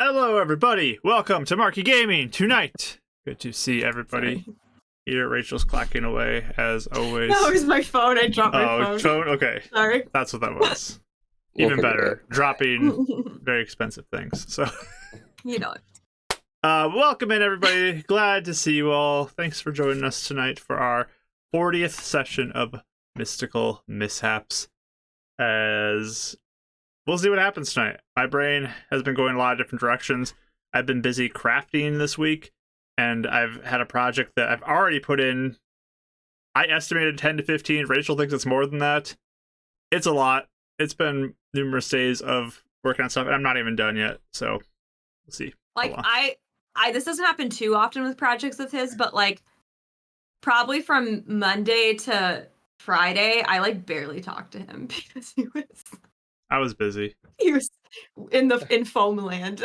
Hello, everybody. Welcome to Marky Gaming tonight. Good to see everybody. Sorry. Here, Rachel's clacking away as always. No, it was my phone. I dropped my Oh, phone. Okay, Sorry. that's what that was. We'll Even figure it better, out. dropping very expensive things. So, You know it. welcome in, everybody. Glad to see you all. Thanks for joining us tonight for our 40th session of Mystical Mishaps. As we'll see what happens tonight. My brain has been going a lot of different directions. I've been busy crafting this week, and I've had a project that I've already put in. I estimated 10 to 15. Rachel thinks it's more than that. It's a lot. It's been numerous days of working on stuff, and I'm not even done yet, so we'll see. Like, I this doesn't happen too often with projects of his, but like probably from Monday to Friday, I like barely talked to him because I was busy. he was in foam land.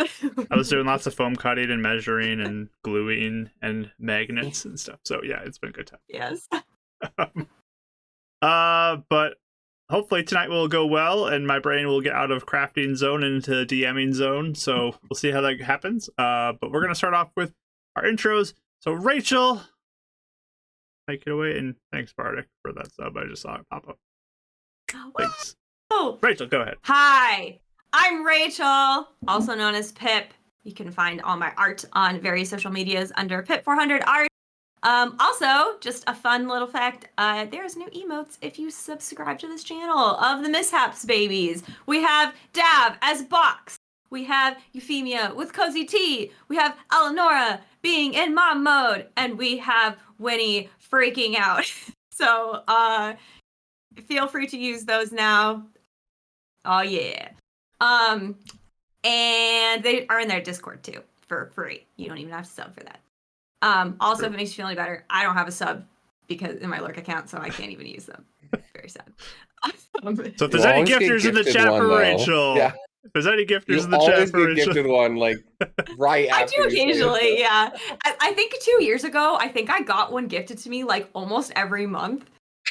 I was doing lots of foam cutting and measuring and gluing and magnets and stuff. So yeah, it's been a good time. Yes. But hopefully tonight will go well, and my brain will get out of crafting zone into DMing zone. So we'll see how that happens. But we're gonna start off with our intros. So Rachel, take it away, and thanks Bardic for that sub. I just saw it pop up. Thanks. Oh, Rachel, go ahead. hi. I'm Rachel, also known as Pip. You can find all my art on various social medias under Pip400art. Also, just a fun little fact, there's new emotes if you subscribe to this channel of the Mishaps babies. We have Dav as Box. We have Euphemia with Cozy Tea. We have Eleonora being in mom mode. And we have Winnie freaking out. So, feel free to use those now. Oh, yeah. And they are in their Discord too for free. You don't even have to sub for that. Also, if it makes you feel any better, I don't have a sub because in my lurk account, so I can't even use them. Very sad. So if there's any always get gifters in the gifted chat one, for though. Rachel, Yeah. if there's any gifters You in the chat always for get Rachel, gifted one, like, right I after do you say it. occasionally, yeah. I think 2 years ago, I think I got one gifted to me like almost every month.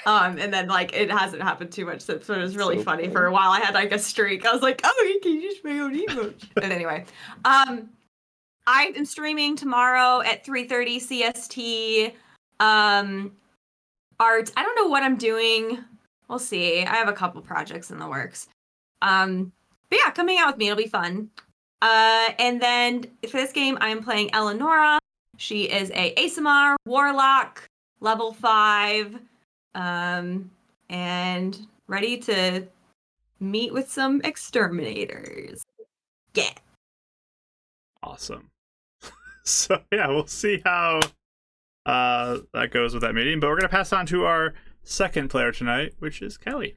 And then like it hasn't happened too much since, so it was really So funny. funny. For a while I had like a streak. I was like, oh, you can use my own emotes. But anyway, I am streaming tomorrow at 3:30 CST. Art. I don't know what I'm doing. We'll see. I have a couple projects in the works. But yeah, coming out with me, it'll be fun. And then for this game, I am playing Eleonora. She is a ASMR warlock, level 5, and ready to meet with some exterminators. Yeah. awesome. So yeah, we'll see how that goes with that meeting. But we're gonna pass on to our second player tonight, which is Kelly.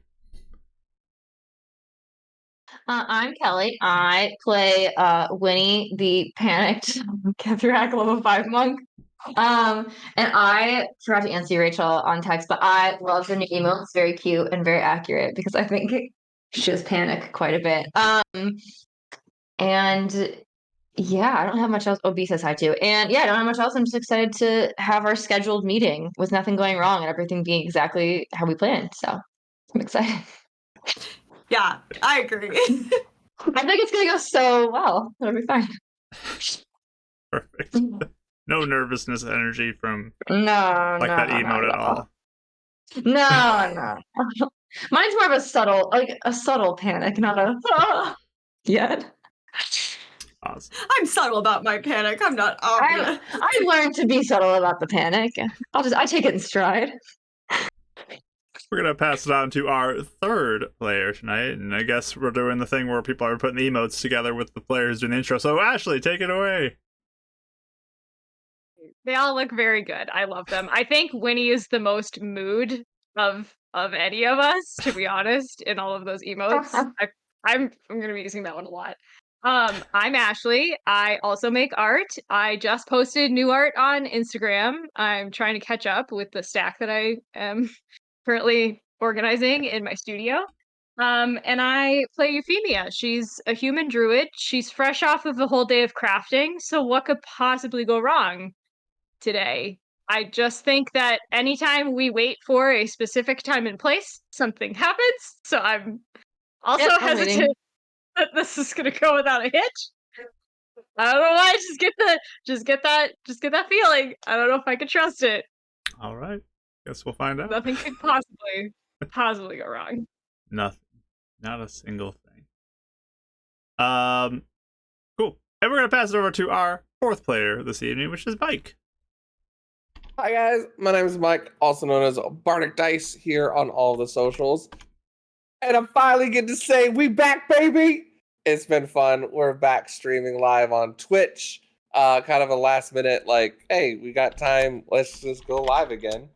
I'm Kelly. I play Winnie, the panicked Kethrak level 5 monk. And I forgot to answer you, Rachel, on text, but I love the new emote. It's very cute and very accurate because I think she does panic quite a bit. And yeah, I don't have much else. Oh, B says hi too. And yeah, I don't have much else. I'm just excited to have our scheduled meeting with nothing going wrong and everything being exactly how we planned. So I'm excited. Yeah, I agree. I think it's gonna go so well. It'll be fine. Perfect. No nervousness energy from No, like no, that no, emote no, at all. No, no. Mine's more of a subtle panic, not a yet. Awesome. I'm subtle about my panic. I'm not obvious. I learned to be subtle about the panic. I take it in stride. We're gonna pass it on to our third player tonight, and I guess we're doing the thing where people are putting the emotes together with the players doing the intro. So Ashley, take it away. They all look very good. I love them. I think Winnie is the most mood of any of us, to be honest, in all of those emotes. I'm gonna be using that one a lot. I'm Ashley. I also make art. I just posted new art on Instagram. I'm trying to catch up with the stack that I am currently organizing in my studio. And I play Euphemia. She's a human druid. She's fresh off of a whole day of crafting. So what could possibly go wrong today? I just think that anytime we wait for a specific time and place, something happens. So I'm also Yep, I'm hesitant waiting. that this is going to go without a hitch. I don't know why. Just get that feeling. I don't know if I could trust it. All right. Guess we'll find out. Nothing could possibly go wrong. Nothing. Not a single thing. Cool. And we're gonna pass it over to our fourth player this evening, which is Mike. Hi guys, my name is Mike, also known as Bardic Dice here on all the socials. And I'm finally getting to say we back, baby! It's been fun. We're back streaming live on Twitch. Kind of a last minute, like, hey, we got time, let's just go live again.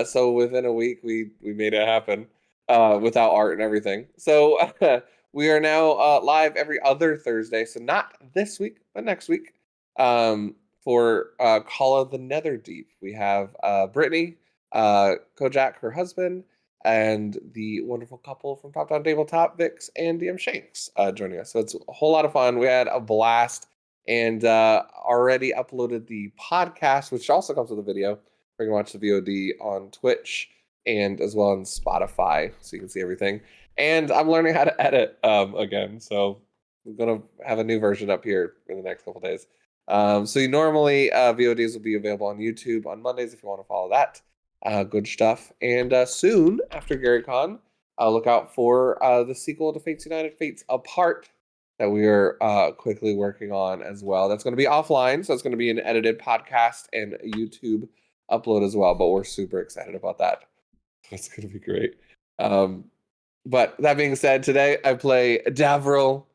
So within a week, we made it happen without art and everything. So we are now live every other Thursday. So not this week, but next week. For Call of the Netherdeep. We have Brittany, Kojak, her husband, and the wonderful couple from Top Down Tabletop, Vix and DM Shanks, joining us. So it's a whole lot of fun. We had a blast and already uploaded the podcast, which also comes with a video. We're going to watch the VOD on Twitch and as well on Spotify, so you can see everything. And I'm learning how to edit again, so we're going to have a new version up here in the next couple days. So normally VODs will be available on YouTube on Mondays if you want to follow that. Good stuff. And soon after GaryCon, look out for the sequel to Fates United, Fates Apart, that we are quickly working on as well. That's going to be offline, so it's going to be an edited podcast and a YouTube upload as well. But we're super excited about that. It's going to be great. But that being said, today I play Davril.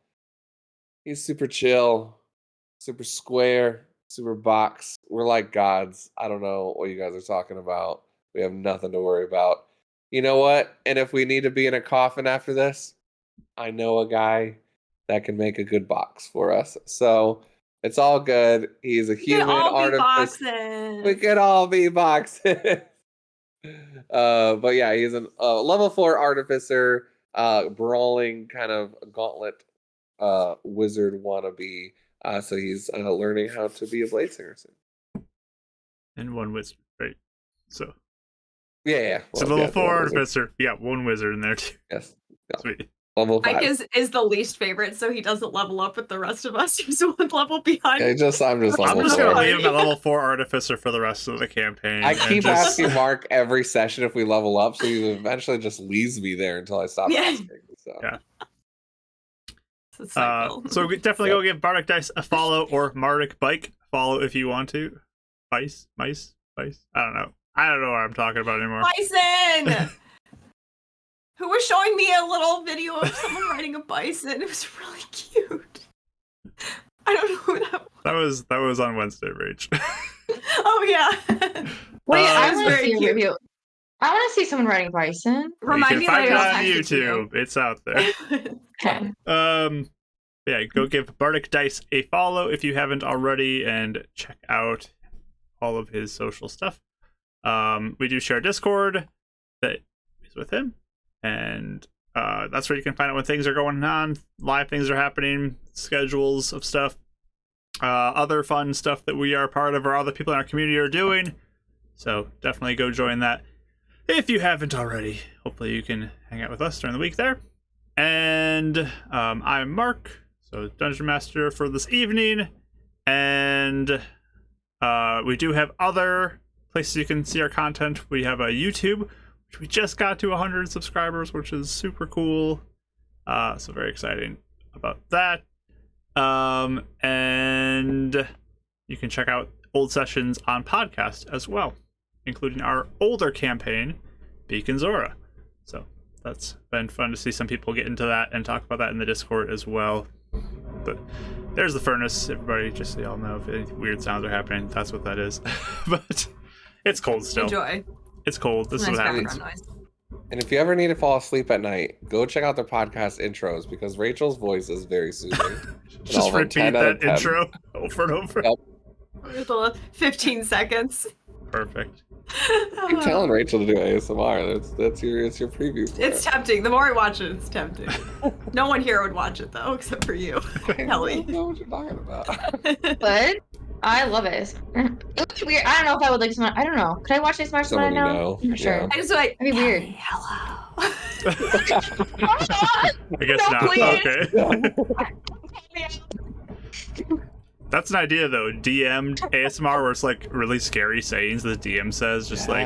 He's super chill. Super square, super box. We're like gods. I don't know what you guys are talking about. We have nothing to worry about. You know what? And if we need to be in a coffin after this, I know a guy that can make a good box for us. So it's all good. He's a human artist. We could all be boxes. But yeah, he's a level 4 artificer, brawling kind of gauntlet wizard wannabe. So he's learning how to be a blade singer soon. And one wizard, right? So yeah. So level 4 artificer. Yeah, one wizard in there too. Yes. Yeah. Sweet. Level 5. Mike is the least favorite, so he doesn't level up with the rest of us. He's one level behind. I'm just level 4. I'm just gonna leave him at level 4 artificer for the rest of the campaign. I keep asking Mark every session if we level up, so he eventually just leaves me there until I stop asking. So. Yeah. So definitely go give Bardic Dice a follow, or Mardic Bike follow if you want to. Mice. I don't know what I'm talking about anymore. Bison. Who was showing me a little video of someone riding a bison? It was really cute. I don't know who that was. That was on Wednesday, Rach. Oh yeah. Wait, I want to see a review. I want to see someone riding bison. Remind me you can find it that on YouTube. It's out there. Okay. Yeah, go give Bardic Dice a follow if you haven't already, and check out all of his social stuff. We do share Discord that is with him, and that's where you can find out when things are going on, live things are happening, schedules of stuff, other fun stuff that we are part of or other people in our community are doing. So definitely go join that if you haven't already. Hopefully you can hang out with us during the week there. And I'm Mark, so Dungeon Master for this evening. And we do have other places you can see our content. We have a YouTube, which we just got to 100 subscribers, which is super cool. So very exciting about that. And you can check out old sessions on podcast as well, including our older campaign, Beacon Zora. So that's been fun to see some people get into that and talk about that in the Discord as well. But there's the furnace, everybody, just so y'all know if any weird sounds are happening, that's what that is. But it's cold still. Enjoy. It's cold. This is what happens. And if you ever need to fall asleep at night, go check out their podcast intros, because Rachel's voice is very soothing. Just repeat that intro over and over. Yep. With a 15 seconds. Perfect. Keep telling Rachel to do ASMR. It's your preview. It's tempting. The more I watch it, it's tempting. No one here would watch it though, except for you, Kelly. I don't know what you're talking about. But I love it. It's weird. I don't know if I would like someone. I don't know. Could I watch this March Someone now? you know. I'm not sure. Yeah. I just like, That'd be weird. Hello. I guess No, not. please. Okay. That's an idea though. DM'd ASMR where it's like really scary sayings the DM says, just like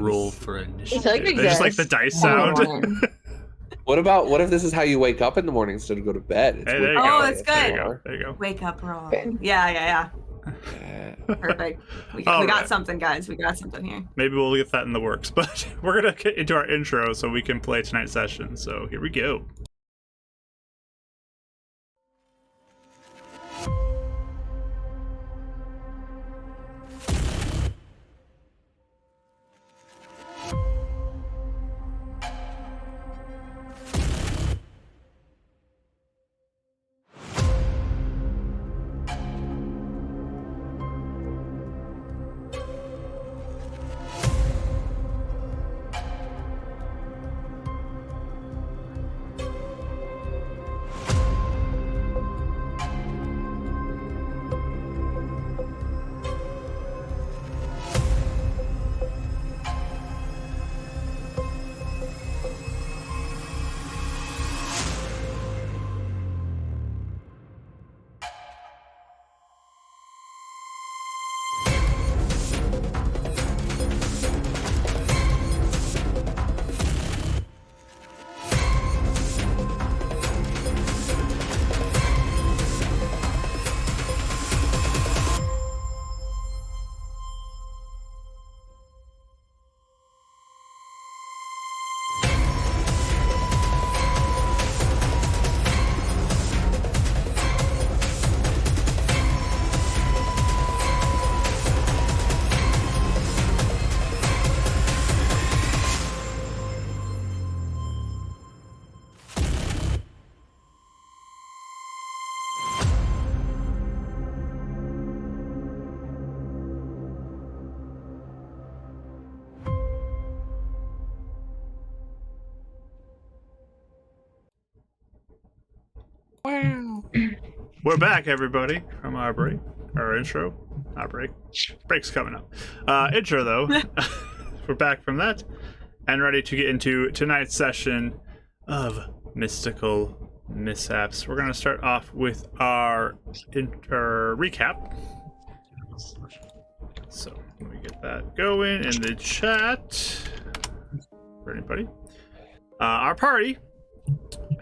roll for initiative. like it They're just like the dice sound. What if this is how you wake up in the morning instead of go to bed? It's Hey, there you wake go. up Oh, it's There good. you go. There you go. Wake up, roll. Yeah. Perfect. We All got right. something, guys. We got something here. Maybe we'll get that in the works, but we're gonna get into our intro so we can play tonight's session. So here we go. Wow. We're back, everybody, from our break. Our intro. Not break. Break's coming up. Intro, though. We're back from that and ready to get into tonight's session of Mystical Mishaps. We're going to start off with our recap. So, let me get that going in the chat for anybody. Our party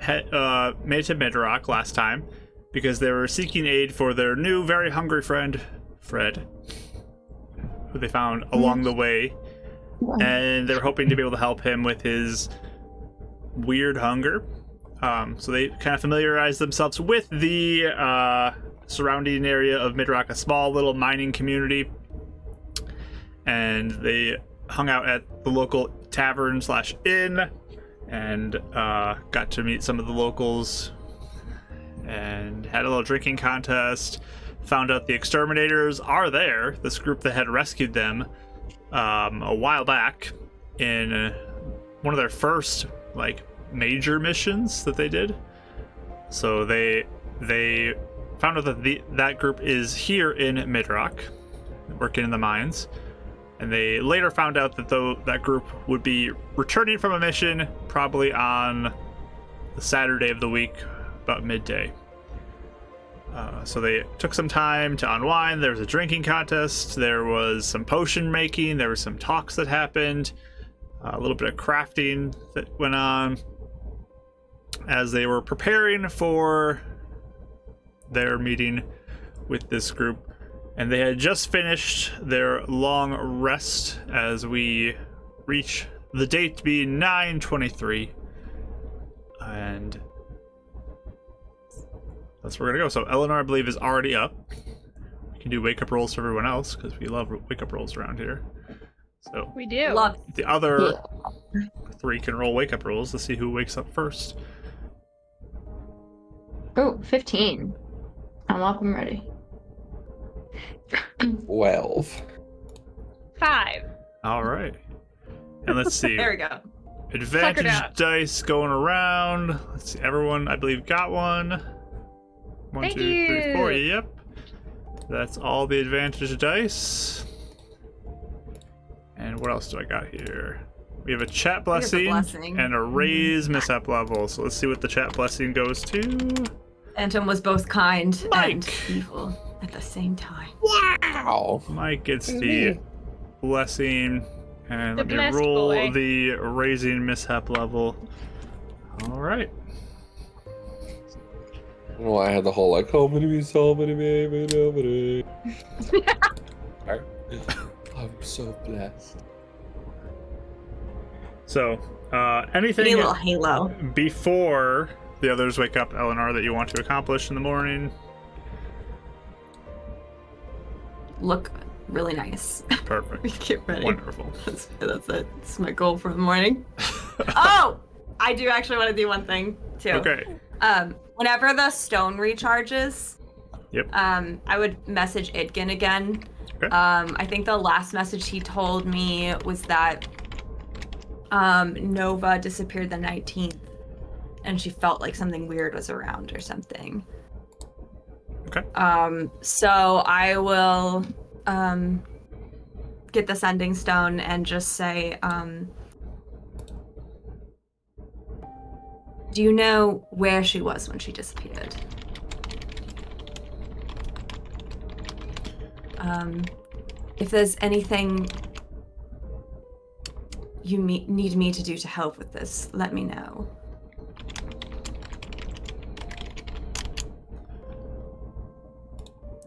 made it to Midrock last time because they were seeking aid for their new, very hungry friend, Fred, who they found along the way, and they were hoping to be able to help him with his weird hunger. So they kind of familiarized themselves with the surrounding area of Midrock, a small little mining community, and they hung out at the local tavern/inn and got to meet some of the locals and had a little drinking contest. Found out the exterminators are there, this group that had rescued them a while back in one of their first major missions that they did. So they found out that that group is here in Midrock, working in the mines. And they later found out that that group would be returning from a mission probably on the Saturday of the week, about midday. So they took some time to unwind. There was a drinking contest. There was some potion making. There were some talks that happened. A little bit of crafting that went on as they were preparing for their meeting with this group. And they had just finished their long rest as we reach the date being 9/23. And that's where we're going to go. So Eleanor, I believe, is already up. We can do wake-up rolls for everyone else because we love wake-up rolls around here. So We do. Love. the other three can roll wake-up rolls to see who wakes up first. Oh, 15. I'm up and ready. 12. 5. All right. And let's see. There we go. Advantage out. dice going around. Let's see. Everyone, I believe, got one. 1, Thank 2, 3, 4. you. Yep. That's all the advantage dice. And what else do I got here? We have a chat blessing, blessing. and a raise mishap level. So let's see what the chat blessing goes to. Phantom was both kind and Mike. evil at the same time. Wow. Mike gets Look at the me. blessing, and The let me blessed roll boy. the raising mishap level. All right. I don't know why I had the whole like, oh, many, nobody. Sorry. I'm so blessed. So, Need a anything little halo. before the others wake up, Eleanor, that you want to accomplish in the morning? Look really nice. Perfect. Get ready. Wonderful. That's it. That's my goal for the morning. Oh! I do actually want to do one thing, too. Okay. Whenever the stone recharges, Yep. I would message Idgen again. Okay. I think the last message he told me was that Nova disappeared the 19th, and she felt like something weird was around or something. Okay. So I will get the sending stone and just say, do you know where she was when she disappeared? If there's anything you need me to do to help with this, let me know.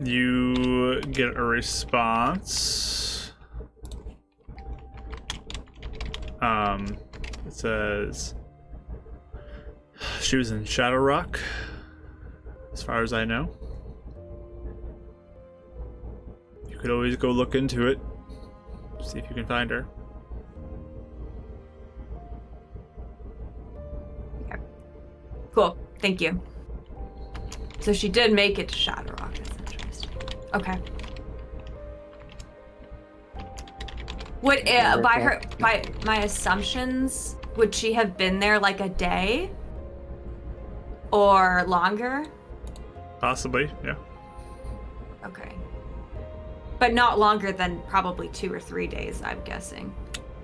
You get a response. It says she was in Shadow Rock, as far as I know. You could always go look into it, see if you can find her. Okay. Cool. Thank you. So she did make it to Shadow Rock. That's interesting. Okay. Would by my assumptions, would she have been there like a day or longer? Possibly, yeah. Okay. But not longer than probably 2 or 3 days, I'm guessing.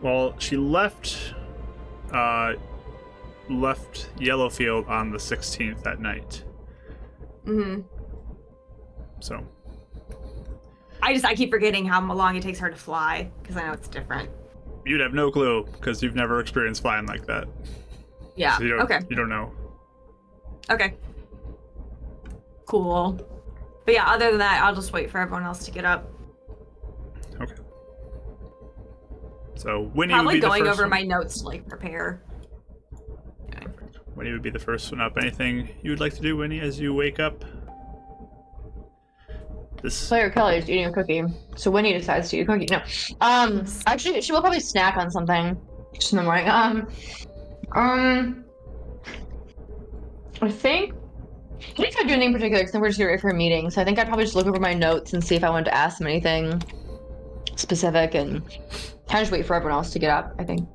Well, she left Yellowfield on the 16th at night. Mm-hmm. So I keep forgetting how long it takes her to fly, because I know it's different. you'd have no clue because you've never experienced flying like that. Yeah. So you don't know. Okay. Cool. But yeah, other than that, I'll just wait for everyone else to get up. Okay. So Winnie Probably would be going the first over one. my notes to like prepare. Okay. Winnie would be the first one up. Anything you would like to do, Winnie, as you wake up? This Player Kelly is eating a cookie, so Winnie decides to eat a cookie. No, actually, she will probably snack on something just in the morning. I think I didn't try to do anything particular because then we're just getting ready for a meeting. So I think I'd probably just look over my notes and see if I wanted to ask them anything specific, and kind of just wait for everyone else to get up. I think.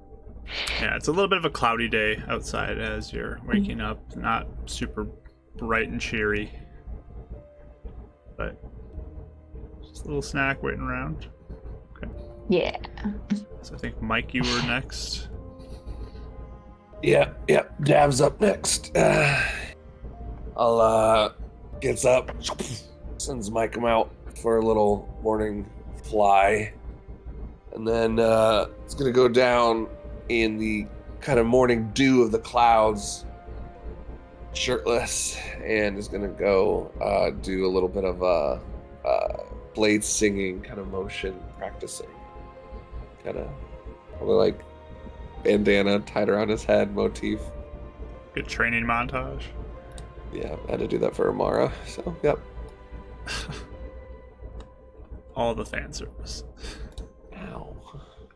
Yeah, it's a little bit of a cloudy day outside as you're waking up. Not super bright and cheery, but just a little snack waiting around. Okay. Yeah. So I think Mike, you were next. Yep. Dav's up next. I'll gets up, sends Mike him out for a little morning fly, and then it's gonna go down in the kind of morning dew of the clouds, shirtless, and is gonna go do a little bit of blade singing kind of motion practicing, kind of probably like bandana tied around his head motif. Good training montage. Yeah, I had to do that for Amara, so yep. All the fan service. Ow.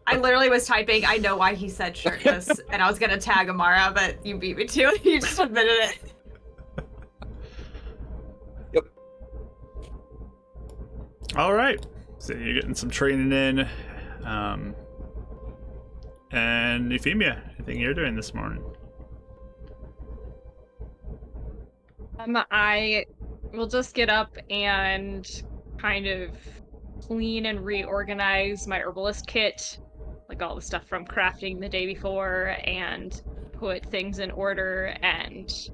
I literally was typing, I know why he said shirtless, and I was gonna tag Amara, but you beat me to it. You just admitted it. Yep. All right. So you're getting some training in. And Euphemia, anything you're doing this morning? I will just get up and kind of clean and reorganize my herbalist kit, like all the stuff from crafting the day before, and put things in order and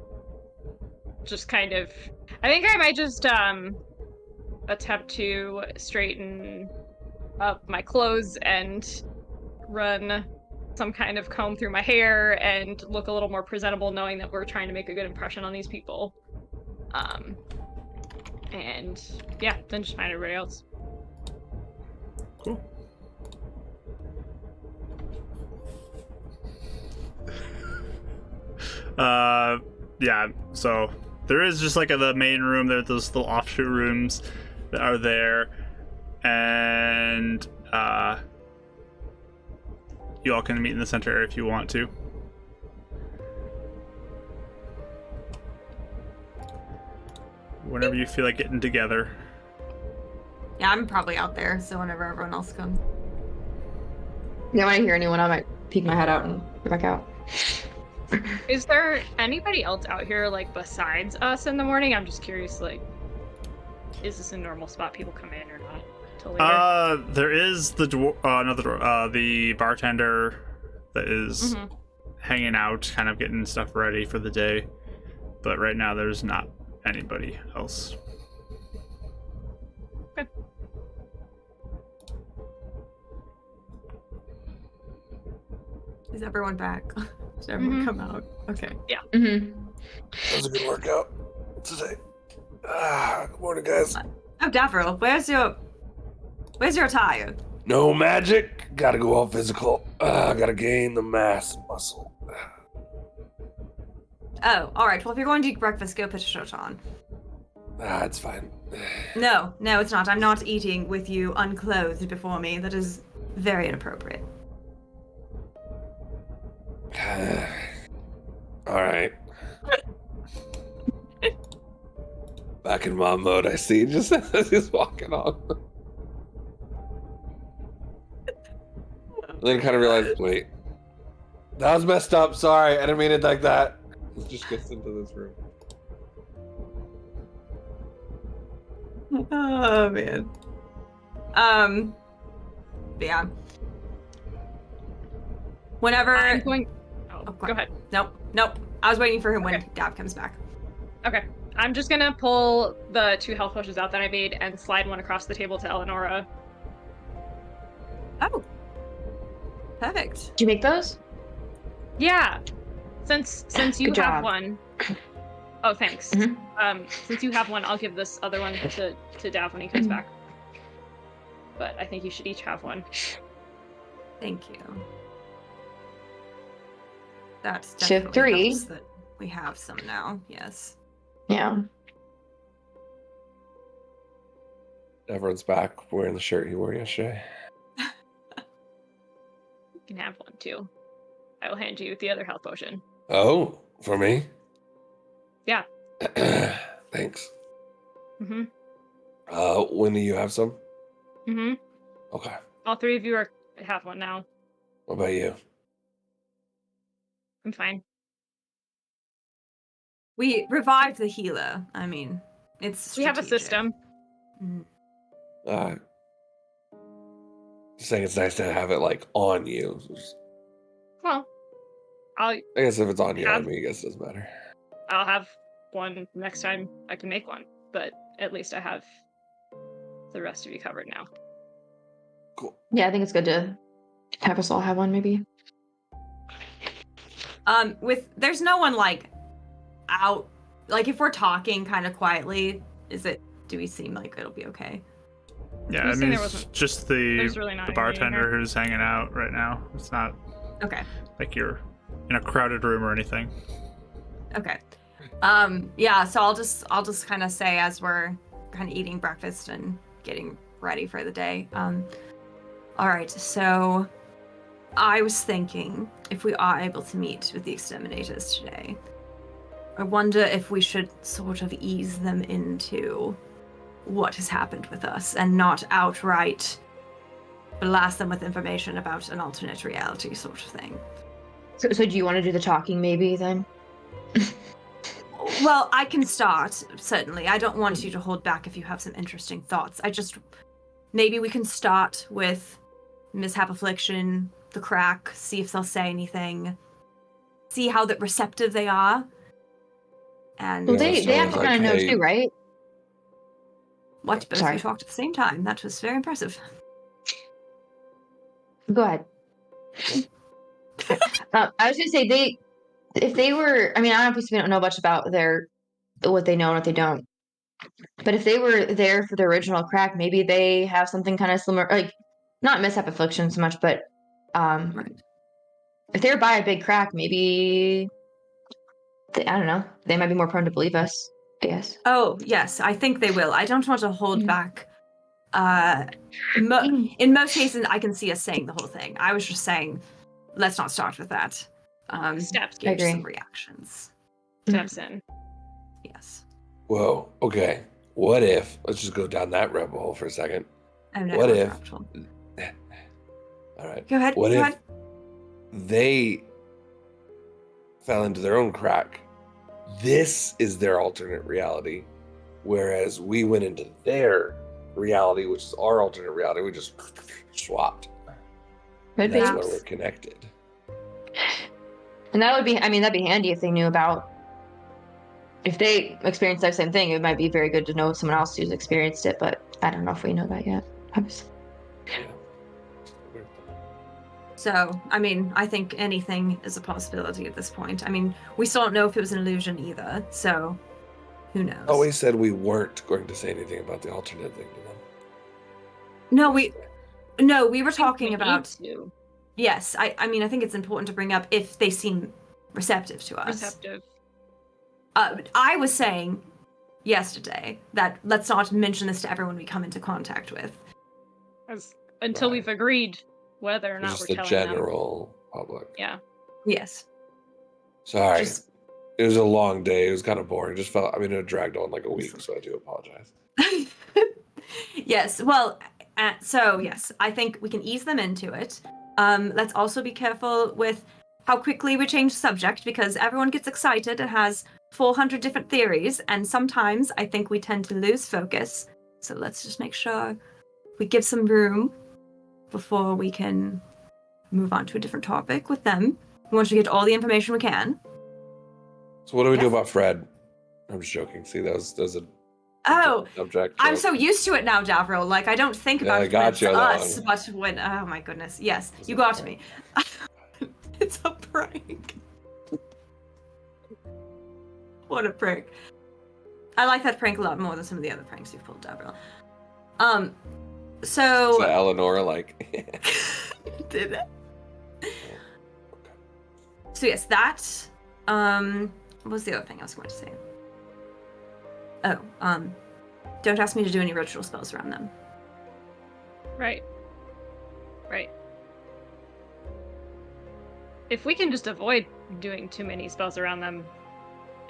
just kind of. I think I might just attempt to straighten up my clothes and run some kind of comb through my hair and look a little more presentable, knowing that we're trying to make a good impression on these people. And yeah, then just find everybody else. Cool. Yeah, so there is just like the main room, there's those little offshoot rooms that are there, and you all can meet in the center area if you want to. Whenever you feel like getting together. Yeah, I'm probably out there, so whenever everyone else comes. Yeah, when I hear anyone, I might peek my head out and go back out. Is there anybody else out here, like, besides us in the morning? I'm just curious, like, is this a normal spot people come in or not? Till later? There is the the bartender that is hanging out, kind of getting stuff ready for the day. But right now, there's not anybody else. Okay. Is everyone back? Did everyone come out? Okay. Yeah. That was a good workout today. Good morning, guys. Oh, Davril, where's your attire? No magic. Gotta go all physical. Gotta gain the mass muscle. Oh, all right. Well, if you're going to eat breakfast, go put a shirt on. It's fine. No, it's not. I'm not eating with you unclothed before me. That is very inappropriate. All right. Back in mom mode, I see. Just as he's walking on. And then kind of realize, wait, that was messed up. Sorry, I didn't mean it like that. He just gets into this room. Oh man. Yeah. Whenever I'm going. Oh, go ahead. Nope. I was waiting for him when Dab comes back. Okay. I'm just gonna pull the 2 health potions out that I made and slide one across the table to Eleonora. Oh. Perfect. Did you make those? Yeah. Since you Good have job. one. Oh, thanks. Mhm. Since you have one, I'll give this other one to Dav when he comes back. But I think you should each have one. Thank you. That's So definitely 3. helps that we have some now. Yes. Yeah. Everyone's back wearing the shirt he wore yesterday. You can have one too. I will hand you the other health potion. Oh, for me? Yeah. Thanks. Mhm. When do you have some? Mhm. Okay. All 3 of you have one now. What about you? I'm fine. We revived the healer. I mean, it's We have a strategic. system. Mhm. Just saying it's nice to have it like on you. Well, I guess if it's on you, I Have- mean, I guess it doesn't matter. I'll have one next time I can make one. But at least I have the rest of you covered now. Cool. Yeah, I think it's good to have us all have one, maybe. There's no one like out. Like if we're talking kind of quietly, do we seem like it'll be okay? Yeah, You I say mean, there it's wasn't- just there's really not the anybody in bartender here. who's hanging out right now. It's not Okay. like you're in a crowded room or anything. Okay. Yeah, so I'll just kind of say as we're kind of eating breakfast and getting ready for the day. All right, so I was thinking if we are able to meet with the exterminators today, I wonder if we should sort of ease them into what has happened with us and not outright blast them with information about an alternate reality sort of thing. So do you want to do the talking maybe then? Well, I can start, certainly. I don't want you to hold back if you have some interesting thoughts. Maybe we can start with Mishap Affliction, the crack, see if they'll say anything, see how receptive they are. And Well, Yeah, they so have it's to like, kind of know hey- too, right? what? Both of Sorry. you talked at the same time. That was very impressive. Go ahead. I was gonna say if they were, I mean, I obviously don't know much about what they know and what they don't. But if they were there for the original crack, maybe they have something kind of similar, like not mishap affliction so much, but Right. if they were by a big crack, maybe I don't know, they might be more prone to believe us, I guess. Oh, yes, I think they will. I don't want to hold Mm. back. In most cases, I can see us saying the whole thing. I was just saying, let's not start with that. Steps. Gauge agree. some reactions. Steps in. Yes. Whoa. Okay. What if? Let's just go down that rabbit hole for a second. Oh no. What that's if- helpful. All right. Go ahead. What go if ahead. they fell into their own crack? This is their alternate reality, whereas we went into their reality, which is our alternate reality. We just swapped. Could And be. that's where we're connected. And that would be, I mean, that'd be handy if they knew about, if they experienced that same thing, it might be very good to know someone else who's experienced it, but I don't know if we know that yet. Yeah. So, I mean, I think anything is a possibility at this point. I mean, we still don't know if it was an illusion either, so who knows? Always said we weren't going to say anything about the alternate thing to them. No, we were We talking need about. to. Yes, I mean, I think it's important to bring up if they seem receptive to us. Receptive. I was saying yesterday that let's not mention this to everyone we come into contact with. Until Right. we've agreed whether or not Just we're the telling general public. them. Yeah. Yes. Sorry. Just- It was a long day. It was kind of boring. Just felt, I mean, it dragged on like a week, so I do apologize. Yes. Well, so yes, I think we can ease them into it. Let's also be careful with how quickly we change subject because everyone gets excited and has 400 different theories, and sometimes I think we tend to lose focus. So let's just make sure we give some room before we can move on to a different topic with them. We want to get all the information we can. So what do we do Yes. about Fred? I'm just joking. See, that was a Oh, subject. I'm joke. so used to it now, Davril. Like, I don't think Yeah, about I it when got it's you on that us, one. but when... Oh, my goodness. Yes, It's you a got prank. me. It's a prank. What a prank. I like that prank a lot more than some of the other pranks you've pulled, Davril. So... So Eleanor, like... Did it? Okay. So yes, that... What was the other thing I was going to say? Oh, don't ask me to do any ritual spells around them. Right. Right. If we can just avoid doing too many spells around them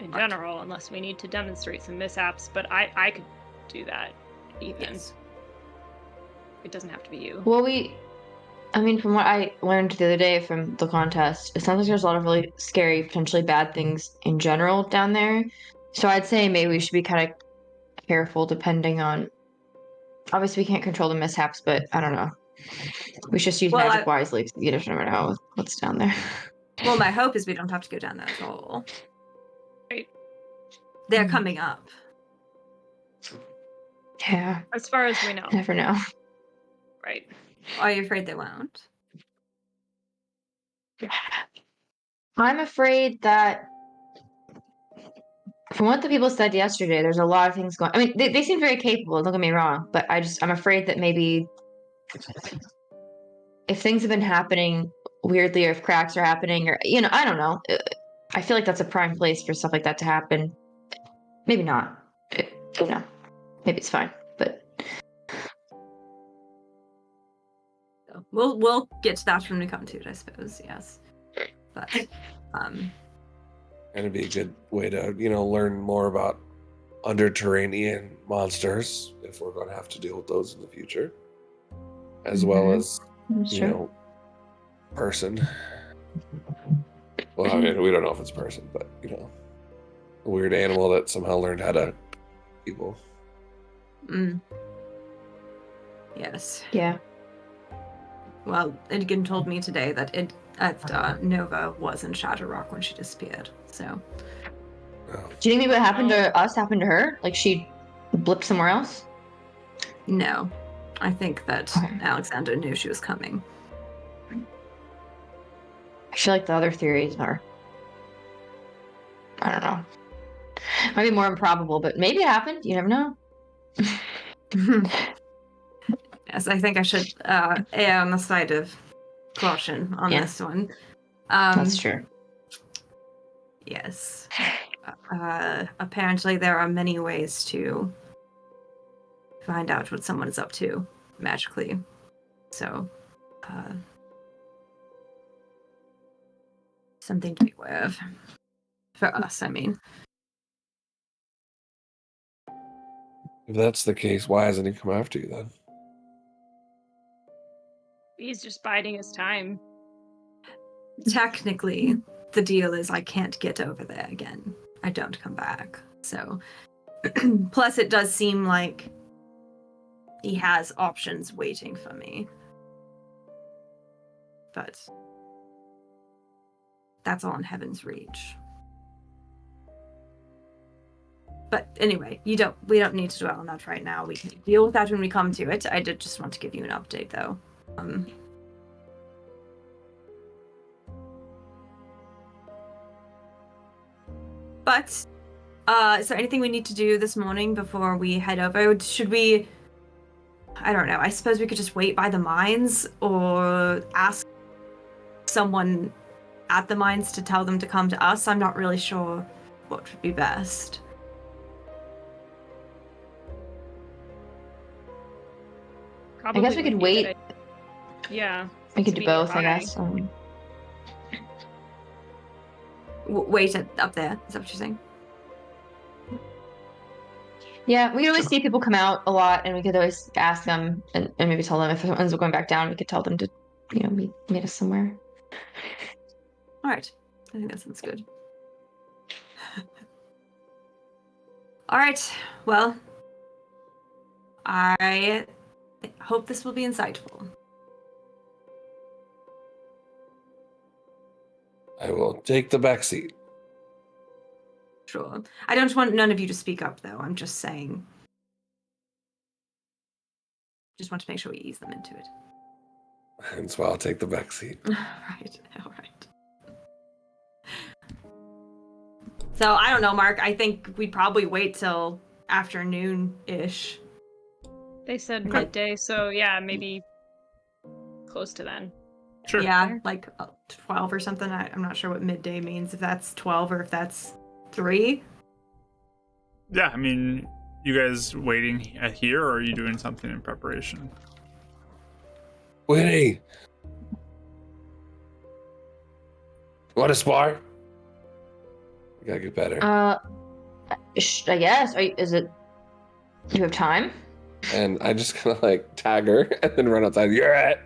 in Right. general, unless we need to demonstrate some mishaps, but I could do that even. Yes. It doesn't have to be you. Well, I mean, from what I learned the other day from the contest, it sounds like there's a lot of really scary, potentially bad things in general down there. So I'd say maybe we should be kind of careful depending on. Obviously, we can't control the mishaps, but I don't know. We should just use Well, magic wisely because you just never know what's down there. Well, my hope is we don't have to go down there at all. Right. They're Hmm. coming up. Yeah, As far as we know. never know. Right. Are you afraid they won't? I'm afraid that from what the people said yesterday, there's a lot of things going. I mean, they seem very capable. Don't get me wrong, but I'm afraid that maybe if things have been happening weirdly, or if cracks are happening, or I don't know. I feel like that's a prime place for stuff like that to happen. Maybe not. Maybe it's fine, but So we'll get to that when we come to it, I suppose. Yes, but And it'd be a good way to, learn more about underterranean monsters if we're going to have to deal with those in the future, as well Mhm. as, that's true. person. Well, I mean, we don't know if it's person, but a weird animal that somehow learned how to people. yes. Yeah. Well, Idgen told me today that Nova was in Shatterrock when she disappeared. So Do you think maybe what happened to us happened to her? Like she blipped somewhere else? No. I think that Okay. Alexander knew she was coming. I feel like the other theories are, I don't know. Might be more improbable, but maybe it happened. You never know. Yes, I think I should err on the side of caution on Yeah. this one. That's true. Yes. Apparently there are many ways to find out what someone is up to magically. So, something to be aware of. For us, I mean. If that's the case, why hasn't he come after you then? He's just biding his time. Technically, the deal is I can't get over there again. I don't come back. So, plus it does seem like he has options waiting for me. But that's all in heaven's reach. But anyway, we don't need to dwell on that right now. We can deal with that when we come to it. I did just want to give you an update though. But is there anything we need to do this morning before we head over? Should we, I don't know, I suppose we could just wait by the mines or ask someone at the mines to tell them to come to us. I'm not really sure what would be best. I guess we could wait. Yeah. We could to do be both, I nearby. guess. Wait up there. Is that what you're saying? Yeah, we could always see people come out a lot, and we could always ask them and maybe tell them if someone's going back down. We could tell them to, meet us somewhere. All right. I think that sounds good. All right. Well, I hope this will be insightful. I will take the back seat. Sure. I don't want none of you to speak up, though. I'm just saying. Just want to make sure we ease them into it. That's why I'll take the back seat. Right. All right. So I don't know, Mark. I think we'd probably wait till afternoon-ish. They said Okay. midday, so yeah, maybe close to then. Sure. Yeah, Fair. like 12 or something. I'm not sure what midday means. If that's 12 or if that's 3. Yeah, I mean, you guys waiting here, or are you doing something in preparation? Winnie! Want to spar? We gotta get better. I guess. Is it? Do you have time? And I just kind of like tag her and then run outside. You're it!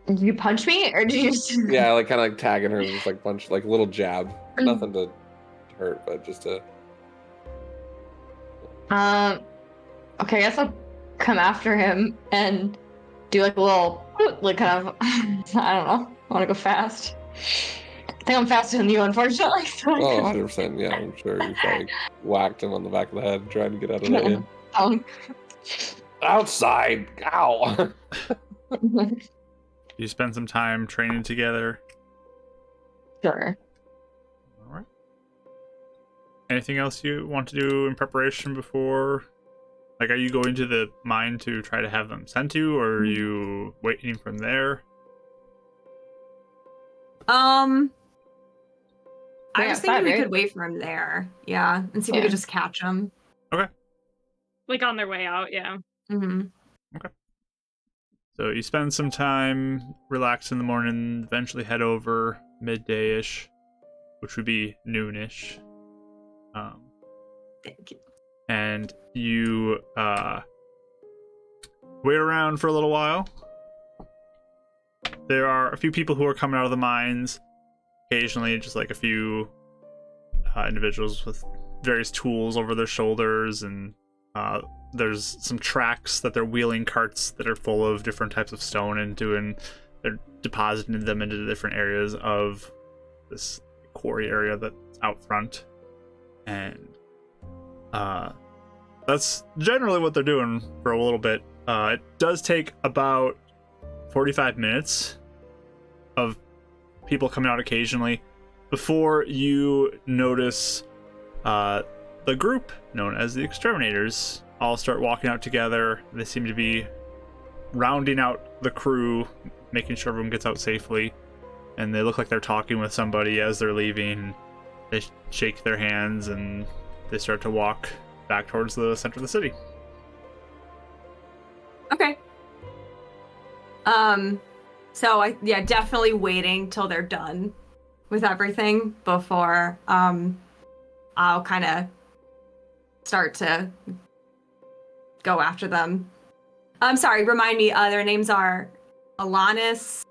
Did you punch me or did you just? Yeah, like kind of like tagging her, just like punch, like a little jab. Nothing to hurt, but just to. Okay, I guess I'll come after him and do like a little, like kind of, I don't know. I want to go fast. I think I'm faster than you, unfortunately. So Oh, 100%. Yeah, I'm sure you probably whacked him on the back of the head trying to get out of the inn. Outside! Ow! You spend some time training together. Sure. All right. Anything else you want to do in preparation before? Like, are you going to the mine to try to have them sent to, or are you waiting from there? I They're was thinking outside, we right? could wait for him there. Yeah, and see if we Yeah. could just catch him. Like on their way out, yeah. Mm-hmm. So you spend some time, relax in the morning, eventually head over midday-ish, which would be noonish. Thank you. And you wait around for a little while. There are a few people who are coming out of the mines, occasionally just like a few individuals with various tools over their shoulders, and there's some tracks that they're wheeling carts that are full of different types of stone into, and they're depositing them into different areas of this quarry area that's out front, and that's generally what they're doing for a little bit. It does take about 45 minutes of people coming out occasionally before you notice the group known as the Exterminators all start walking out together. They seem to be rounding out the crew, making sure everyone gets out safely, and they look like they're talking with somebody as they're leaving. They shake their hands and they start to walk back towards the center of the city. Okay. So definitely waiting till they're done with everything before I'll kind of start to go after them. I'm sorry, remind me, their names are Alanis.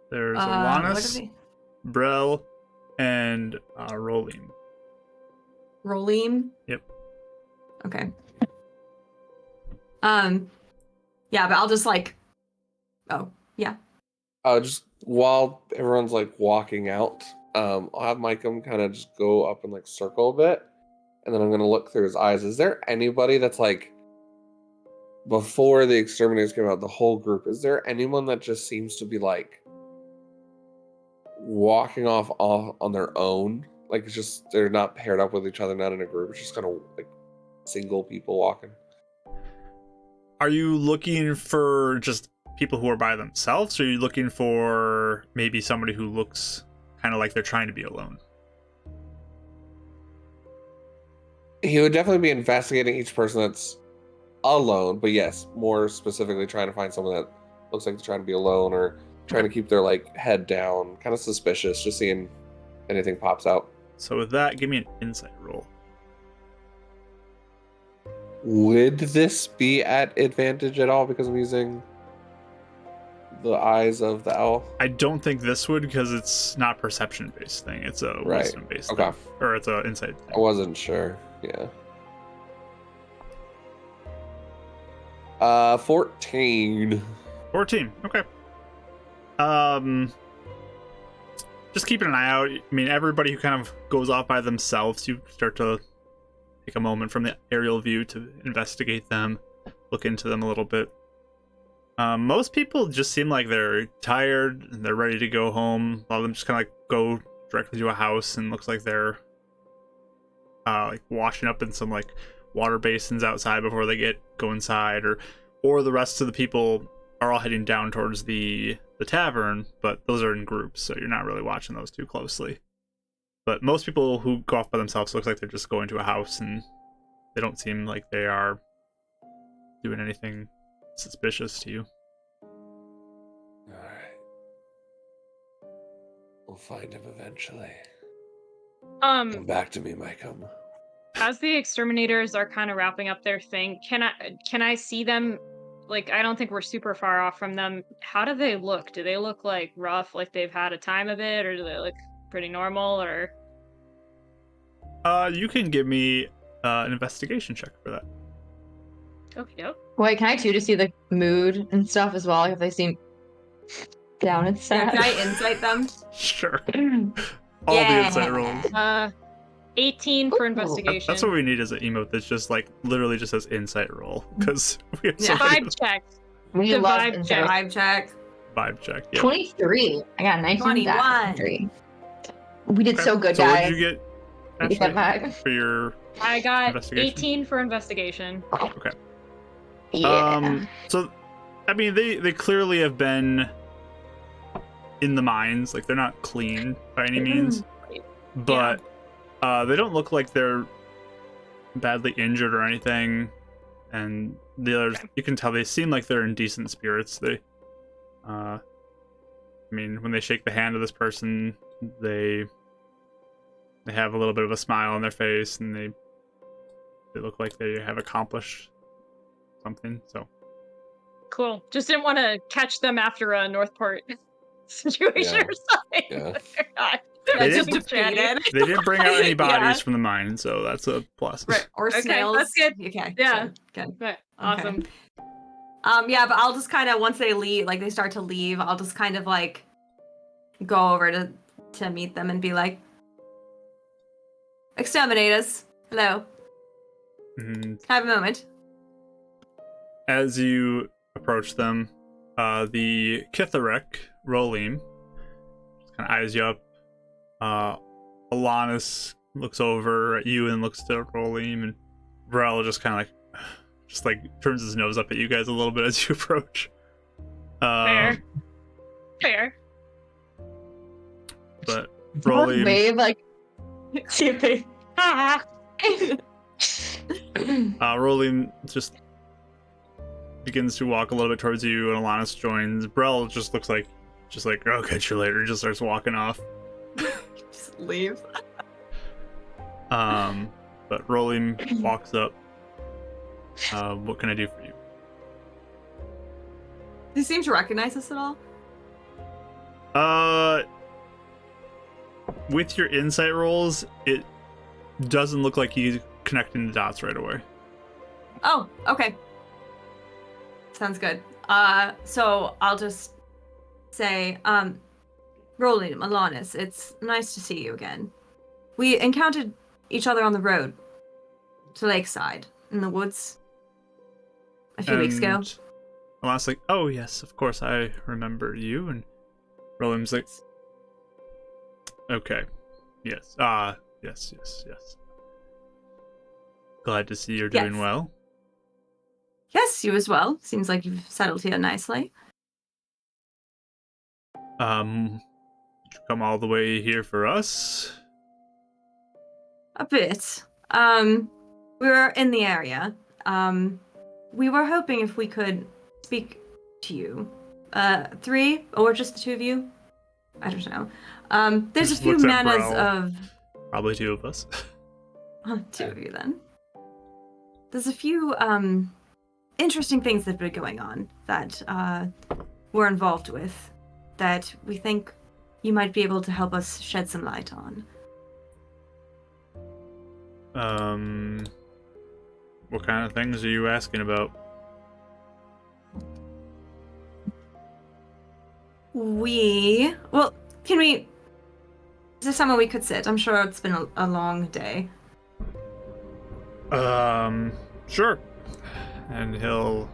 There's What Alanis, are they? Brel, and Rolim. Rolim? Yep. Okay. Yeah, but I'll just Just while everyone's like walking out, I'll have Micah kind of just go up and like circle a bit, and then I'm gonna look through his eyes. Is there anybody that's like, before the Exterminators came out, the whole group, is there anyone that just seems to be like walking off on their own? Like, it's just they're not paired up with each other, not in a group. It's just kind of like single people walking. Are you looking for just people who are by themselves, or are you looking for maybe somebody who looks kind of like they're trying to be alone? He would definitely be investigating each person that's alone, but yes, more specifically trying to find someone that looks like they're trying to be alone or trying to keep their like head down, kind of suspicious, just seeing anything pops out. So with that, give me an insight roll. Would this be at advantage at all because I'm using the eyes of the owl? I don't think this would, because it's not a perception-based thing. It's a Right. wisdom-based Okay. thing. Or it's an insight thing. I wasn't sure. Yeah. 14. 14. Okay. Just keeping an eye out. I mean, everybody who kind of goes off by themselves, you start to take a moment from the aerial view to investigate them, look into them a little bit. Most people just seem like they're tired and they're ready to go home. A lot of them just kind of like go directly to a house, and looks like they're like washing up in some like water basins outside before they go inside, or the rest of the people are all heading down towards the tavern, but those are in groups, so you're not really watching those too closely. But most people who go off by themselves looks like they're just going to a house, and they don't seem like they are doing anything suspicious to you. Alright. We'll find him eventually. Come back to me, Micah. As the Exterminators are kind of wrapping up their thing, can I see them? Like, I don't think we're super far off from them. How do they look? Do they look like rough, like they've had a time of it, or do they look pretty normal? Or You can give me an investigation check for that. okay, dope. Wait, can I too to see the mood and stuff as well? Like if they seem down and Yeah, sad. can I insight them? Sure. All the insight rolls. 18 for Ooh. investigation. That's what we need, is an emote that's just like literally just says insight roll, because we have so Yeah. many Vibe check. We The love vibe insight. check. Vibe check. vibe check. Yeah. 23. I got a 19 21. back. 23. We did Okay. so good, So what guys. did you get, We get Ashley, that back. for your I got investigation? 18 for investigation. Okay. Yeah. So, I mean, they clearly have been in the mines. Like, they're not clean by any means, but they don't look like they're badly injured or anything. And the others, you can tell they seem like they're in decent spirits. They, I mean, when they shake the hand of this person, they have a little bit of a smile on their face, and they look like they have accomplished something. So Cool. Just didn't want to catch them after a Northport situation Yeah. or something. Yeah. They're not. They They're didn't- just chatty. they didn't bring out any bodies Yeah. from the mine, so that's a plus. Right. Or Okay, snails. that's good. Okay. Yeah. Good. But awesome. Yeah, but I'll just kind of, once they leave, like they start to leave, I'll just kind of like go over to to meet them and be like, "Exterminators, hello. And Can I have a moment?" as you approach them, the Kitharek, Rolim, kind of eyes you up. Alanis looks over at you and looks to Rolim, and Vrel just kind of turns his nose up at you guys a little bit as you approach. Fair. But Rolim. Rolim, Wave, like, see if they. Rolim just begins to walk a little bit towards you, and Alanis joins. Brel just looks like, "I'll catch you later," and just starts walking off. Just leave. But Rolim walks up. What can I do for you? Do you seem to recognize us at all? With your insight rolls, it doesn't look like he's connecting the dots right away. Oh, okay. Sounds good. So I'll just say, Rolim, Alanis, it's nice to see you again. We encountered each other on the road to Lakeside in the woods a few weeks ago. Alanis like, "Oh yes, of course, I remember you." And Rolim's like, "Okay, yes, yes. Glad to see you're doing Yes. well." Yes, you as well. Seems like you've settled here nicely. Did you come all the way here for us? A bit. We were in the area. We were hoping if we could speak to you. 3 or just the 2 of you? I don't know. There's a Just few looks at manners Brel. of... Probably 2 of us. 2 of you then. There's a few interesting things that have been going on that we're involved with that we think you might be able to help us shed some light on. What kind of things are you asking about? Well, can we... Is there somewhere we could sit? I'm sure it's been a long day. Sure. And you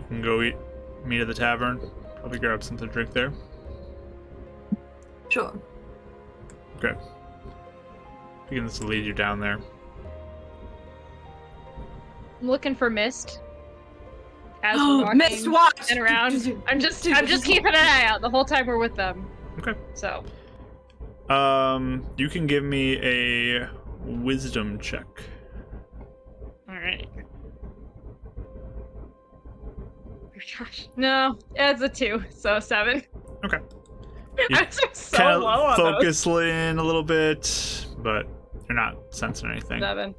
can go meet at the tavern. Probably grab something to drink there. Sure. Okay. Begins to lead you down there. I'm looking for Mist. As we're walking Missed watch! and around. I'm just keeping an eye out the whole time we're with them. Okay. So You can give me a wisdom check. alright. No, it's a 2, so 7. Okay. You I'm just so kind low of on focus in a little bit, but you're not sensing anything. those. 7.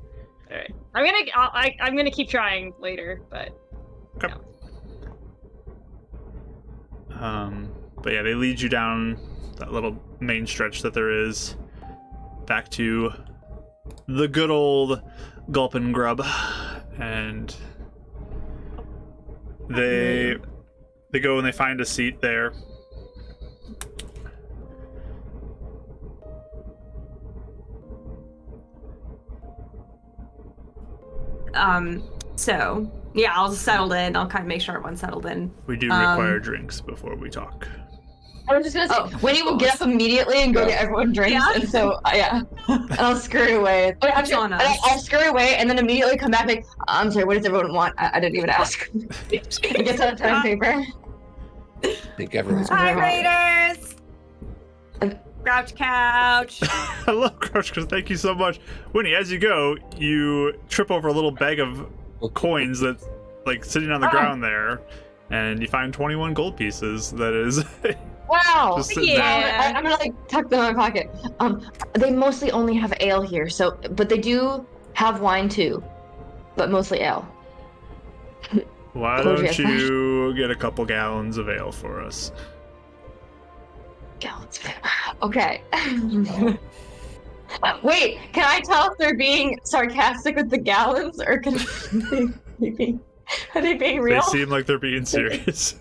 Alright. I'm gonna keep trying later, but Okay. no. But yeah, they lead you down that little main stretch that there is back to the good old Gulp and Grub, and they go and they find a seat there. So, yeah, I'll settle in. I'll kind of make sure everyone's settled in. We do require drinks before we talk. I was just gonna say, Oh, Winnie will get up immediately and go get everyone drinks, Yeah. and so yeah, and I'll scurry away. Wait, actually, on us. I'll scurry away and then immediately come back like, "I'm sorry, what does everyone want?" I didn't even ask. I guess on a pen and paper. I think everyone's Hi, Raiders! Grouch Couch! Hello, Crushers. Thank you so much. Winnie, as you go, you trip over a little bag of coins that's like sitting on the ground there, and you find 21 gold pieces. That is Wow. just sitting Yeah. there. I'm gonna like tuck them in my pocket. They mostly only have ale here, so but they do have wine too, but mostly ale. Why Close don't your eyes. you get a couple gallons of ale for us? Gallons. Okay. Wait, can I tell if they're being sarcastic with the gallons, or can are they being They real? seem like they're being serious.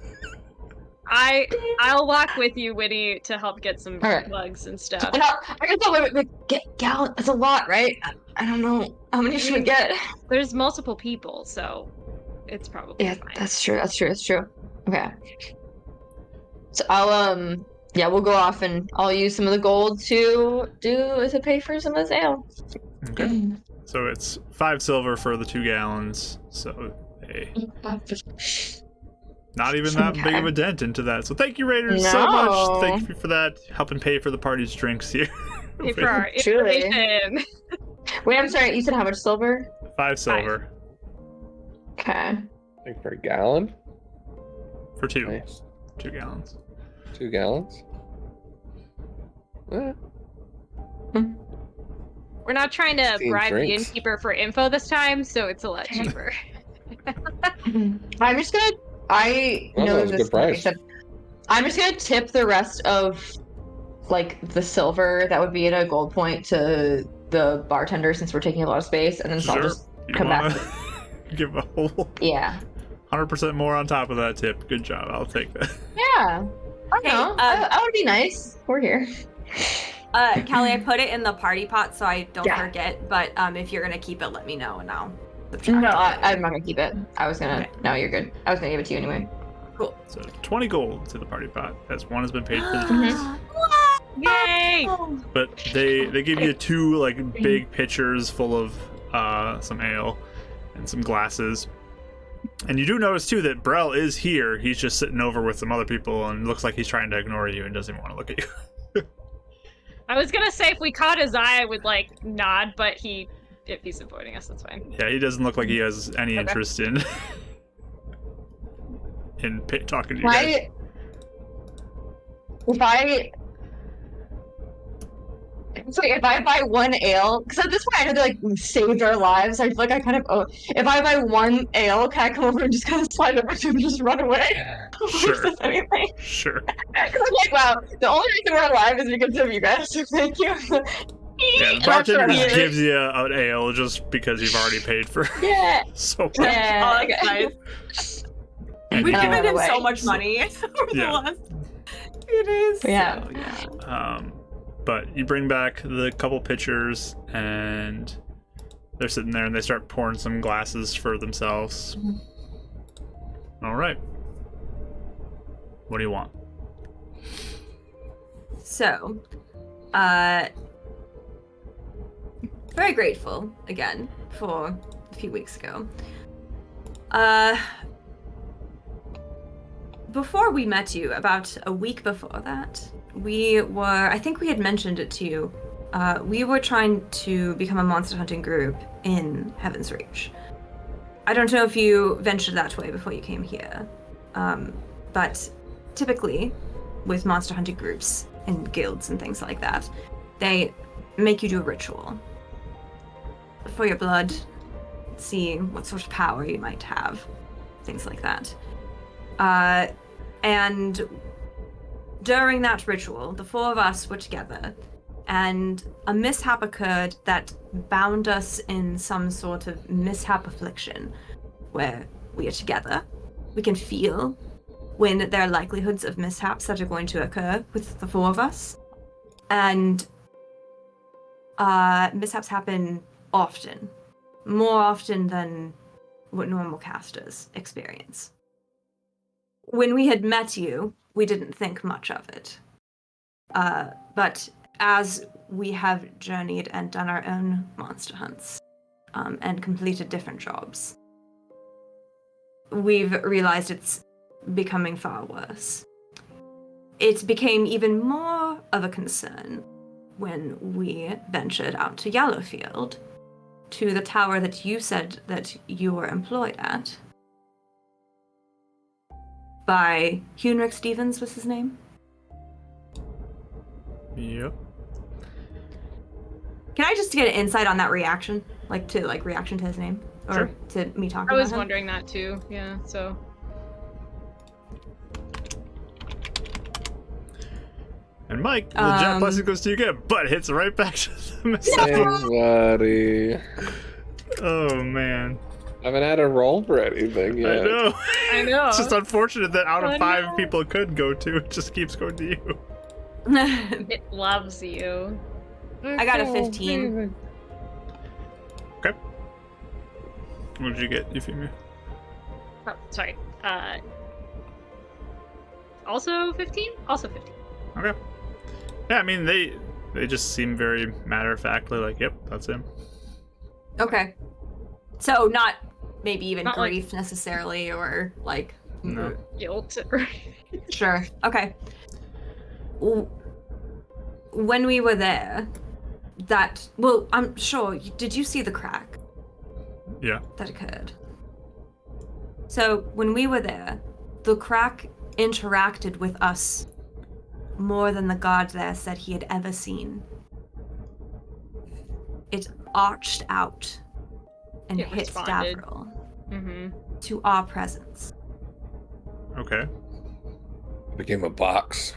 I'll walk with you, Winnie, to help get some Alright. bugs and stuff. And I guess wait, get gallon. That's a lot, right? I don't know how many should we get. There's multiple people, so it's probably Yeah, fine. that's true. Okay. So I'll yeah, we'll go off and I'll use some of the gold to pay for some of this ale. Okay. So it's 5 silver for the 2 gallons. So hey, not even that big of a dent into that. So thank you, Raiders, so much. No. Thank you for that, helping pay for the party's drinks here. Pay for our Truly. information. Wait, I'm sorry. You said how much silver? 5 silver Okay. I think for a gallon. for 2. Nice. 2 gallons. 2 gallons. Eh, We're not trying to 15 bribe the drinks. innkeeper for info this time, so it's a lot cheaper. I'm just gonna. I Well, know that was a this. good price. Except I'm just gonna tip the rest of, like, the silver that would be at a gold point to the bartender since we're taking a lot of space, and then so I'll Sure. just You come back. wanna give a whole Yeah. 100% more on top of that tip. Good job. I'll take that. Yeah. I don't Hey, know. I would be nice. We're here. Kelly, I put it in the party pot so I don't Yeah. forget. But if you're gonna keep it, let me know and I'll subtract No, it. I'm not gonna keep it. I was gonna. Okay. No, you're good. I was gonna give it to you anyway. Cool. So 20 gold to the party pot, as 1 has been paid for the Mhm. drinks. Yay! But they give you 2 like big pitchers full of some ale and some glasses. And you do notice too that Brel is here. He's just sitting over with some other people and looks like he's trying to ignore you and doesn't want to look at you. I was gonna say if we caught his eye, I would like nod, but if he's avoiding us, that's fine. Yeah, he doesn't look like he has any Okay. interest in talking to you guys. If I buy 1 ale, because at this point I know they like saved our lives. I feel like I kind of owe. If I buy 1 ale, can I come over and just kind of slide over to him and just run away? Sure. If there's anything. Sure. 'Cause I'm like, wow, the only reason we're alive is because of you guys. So thank you. Yeah, the bartender just gives you an ale just because you've already paid for Yeah. so much. Yeah. Oh, that's nice. And We've you And given him away. so much money over Yeah. the last few days. Yeah. So, yeah. But you bring back the couple pitchers, and they're sitting there, and they start pouring some glasses for themselves. All right. What do you want? So, very grateful again for a few weeks ago. Before we met you, about a week before that, I think we had mentioned it to you. We were trying to become a monster hunting group in Heaven's Reach. I don't know if you ventured that way before you came here, but typically with monster hunting groups and guilds and things like that, they make you do a ritual for your blood, see what sort of power you might have, things like that. And during that ritual, the 4 of us were together, and a mishap occurred that bound us in some sort of mishap affliction, where we are together. We can feel when there are likelihoods of mishaps that are going to occur with the 4 of us. And mishaps happen often, more often than what normal casters experience. When we had met you, we didn't think much of it. But as we have journeyed and done our own monster hunts, and completed different jobs, we've realized it's becoming far worse. It became even more of a concern when we ventured out to Yellowfield, to the tower that you said that you were employed at. By Hunric Stevens was his name? Yep. Can I just get an insight on that reaction? Reaction to his name? Or Sure. to me talking I was about him? wondering that too. Yeah, so And Mike, the jet blessing goes to you again, but hits right back to the mishap. Thanks, buddy. Oh man. haven't had a roll for anything yet. I know. I know. It's just unfortunate that out of Oh, 5 no. people it could go to, it just keeps going to you. It loves you. I got a 15. Okay. What did you get, Euphemia? Oh, sorry. Also 15? Also 15. Okay. Yeah, I mean, they just seem very matter-of-factly like, yep, that's him. Okay. So not maybe even Not like- grief necessarily, or like. No. Guilt. Sure. Okay. When we were there, I'm sure. Did you see the crack Yeah. that occurred? So when we were there, the crack interacted with us more than the guard there said he had ever seen. It arched out and It hit responded. Davril Mm-hmm. to our presence. Okay. Became a box.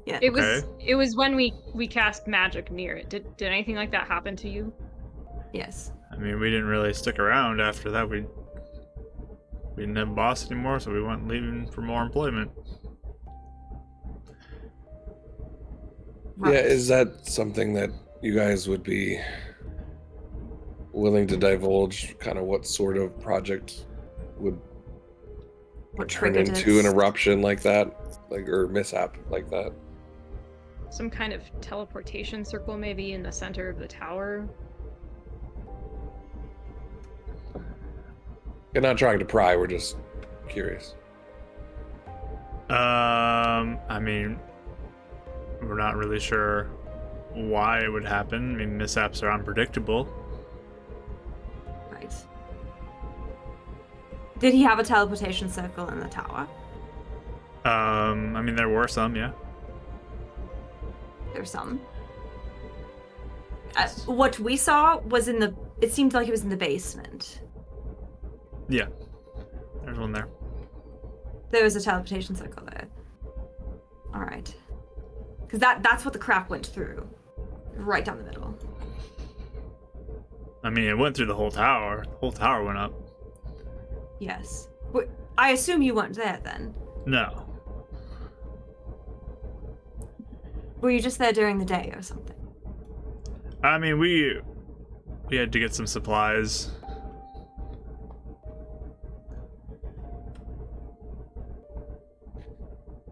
Yeah. It Okay. was when we cast magic near it. Did anything like that happen to you? Yes. I mean, we didn't really stick around after that. We didn't have a boss anymore, so we went leaving for more employment. Right. Yeah, is that something that you guys would be willing to divulge? Kind of what sort of project would What turn triggered into it? an eruption like that, or mishap like that? Some kind of teleportation circle maybe in the center of the tower? You're not trying to pry. We're just curious. I mean, we're not really sure why it would happen. I mean, mishaps are unpredictable. Right. Did he have a teleportation circle in the tower? I mean, there were some, yeah. There's some. What we saw was it seemed like it was in the basement. Yeah. There's one there. There was a teleportation circle there. All right. Because that's what the crack went through. Right down the middle. I mean, it went through the whole tower. The whole tower went up. Yes. I assume you weren't there then. No. Were you just there during the day or something? I mean, we had to get some supplies.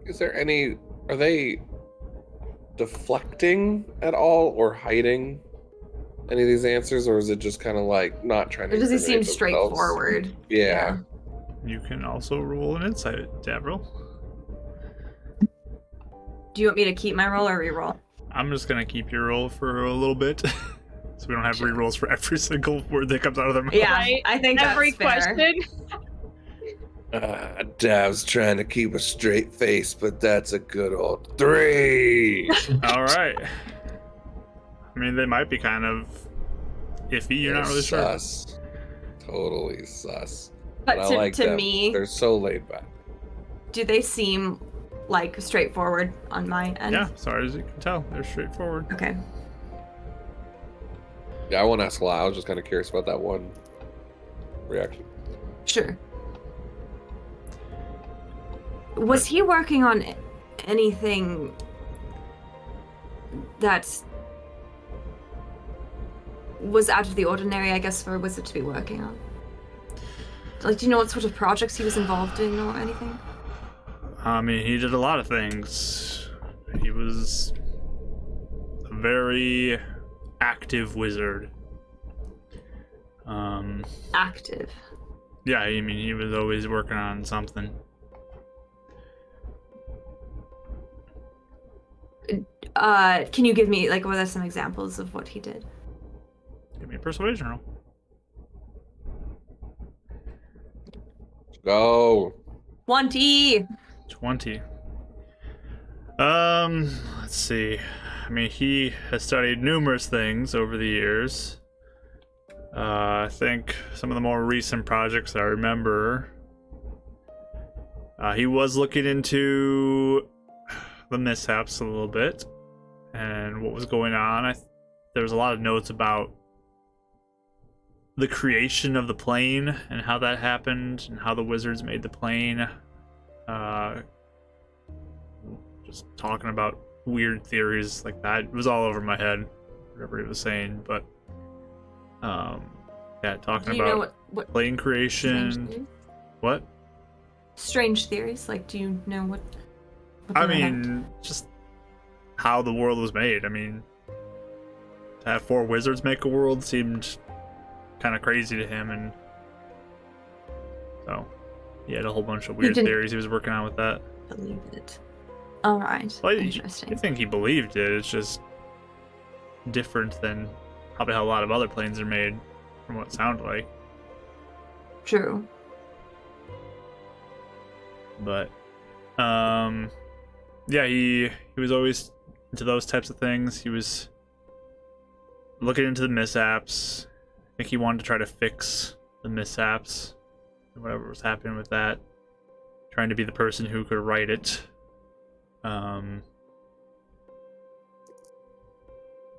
Is there any? Are they deflecting at all or hiding any of these answers, or is it just kind of like not trying to? Or does he seem incriminate themselves? straightforward? Yeah. You can also roll an insight, Davril. Do you want me to keep my roll or re-roll? I'm just gonna keep your roll for a little bit, so we don't have Sure. re-rolls for every single word that comes out of their mouth. Yeah, Right. I think Every that's fair. question. Dav's trying to keep a straight face, but that's a good old 3. All right. I mean, they might be kind of iffy. You're not really sure. Sus. Totally sus. But I to, like to them. me, They're so laid back. do they seem like straightforward on my end? Yeah, as far as you can tell, they're straightforward. Okay. Yeah, I won't ask a lot. I was just kind of curious about that one reaction. Sure. Was he working on anything that was out of the ordinary, I guess, for a wizard to be working on? Like, do you know what sort of projects he was involved in or anything? I mean, he did a lot of things. He was a very active wizard. Active. Yeah, I mean, he was always working on something. Can you give me, like, were there some examples of what he did? Give me a persuasion roll. Go. 20! 20. Let's see. I mean, he has studied numerous things over the years. I think some of the more recent projects I remember, he was looking into the mishaps a little bit and what was going on. There was a lot of notes about the creation of the plane and how that happened and how the wizards made the plane. Just talking about weird theories like that. It was all over my head, whatever he was saying, but yeah, talking Do you know about what plane strange creation. theories? What? Strange theories? Like, do you know what I they're about? mean, just how the world was made. I mean, to have 4 wizards make a world seemed kind of crazy to him, and so he had a whole bunch of weird didn't- theories he was working on with that. Believe it. All right. Well, Interesting. I think he believed it. It's just different than probably how a lot of other planes are made, from what it sounded like. True. But yeah, he was always into those types of things. He was looking into the mishaps. I think he wanted to try to fix the mishaps and whatever was happening with that, trying to be the person who could right it.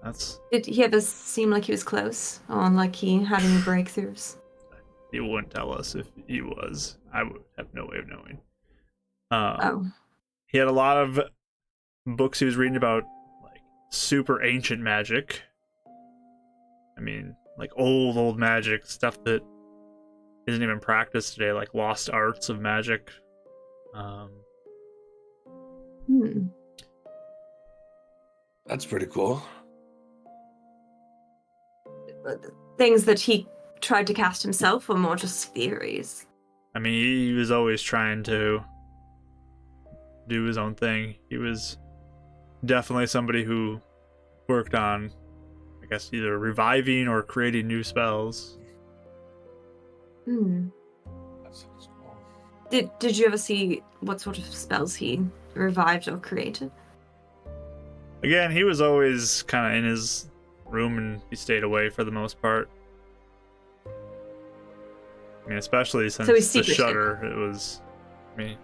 That's Did he ever seem like he was close, or like he had any breakthroughs? He wouldn't tell us if he was. I would have no way of knowing. Oh, He had a lot of books he was reading about, like super ancient magic. I mean, like old magic, stuff that isn't even practiced today, like lost arts of magic. That's pretty cool. Things that he tried to cast himself, or more just theories? I mean, he was always trying to do his own thing. He was definitely somebody who worked on, I guess, either reviving or creating new spells. That sounds cool. Did you ever see what sort of spells he revived or created? Again, he was always kind of in his room and he stayed away for the most part. I mean, especially since So he's the secretive. shutter, it was, I mean,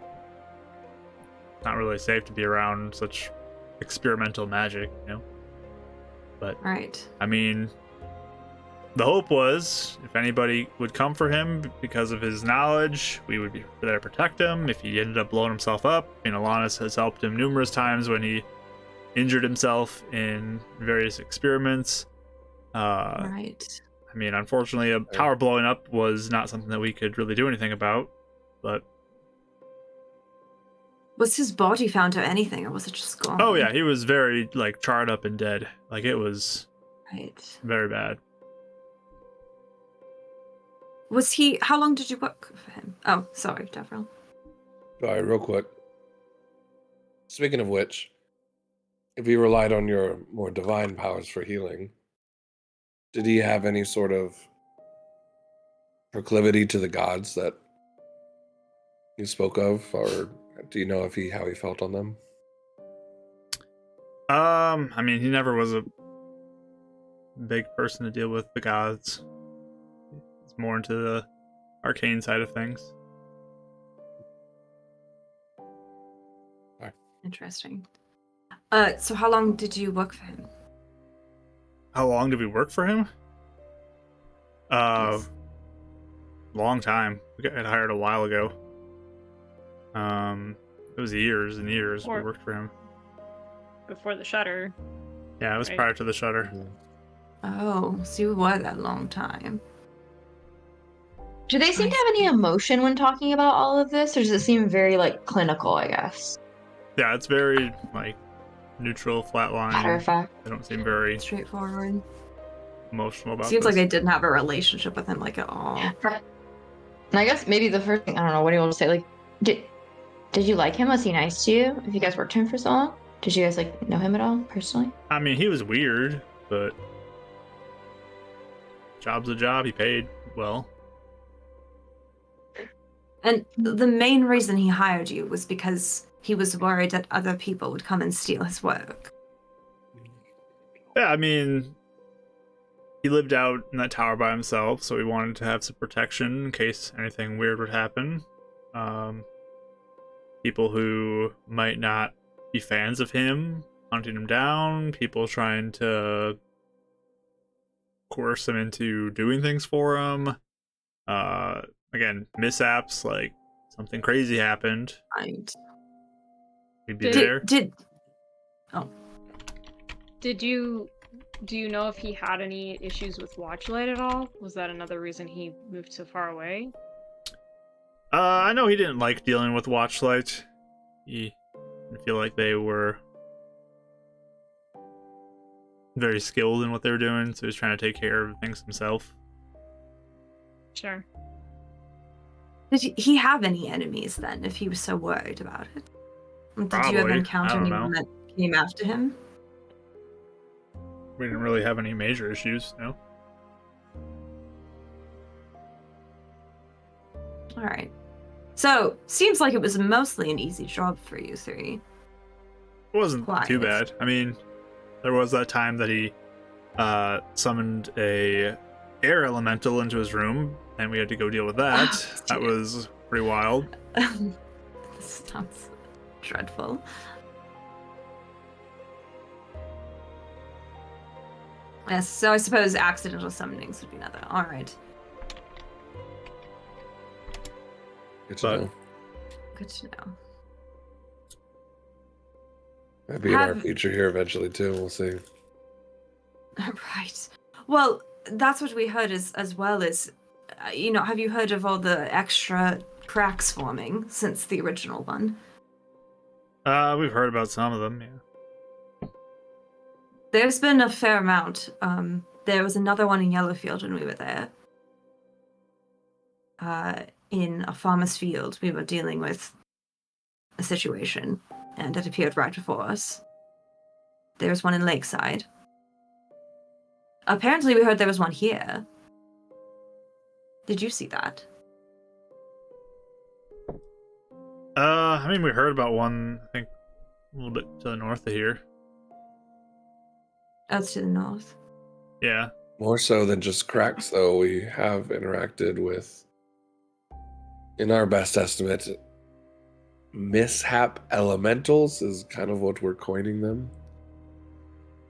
not really safe to be around such experimental magic, you know? But, Right. I mean, the hope was if anybody would come for him because of his knowledge, we would be there to protect him. If he ended up blowing himself up, you know, Alanis has helped him numerous times when he injured himself in various experiments. Right. I mean, unfortunately, a tower blowing up was not something that we could really do anything about, but... Was his body found or anything, or was it just gone? Oh yeah, he was very, like, charred up and dead. Like, it was Right. very bad. Was he? How long did you work for him? Oh, sorry, Devril. All right, real quick. Speaking of which, if he relied on your more divine powers for healing, did he have any sort of proclivity to the gods that you spoke of, or do you know if how he felt on them? I mean, he never was a big person to deal with the gods. He's more into the arcane side of things. Interesting. So how long did you work for him? How long did we work for him? Yes. Long time. We got hired a while ago. It was years and years we Or- worked for him. Before the shutter. Yeah, it was Right. prior to the shutter. Oh, so you were that long time. Do they seem to have any emotion when talking about all of this, or does it seem very like clinical? I guess. Yeah, it's very like neutral, flatline. Matter of fact. They don't seem very Straightforward. emotional about Seems this. like they didn't have a relationship with him, like at all. And I guess maybe the first thing, I don't know, what do you want to say? Like, did you like him? Was he nice to you? If you guys worked with him for so long, did you guys like know him at all personally? I mean, he was weird, but job's a job. He paid well. And the main reason he hired you was because he was worried that other people would come and steal his work. Yeah, I mean, he lived out in that tower by himself, so he wanted to have some protection in case anything weird would happen. People who might not be fans of him hunting him down, people trying to coerce him into doing things for him. Again, mishaps, like something crazy happened. Right. We'd be Did- there. Do you know if he had any issues with Watchlight at all? Was that another reason he moved so far away? I know he didn't like dealing with Watchlight. He didn't feel like they were very skilled in what they were doing, so he was trying to take care of things himself. Sure. Did he have any enemies then, if he was so worried about it? Did you ever Probably. encounter I don't anyone know. that came after him? We didn't really have any major issues, no. All right. So, seems like it was mostly an easy job for you three. It wasn't too Quiet. bad. I mean, there was that time that he summoned a air elemental into his room, and we had to go deal with that. That was pretty wild. This sounds dreadful. Yes, so I suppose accidental summonings would be another. All right. Good to But- know. Good to know. Maybe in our Have- future here eventually too. We'll see. Right. Well, that's what we heard as well as, have you heard of all the extra cracks forming since the original one? We've heard about some of them, yeah. There's been a fair amount. There was another one in Yellowfield when we were there. In a farmer's field, we were dealing with a situation, and it appeared right before us. There's one in Lakeside. Apparently, we heard there was one here. Did you see that? I mean, we heard about one, I think, a little bit to the north of here. Out to the north. Yeah. More so than just cracks, though. We have interacted with, in our best estimate, mishap elementals is kind of what we're coining them.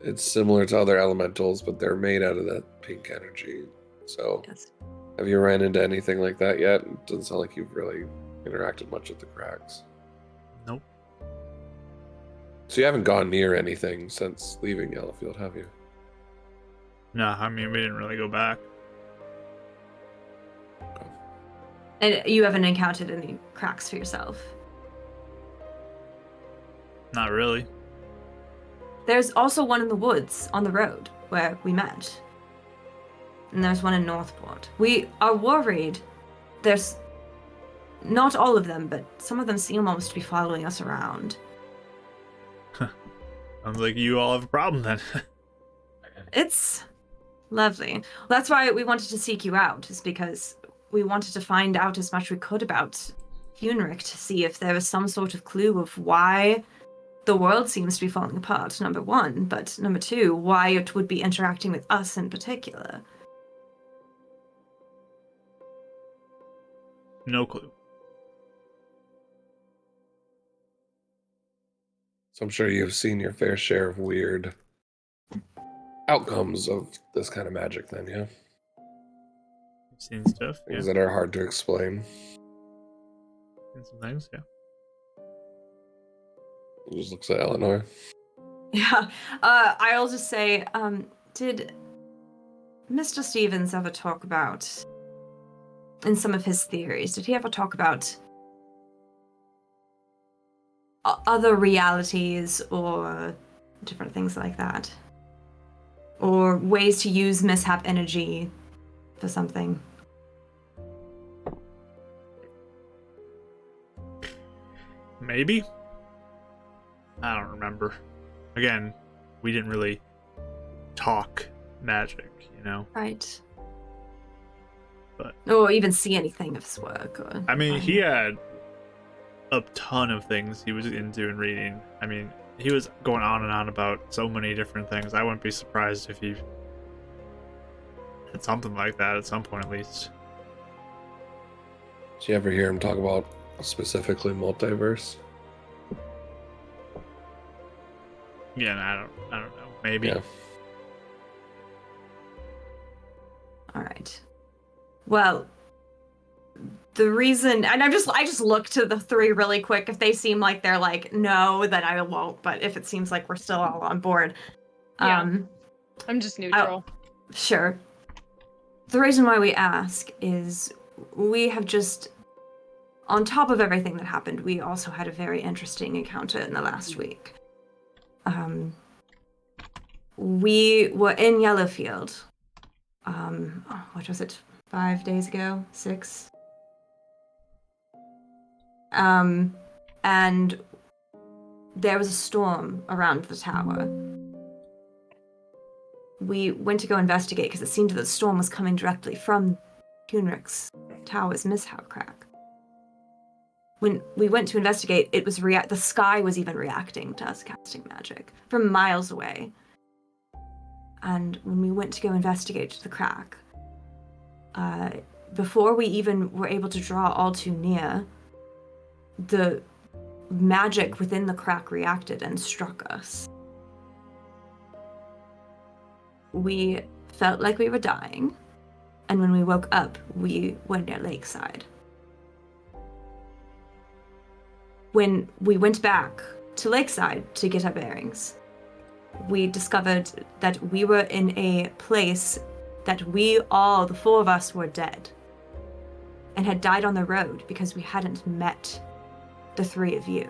It's similar to other elementals, but they're made out of that pink energy. So, Yes. have you ran into anything like that yet? It doesn't sound like you've really interacted much with the cracks. Nope. So you haven't gone near anything since leaving Yellowfield, have you? No, I mean, we didn't really go back. And you haven't encountered any cracks for yourself? Not really. There's also one in the woods on the road where we met. And there's one in Northport. We are worried. There's not all of them, but some of them seem almost to be following us around. Sounds like you all have a problem then. It's lovely. That's why we wanted to seek you out, is because we wanted to find out as much we could about Hunric to see if there was some sort of clue of why the world seems to be falling apart, number one, but number two, why it would be interacting with us in particular. No clue. So I'm sure you've seen your fair share of weird outcomes of this kind of magic then, yeah? You've seen stuff, yeah. Things that are hard to explain. Seen some things, yeah. It just looks at Eleanor. Yeah, I'll just say, did Mr. Stevens ever talk about, in some of his theories, did he ever talk about other realities or different things like that? Or ways to use mishap energy for something? Maybe? I don't remember. Again, we didn't really talk magic, you know? Right. But- Or even see anything of his work. Or I mean, he had a ton of things he was into and reading. I mean, he was going on and on about so many different things. I wouldn't be surprised if he did something like that at some point, at least. Did you ever hear him talk about specifically multiverse? Yeah, I don't know. Maybe. Yeah. All right. Well, the reason, and I just look to the three really quick. If they seem like they're like no, then I won't. But if it seems like we're still all on board, Yeah. I'm just neutral. Sure. The reason why we ask is we have just, on top of everything that happened, we also had a very interesting encounter in the last week. We were in Yellowfield. What was it? 5 days ago? 6? And there was a storm around the tower. We went to go investigate because it seemed that the storm was coming directly from Kunrik's tower's mishap crack. When we went to investigate, it was the sky was even reacting to us casting magic from miles away. And when we went to go investigate the crack, before we even were able to draw all too near, the magic within the crack reacted and struck us. We felt like we were dying, and when we woke up, we were near Lakeside. When we went back to Lakeside to get our bearings, we discovered that we were in a place that we all, the 4 of us, were dead and had died on the road because we hadn't met the 3 of you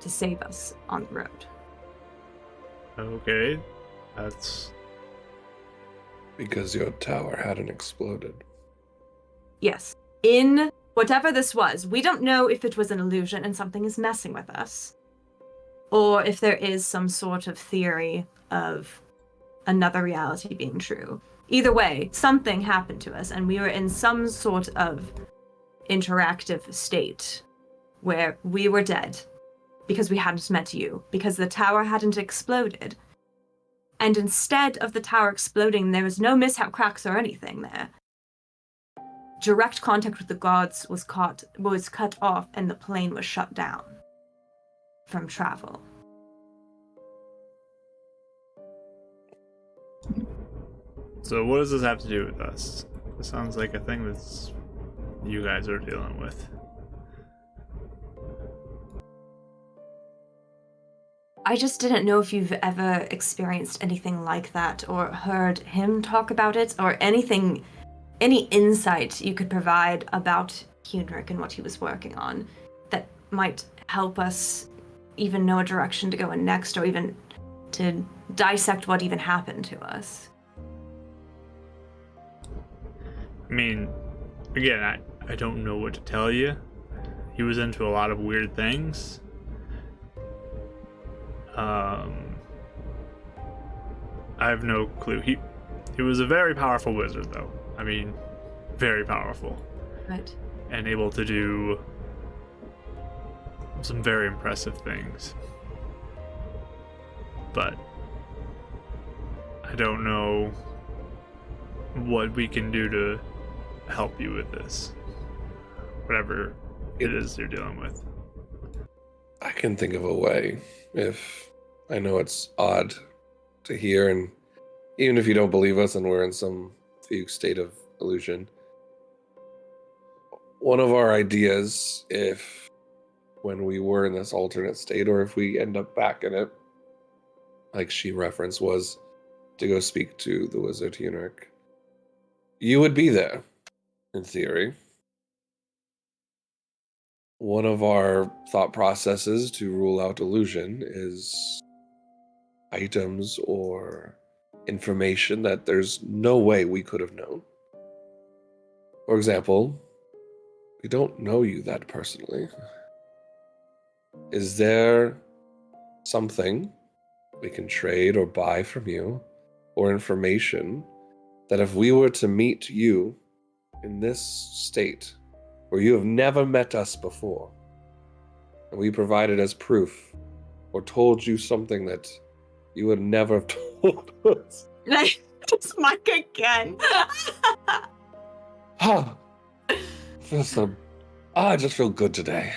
to save us on the road. Okay, that's... Because your tower hadn't exploded. Yes. In whatever this was, we don't know if it was an illusion and something is messing with us, or if there is some sort of theory of another reality being true. Either way, something happened to us, and we were in some sort of interactive state where we were dead because we hadn't met you, because the tower hadn't exploded. And instead of the tower exploding, there was no mishap cracks or anything there. Direct contact with the gods was cut off, and the plane was shut down from travel. So what does this have to do with us? This sounds like a thing that's you guys are dealing with. I just didn't know if you've ever experienced anything like that, or heard him talk about it, or anything, any insight you could provide about Kunrik and what he was working on that might help us even know a direction to go in next, or even to dissect what even happened to us. I mean, again, I don't know what to tell you. He was into a lot of weird things. I have no clue. He was a very powerful wizard, though. I mean, very powerful. Right. And able to do some very impressive things. But I don't know what we can do to help you with this. Whatever it is you're dealing with. I can think of a way. If I know it's odd to hear, and even if you don't believe us and we're in some fugue state of illusion, one of our ideas, if when we were in this alternate state, or if we end up back in it, like she referenced, was to go speak to the wizard Hunric. You would be there, in theory. One of our thought processes to rule out illusion is items or information that there's no way we could have known. For example, we don't know you that personally. Is there something we can trade or buy from you, or information that if we were to meet you in this state, where you have never met us before, and we provided as proof, or told you something that you would never have told us? It's Mike again. I just feel good today.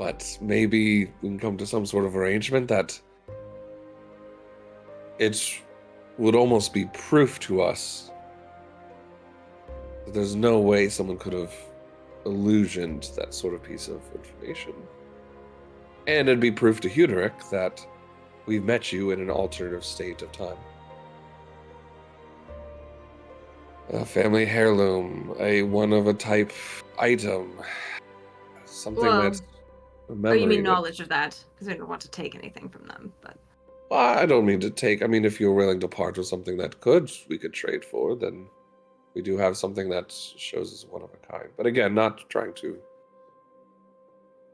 But maybe we can come to some sort of arrangement that it would almost be proof to us that there's no way someone could have illusioned that sort of piece of information. And it'd be proof to Huderick that we've met you in an alternative state of time. A family heirloom, a one-of-a-type item, something Well, that's a Oh, memory. you mean that- knowledge of that? Because I don't want to take anything from them, but Well, I don't mean to take. I mean, if you're willing to part with something that we could trade for, then we do have something that shows us one of a kind. But again, not trying to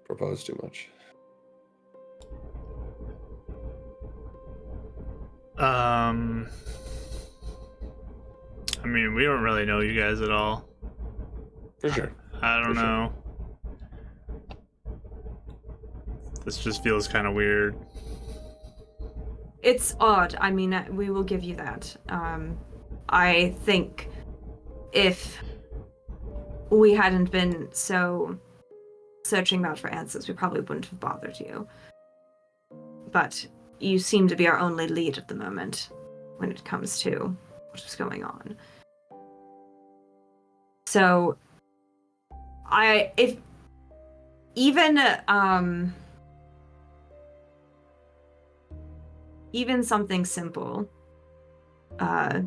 propose too much. I mean, we don't really know you guys at all. For sure. I don't For sure. know. This just feels kind of weird. it's odd. I mean, we will give you that. I think if we hadn't been so searching about for answers, we probably wouldn't have bothered you. But you seem to be our only lead at the moment when it comes to what is going on. So, even something simple, as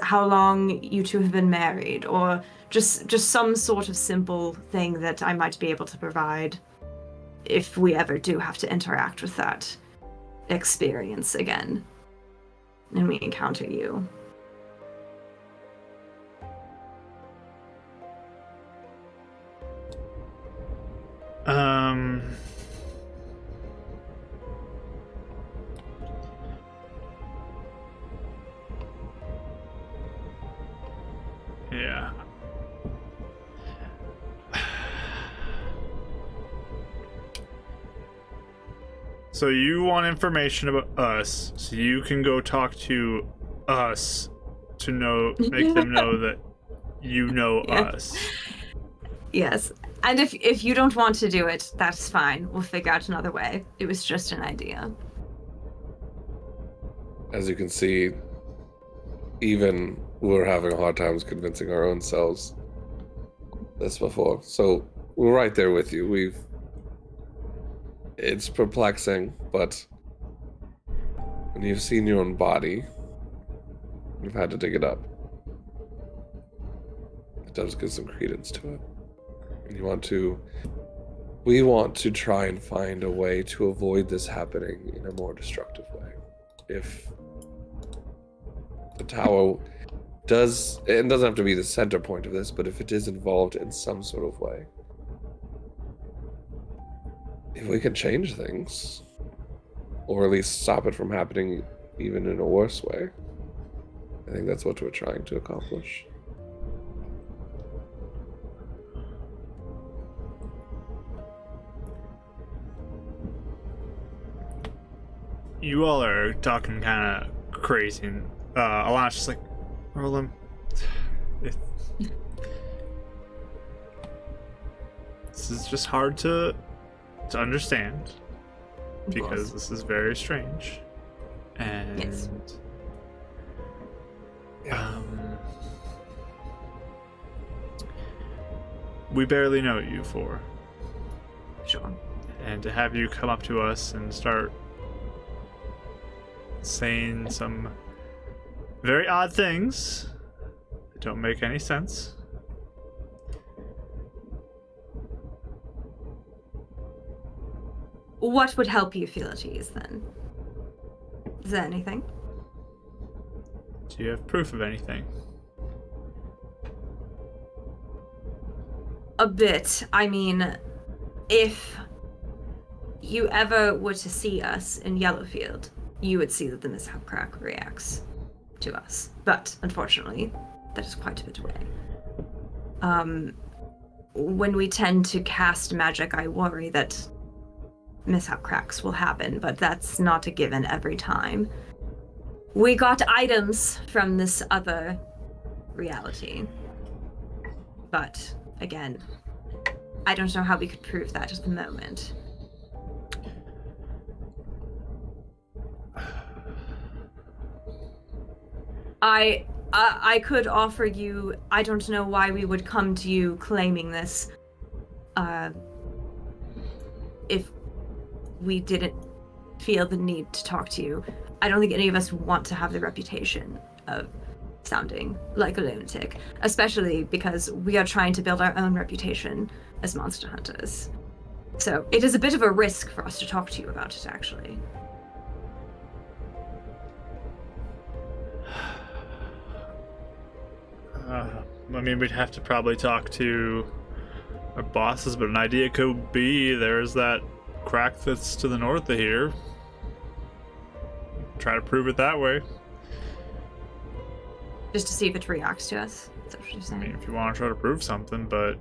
how long you two have been married, or just some sort of simple thing that I might be able to provide if we ever do have to interact with that experience again and we encounter you. Yeah. So you want information about us, so you can go talk to us to make them know that you know Yeah. us. Yes. And if you don't want to do it, that's fine. We'll figure out another way. It was just an idea. As you can see, even we're having a hard time convincing our own selves this before. So we're right there with you. It's perplexing, but when you've seen your own body, you've had to dig it up. It does give some credence to it. And we want to try and find a way to avoid this happening in a more destructive way. If the tower it doesn't have to be the center point of this, but if it is involved in some sort of way, if we can change things, or at least stop it from happening even in a worse way, I think that's what we're trying to accomplish. You all are talking kind of crazy, and Alana's just like, roll him. This is just hard to understand, because this is very strange. And Yes. We barely know you four. Sure. And to have you come up to us and start saying some very odd things that don't make any sense. What would help you feel at ease then? Is there anything? Do you have proof of anything? A bit. I mean, if you ever were to see us in Yellowfield, you would see that the mishap crack reacts to us. But unfortunately, that is quite a bit away. When we tend to cast magic, I worry that mishap cracks will happen, but that's not a given every time. We got items from this other reality. But again, I don't know how we could prove that at the moment. I could offer you. I don't know why we would come to you claiming this. If we didn't feel the need to talk to you, I don't think any of us want to have the reputation of sounding like a lunatic, especially because we are trying to build our own reputation as monster hunters. So it is a bit of a risk for us to talk to you about it, actually. I mean, we'd have to probably talk to our bosses, but an idea could be there's that crack that's to the north of here. Try to prove it that way. Just to see if it reacts to us. Is that what you're I saying? mean, if you want to try to prove something, but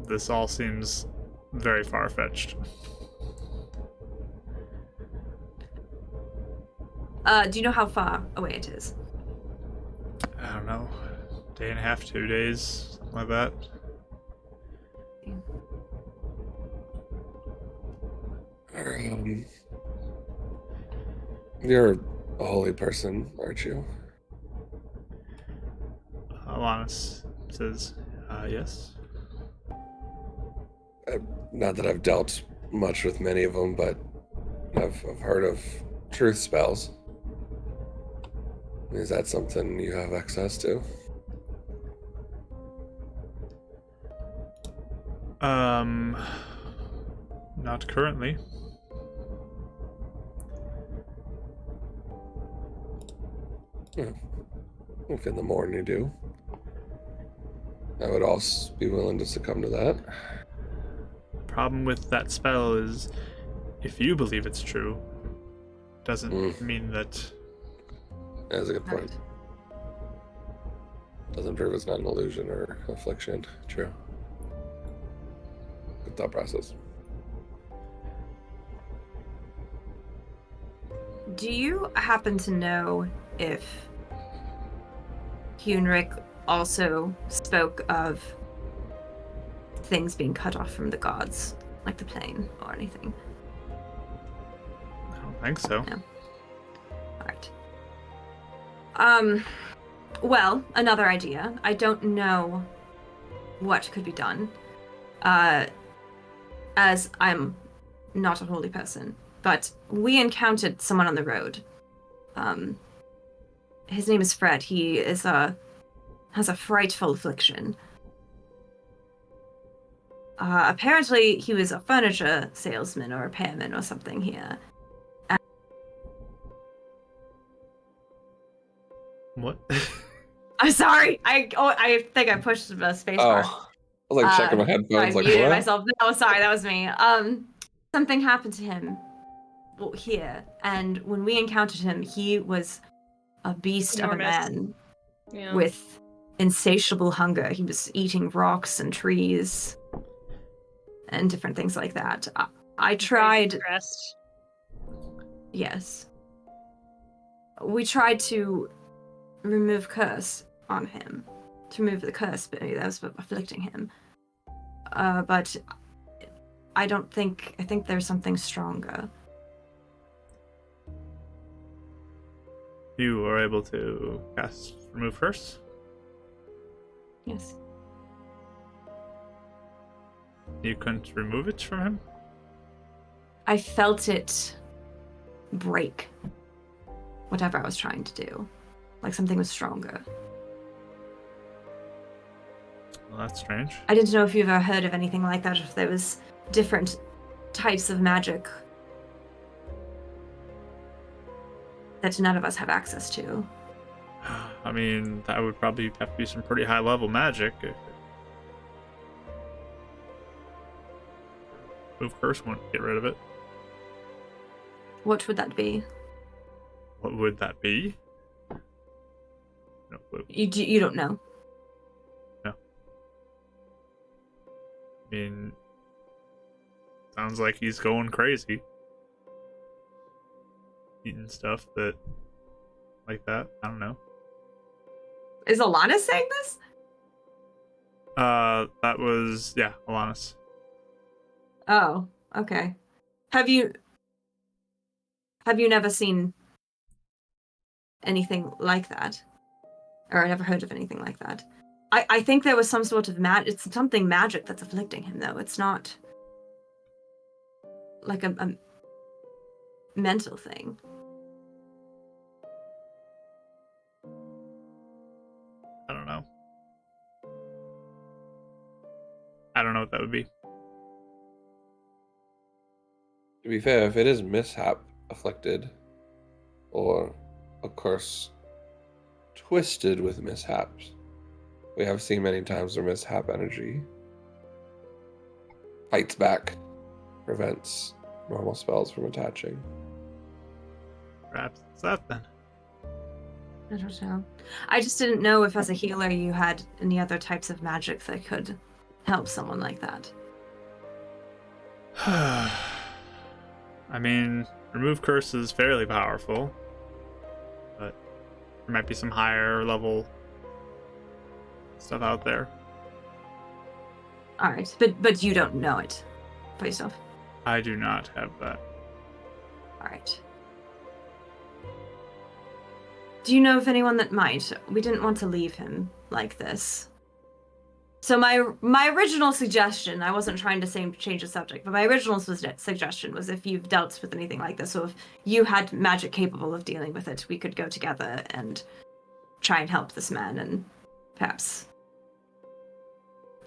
this all seems very far-fetched. Do you know how far away it is? I don't know, day and a half, 2 days, something like that. You're a holy person, aren't you? Alanis says, yes. Not that I've dealt much with many of them, but I've heard of truth spells. Is that something you have access to? Not currently. If in the morning you do, I would also be willing to succumb to that. Problem with that spell is, if you believe it's true, doesn't mean that. That's a good point. Doesn't prove it's not an illusion or affliction. True. Good thought process. Do you happen to know if Hunric also spoke of things being cut off from the gods, like the plane or anything? I don't think so. No. Alright. Well, another idea. I don't know what could be done, as I'm not a holy person, but we encountered someone on the road. His name is Fred. He has a frightful affliction. Apparently, he was a furniture salesman or repairman or something here. What? I'm sorry. I think I pushed the space bar. I was like checking my I headphones, like muted what? myself. No, sorry, that was me. Something happened to him here, and when we encountered him, he was a beast of a Enormous. man Yeah. with insatiable hunger. He was eating rocks and trees and different things like that. I tried. Depressed. Yes. We tried to remove curse on him, to remove the curse that was afflicting him. But I think there's something stronger. You were able to cast remove curse? Yes. You couldn't remove it from him? I felt it break whatever I was trying to do. Like something was stronger. Well, that's strange. I didn't know if you've ever heard of anything like that, if there was different types of magic that none of us have access to. I mean, that would probably have to be some pretty high level magic. Move curse won't get rid of it. What would that be? What would that be? No clue. You don't know. I mean, sounds like he's going crazy. Eating stuff that, like that. I don't know. Is Alana saying this? That was, yeah, Alanis. Oh, okay. Have you never seen anything like that? Or never heard of anything like that? I think there was some sort of it's something magic that's afflicting him, though. It's not like a mental thing. I don't know. I don't know what that would be. To be fair, if it is mishap afflicted, or of course twisted with mishaps, we have seen many times where mishap energy fights back, prevents normal spells from attaching. Perhaps it's that then. I don't know. I just didn't know if, as a healer, you had any other types of magic that could help someone like that. I mean, remove curse is fairly powerful, but there might be some higher level stuff out there. All right, but you don't know it for yourself. I do not have that. All right. Do you know of anyone that might? We didn't want to leave him like this. So my original suggestion, I wasn't trying to change the subject, but my original suggestion was if you've dealt with anything like this, or if you had magic capable of dealing with it, we could go together and try and help this man and perhaps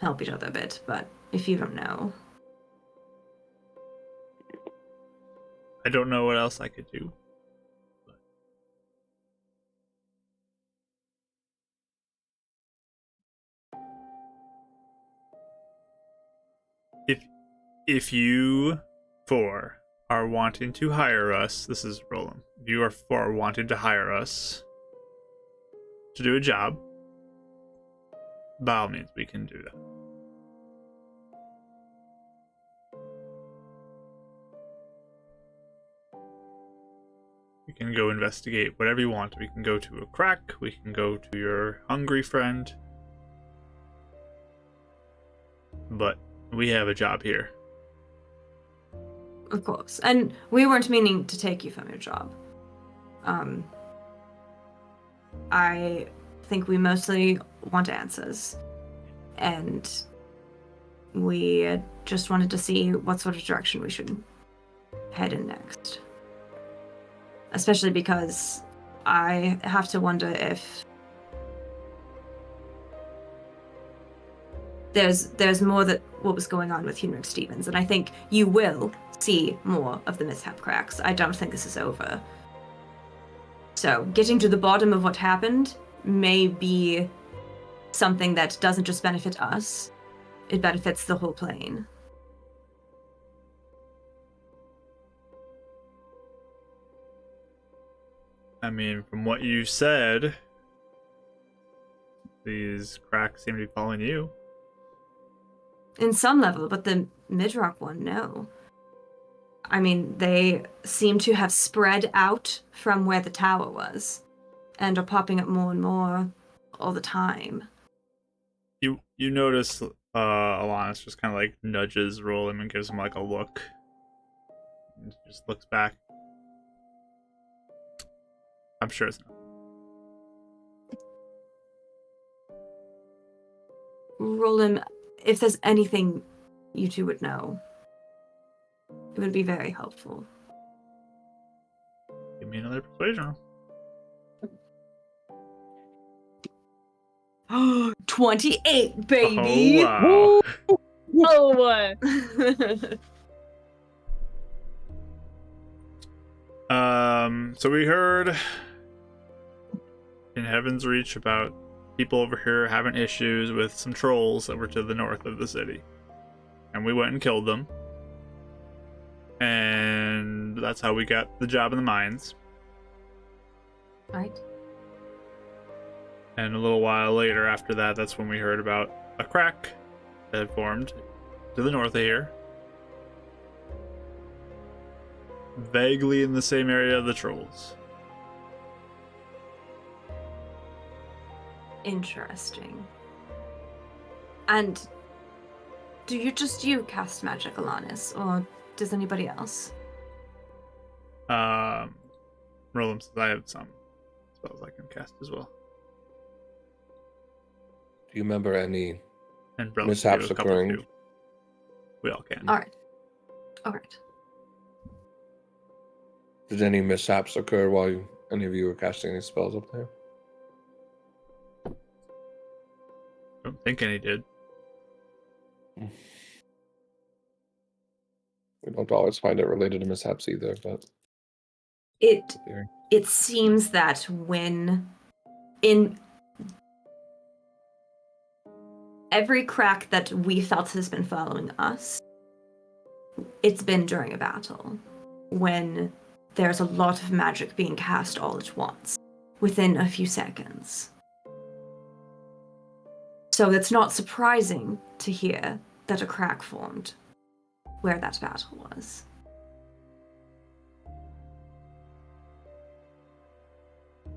help each other a bit. But if you don't know... I don't know what else I could do. If you four are wanting to hire us, this is Roland. If you are four wanting to hire us to do a job, by all means, we can do that. We can go investigate whatever you want. We can go to a crack. We can go to your hungry friend. But we have a job here. Of course. And we weren't meaning to take you from your job. I think we mostly want answers. And we just wanted to see what sort of direction we should head in next. Especially because I have to wonder if there's more that what was going on with Henrik Stevens, and I think you will see more of the mishap cracks. I don't think this is over. So getting to the bottom of what happened may be something that doesn't just benefit us, it benefits the whole plane. I mean, from what you said, these cracks seem to be following you. In some level, but the Midrock one, no. I mean, they seem to have spread out from where the tower was, and are popping up more and more all the time. You notice Alanis just kind of like nudges Roland and gives him like a look. And just looks back. I'm sure it's not. Roland, if there's anything you two would know, it would be very helpful. Give me another persuasion roll. 28, baby! Oh, wow. Oh, So we heard in Heaven's Reach about people over here having issues with some trolls that were to the north of the city. And we went and killed them. And that's how we got the job in the mines. Right. And a little while later after that, that's when we heard about a crack that had formed to the north of here. Vaguely in the same area of the trolls. Interesting. And do you cast magic, Alanis, or does anybody else? Roland says I have some spells I can cast as well. Do you remember any And Roland mishaps do a couple occurring? too. We all can. All right. Did any mishaps occur while any of you were casting any spells up there? I don't think any did. We don't always find it related to mishaps either, but It seems that when in every crack that we felt has been following us, it's been during a battle when there's a lot of magic being cast all at once within a few seconds. So it's not surprising to hear that a crack formed where that battle was.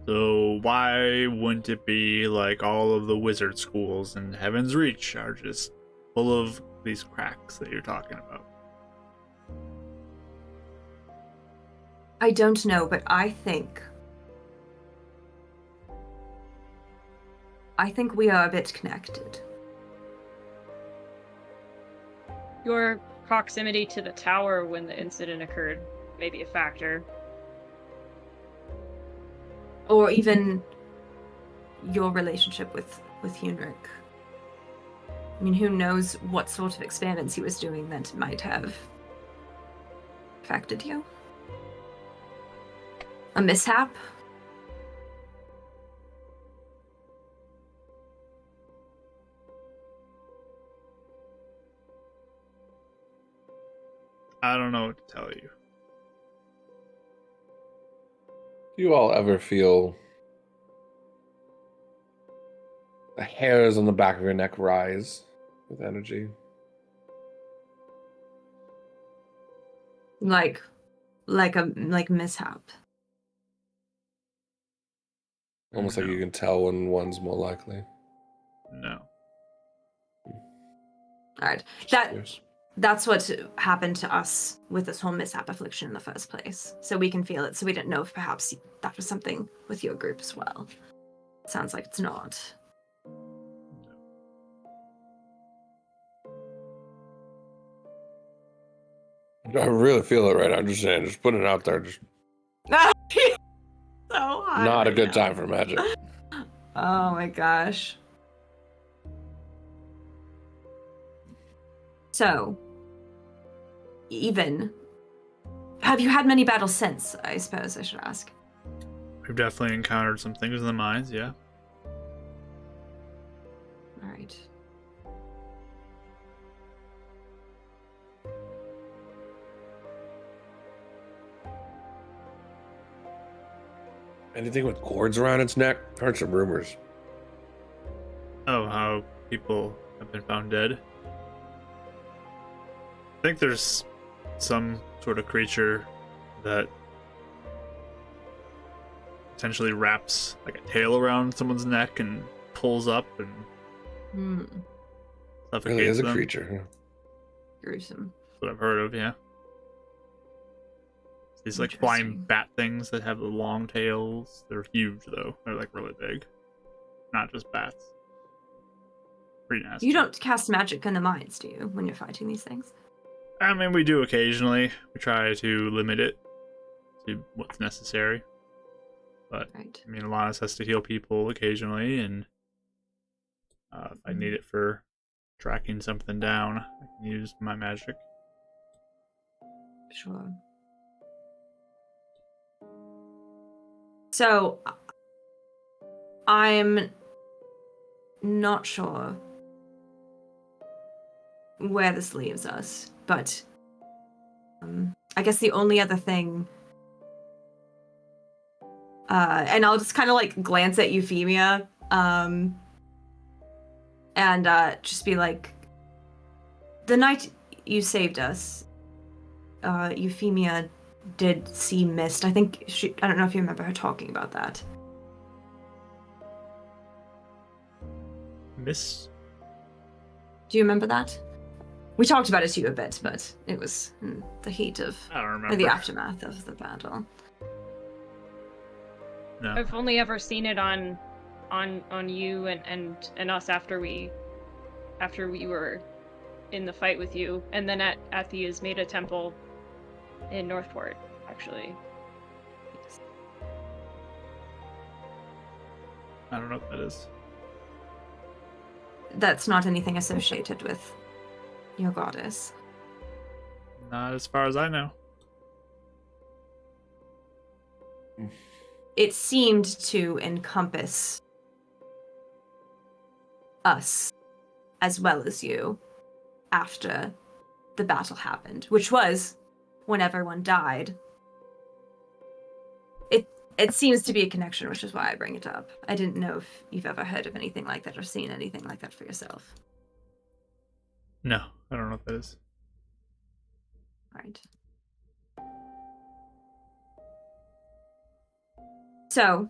So why wouldn't it be like all of the wizard schools in Heaven's Reach are just full of these cracks that you're talking about? I don't know, but I think we are a bit connected. Your proximity to the tower when the incident occurred may be a factor. Or even your relationship with Hunric. I mean, who knows what sort of experiments he was doing that might have affected you? A mishap? I don't know what to tell you. do you all ever feel the hairs on the back of your neck rise with energy? Like mishap. Almost like No. you can tell when one's more likely. No. Alright. Yes. That's what happened to us with this whole mishap affliction in the first place. So we can feel it, so we didn't know if perhaps that was something with your group as well. Sounds like it's not. I really feel it right now. I'm just saying, just putting it out there. Just So hot not a right good now. time for magic. Oh my gosh. So, have you had many battles since, I suppose I should ask? We've definitely encountered some things in the mines, yeah. Alright. Anything with cords around its neck? Heard some rumors. Oh, how people have been found dead. I think there's some sort of creature that potentially wraps like a tail around someone's neck and pulls up and suffocates Really is a them. creature. Gruesome. That's what I've heard of, yeah. These like flying Interesting. bat things that have the long tails. They're huge though. They're like really big. Not just bats. Pretty nasty. You don't cast magic in the mines, do you, when you're fighting these things? I mean, we do occasionally. We try to limit it to what's necessary. But, Right. I mean, Alanis has to heal people occasionally, and if I need it for tracking something down, I can use my magic. Sure. So, I'm not sure where this leaves us, but I guess the only other thing, and I'll just kind of like glance at Euphemia, and just be like, the night you saved us, Euphemia did see mist. I think I don't know if you remember her talking about that. Miss? Do you remember that? We talked about it to you a bit, but it was in the heat of I don't or remember. the aftermath of the battle. No. I've only ever seen it on you and us after we were in the fight with you, and then at the Ismeda Temple in Northport, actually. I don't know what that is. That's not anything associated with your goddess. Not as far as I know. It seemed to encompass us as well as you after the battle happened, which was when everyone died. It seems to be a connection, which is why I bring it up. I didn't know if you've ever heard of anything like that or seen anything like that for yourself. No, I don't know what that is. Right. So,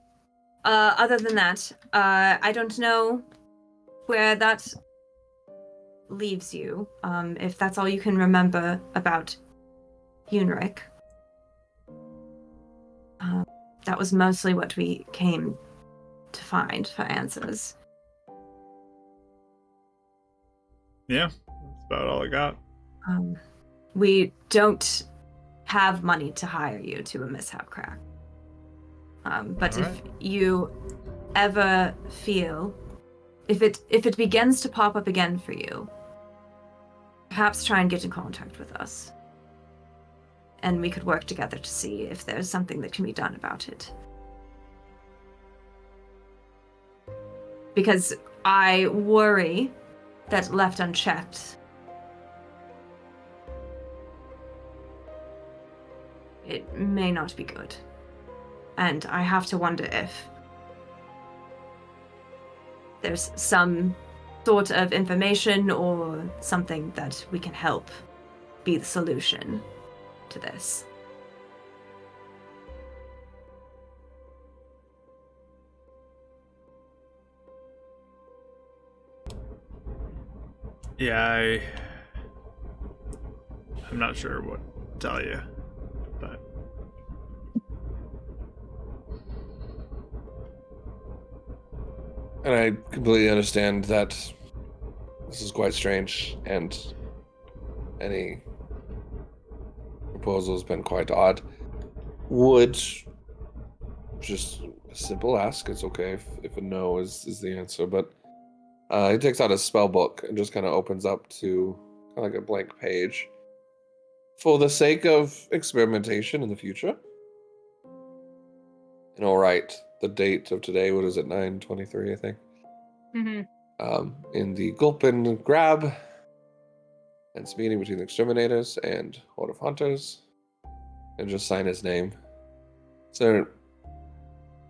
other than that, I don't know where that leaves you. If that's all you can remember about Unric. That was mostly what we came to find for answers. Yeah, that's about all I got. We don't have money to hire you to a mishap crack. But All if right. you ever feel, if it begins to pop up again for you, perhaps try and get in contact with us. And we could work together to see if there's something that can be done about it. Because I worry that left unchecked, it may not be good. And I have to wonder if there's some sort of information or something that we can help be the solution to this. Yeah, I'm not sure what to tell you, but And I completely understand that this is quite strange, and any proposal has been quite odd. Would just a simple ask, it's okay if a no is the answer, but he takes out his spell book and just kind of opens up to kind of like a blank page. For the sake of experimentation in the future, and I'll write the date of today. What is it? 9/23, I think. In the gulp and grab, and it's meeting between the exterminators and Horde of Hunters, and just sign his name. Is there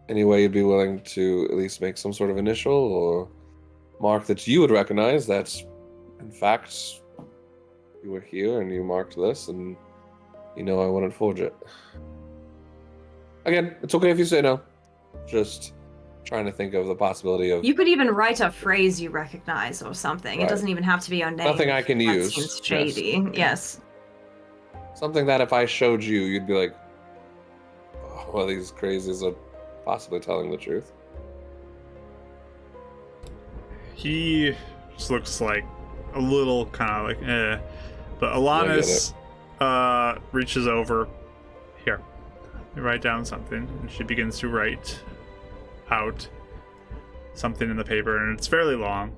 any way you'd be willing to at least make some sort of initial or mark that you would recognize that, in fact, you were here and you marked this, and I wouldn't forge it? Again, it's okay if you say no. Just trying to think of the possibility of... You could even write a phrase you recognize or something. Right. It doesn't even have to be your name. Nothing I can that use. Seems shady. Yes. Something that if I showed you, you'd be like, oh, well, these crazies are possibly telling the truth. he just looks like a little kind of like eh. But Alanis reaches over. Here, write down something, and she begins to write out something in the paper, and it's fairly long.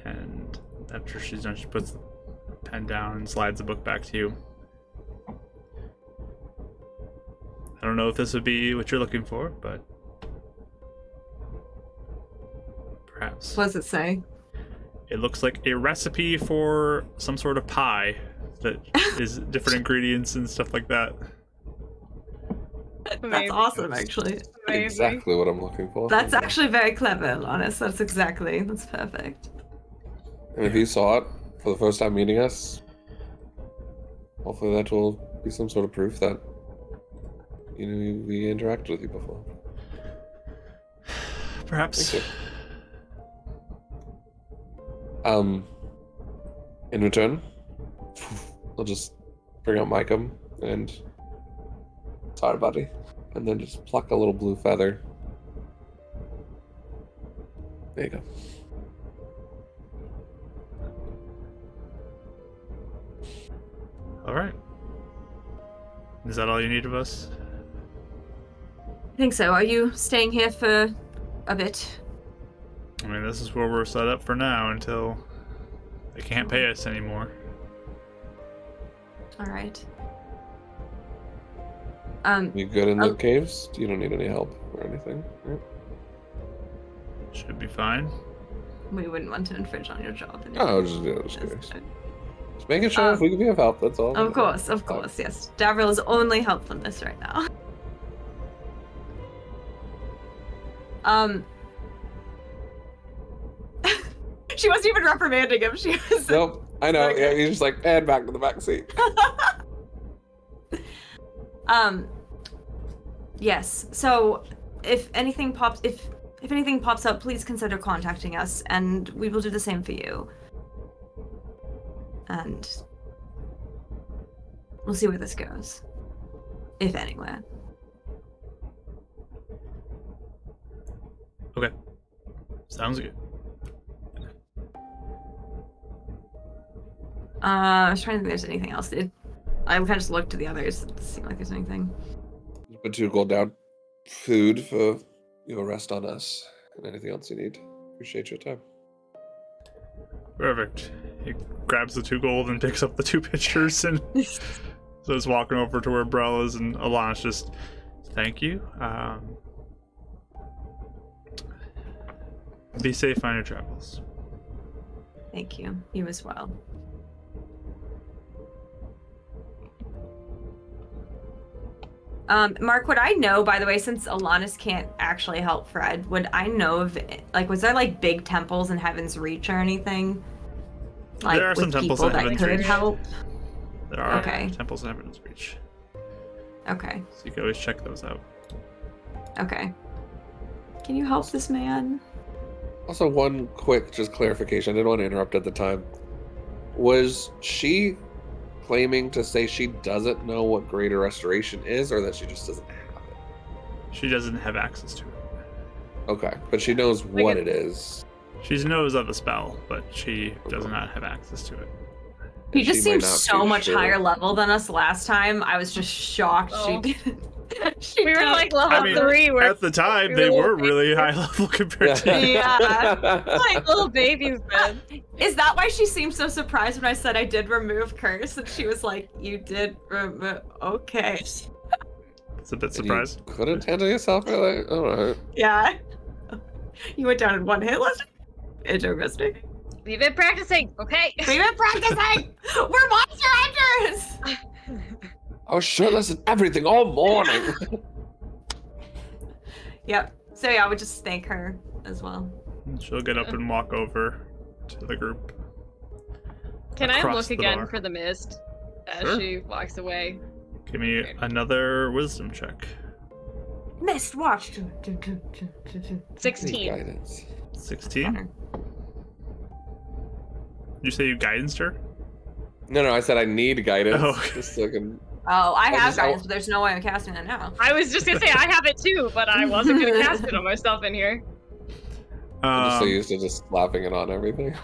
And after she's done, she puts the pen down and slides the book back to you. I don't know if this would be what you're looking for, but perhaps. What does it say? It looks like a recipe for some sort of pie that is different ingredients and stuff like that. That's Amazing. awesome, actually. Amazing. Exactly what I'm looking for. That's actually very clever, honest. That's perfect. And if you saw it for the first time meeting us, hopefully that will be some sort of proof that we interacted with you before. Perhaps. Thank you. In return, I'll just bring out Micah and sorry, buddy, and then just pluck a little blue feather. There you go. All right. Is that all you need of us? I think so. Are you staying here for a bit? I mean, this is where we're set up for now until they can't pay us anymore. All right. You good in the caves? You don't need any help or anything, right? Should be fine. We wouldn't want to infringe on your job. Oh, just curious. Just making sure if we can be of help, that's all. Of course, yes. Davriel is only helpfulness right now. She wasn't even reprimanding him. She was. Nope, I know. Yeah, he's just like, and back to the back seat. Yes. So, if anything pops up, please consider contacting us, and we will do the same for you. And we'll see where this goes, if anywhere. Okay. Sounds good. I was trying to think if there's anything else. I kind of just looked to the others. It doesn't seem like there's anything. Put 2 gold down. Food for your rest on us, and anything else you need. Appreciate your time. Perfect. He grabs the 2 gold and picks up the 2 pitchers and so he's walking over to where Brell is, and Alana's just, thank you. Be safe on your travels. Thank you. You as well. Mark, would I know, by the way, since Alanis can't actually help Fred, would I know of, like, was there, like, big temples in Heaven's Reach or anything? Like, there are some temples in Heaven's that could Reach. help? There are Okay. temples in Heaven's Reach. Okay. So you can always check those out. Okay. Can you help this man? Also, one quick just clarification. I didn't want to interrupt at the time. Was she claiming to say she doesn't know what greater restoration is, or that she just doesn't have it? She doesn't have access to it. Okay, but she knows what it is. She knows of the spell, but she does not have access to it. He And just she might seemed not so be much sure. higher level than us last time. I was just shocked Oh. she didn't. She We were didn't- like level I mean, 3. We're At the time, they were really high level compared to like little babies then. Is that why she seemed so surprised when I said I did remove curse? And she was like, "You did remove? Okay." It's a bit And surprised. You couldn't handle yourself, really? Alright. Yeah. You went down in one hit list. Interesting. We've been practicing, okay? We've been practicing. We're monster hunters. I was shirtless and everything all morning. Yep. So yeah, I would just thank her as well. She'll get up and walk over to the group. Can I Across look the again bar. for the mist as Sure. she walks away? Give me another wisdom check. Mist watch. 16. Guidance. 16? Did you say you guidanced her? No, I said I need guidance. Oh, okay. Just so I can... Oh, I have just- guidance, but there's no way I'm casting it now. I was just gonna say I have it too, but I wasn't gonna cast it on myself in here. I'm just so Um, used to just slapping it on everything.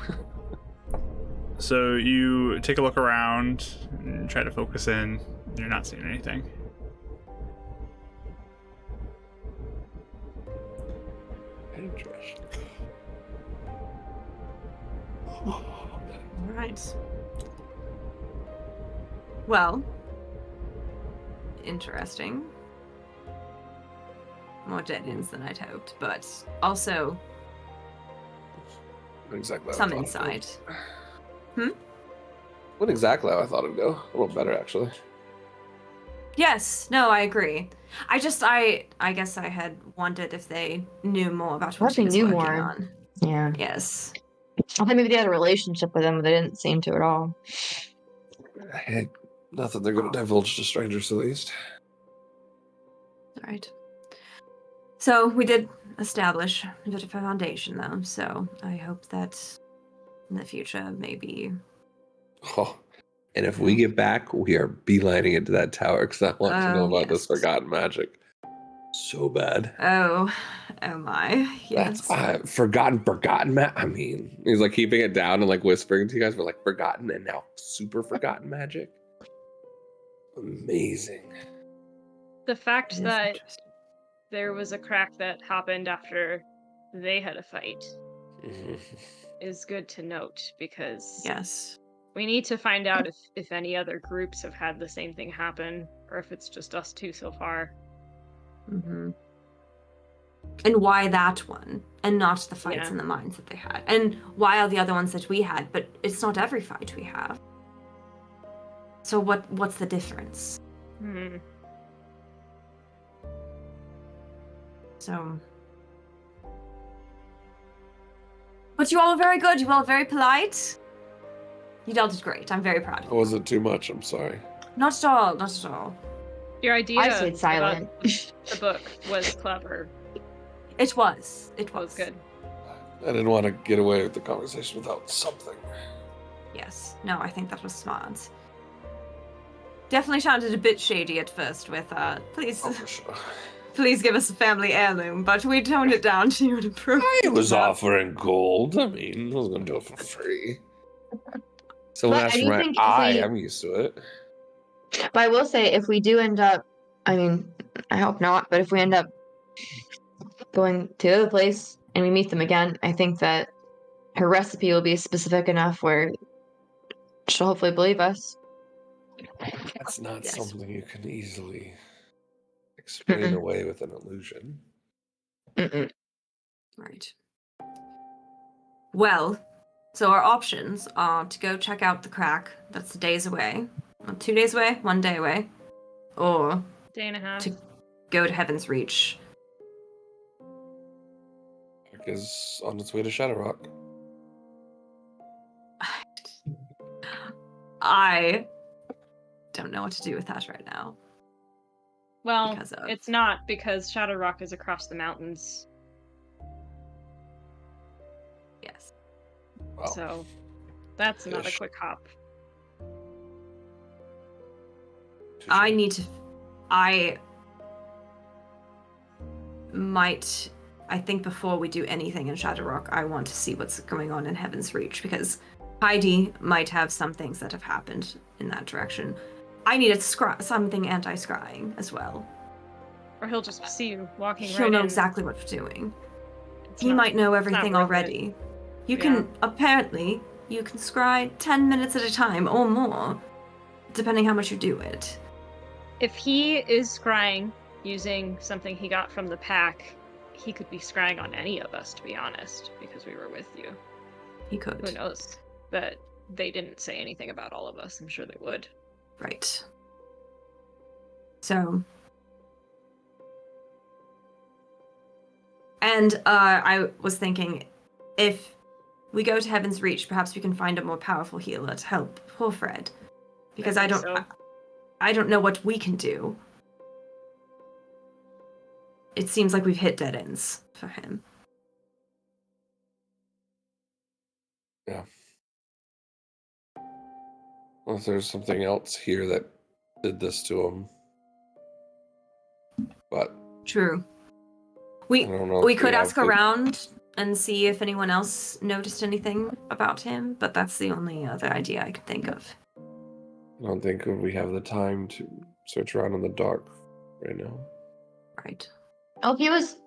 So you take a look around and try to focus in. You're not seeing anything. Interesting. All right. Well, interesting. More dead ends than I'd hoped, but also Not exactly how I some thought insight. It would. What exactly how I thought it'd go. A little better, actually. Yes, no, I agree. I guess I had wondered if they knew more about what What she they was knew working more. on. Yeah. Yes. I thought maybe they had a relationship with him, but they didn't seem to at all. Hey, nothing they're going to divulge to strangers, at least. All right. So we did establish a bit of a foundation, though. So I hope that in the future, maybe. Oh, and if we get back, we are beelining into that tower because I want to know about this Yes. forgotten magic so bad. Oh my. Yes. That's forgotten I mean, he's like keeping it down and like whispering to you guys. We're like forgotten and now super forgotten magic. Amazing. The fact It is that interesting. there was a crack that happened after they had a fight Mhm. is good to note because Yes. we need to find out if any other groups have had the same thing happen or if it's just us two so far. Mm-hmm. And why that one and not the fights Yeah. in the mines that they had, and why are the other ones that we had? But it's not every fight we have. So what's the difference? Hmm. So. But you all were very good. You all were very polite. You dealt it great. I'm very proud of That you. wasn't too much. I'm sorry. Not at all. Not at all. Your idea I stayed silent. about the book was clever. It was. It It was was. good. I didn't want to get away with the conversation without something. Yes. No, I think that was smart. Definitely sounded a bit shady at first with, please, Oh, for sure. please give us a family heirloom, but we toned it down to an appropriate I was amount. offering gold. I mean, I was going to do it for free. Someone But asked I for do my think if eye. we- I'm used to it. But I will say, if we do end up, I mean, I hope not, but if we end up going to the other place and we meet them again, I think that her recipe will be specific enough where she'll hopefully believe us. That's not Yes. something you can easily explain Mm-mm. away with an illusion. Mm-mm. Right. Well, so our options are to go check out the crack. That's days away. 2 days away, 1 day away. Or Day and a half. to go to Heaven's Reach. Is on its way to Shadow Rock. I don't know what to do with that right now. Well, because of- it's not because Shadow Rock is across the mountains. Yes. Well, So that's not a ish. quick hop. touche. I need to. I might. I think before we do anything in Shadow Rock, I want to see what's going on in Heaven's Reach because Heidi might have some things that have happened in that direction. I need something anti-scrying as well. Or he'll just see you walking He'll right know in. exactly what we're doing. It's He not- might know it's not everything worth it. already. You Yeah. can apparently you can scry 10 minutes at a time or more, depending how much you do it. If he is scrying using something he got from the pack, he could be scrying on any of us, to be honest, because we were with you. He could. Who knows? But they didn't say anything about all of us. I'm sure they would. Right. So. And I was thinking, if we go to Heaven's Reach, perhaps we can find a more powerful healer to help poor Fred. Because I think don't, so. I don't know what we can do. It seems like we've hit dead ends for him. Yeah. Unless there's something else here that did this to him. But True. I don't know. We if could have ask to- around and see if anyone else noticed anything about him, but that's the only other idea I could think of. I don't think we have the time to search around in the dark right now. Right. Oh, he was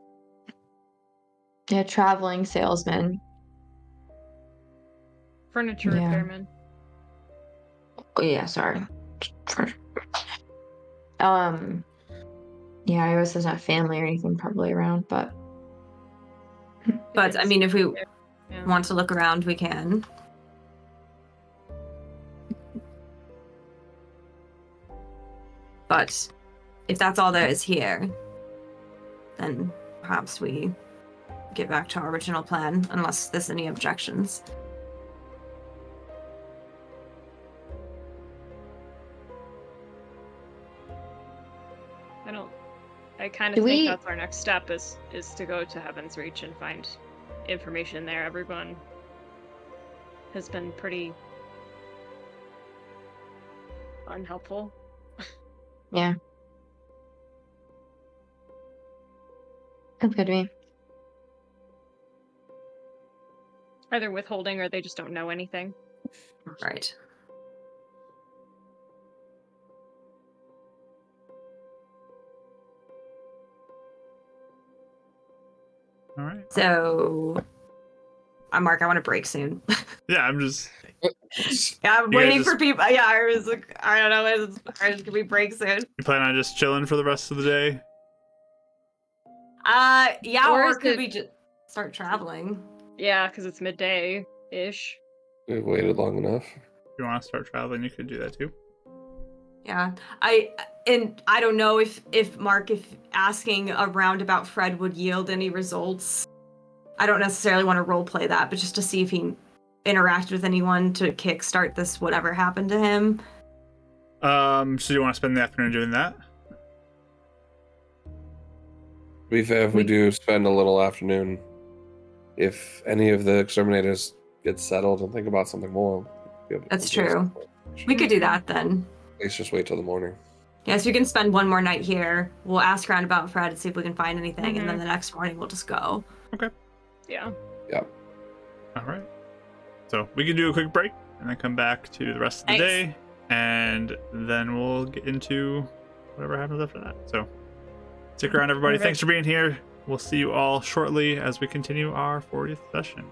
a traveling salesman. Furniture Yeah. repairman. Oh, yeah, sorry. Yeah, I guess there's not family or anything probably around, but But I mean, if we Yeah. want to look around, we can. But if that's all there is here, then perhaps we get back to our original plan, unless there's any objections. I kind Do of think we- that's our next step is to go to Heaven's Reach and find information there. Everyone has been pretty unhelpful. Yeah. Sounds good to me. Either withholding or they just don't know anything. Right. All right. So, Mark, I want to break soon. Yeah, I'm just. Yeah, I'm You guys waiting just- for people. Yeah, I was like, I don't know. Can we break soon? You plan on just chilling for the rest of the day? Yeah, Or or is could it- we just start traveling? Yeah, because it's midday-ish. We've waited long enough. If you want to start traveling, you could do that too. Yeah, I don't know if Mark, if asking around about Fred would yield any results. I don't necessarily want to role play that, but just to see if he interacted with anyone to kickstart this whatever happened to him. So you want to spend the afternoon doing that? To be fair, if we do spend a little afternoon, if any of the exterminators get settled and think about something more, That's true. We could do that then. Let's just wait till the morning. Yes, we can spend one more night here. We'll ask around about Fred and see if we can find anything, and then the next morning we'll just go. Yeah. All right. So we can do a quick break and then come back to the rest of the Thanks. day, and then we'll get into whatever happens after that. So stick around, everybody. Okay. Thanks for being here. We'll see you all shortly as we continue our 40th session.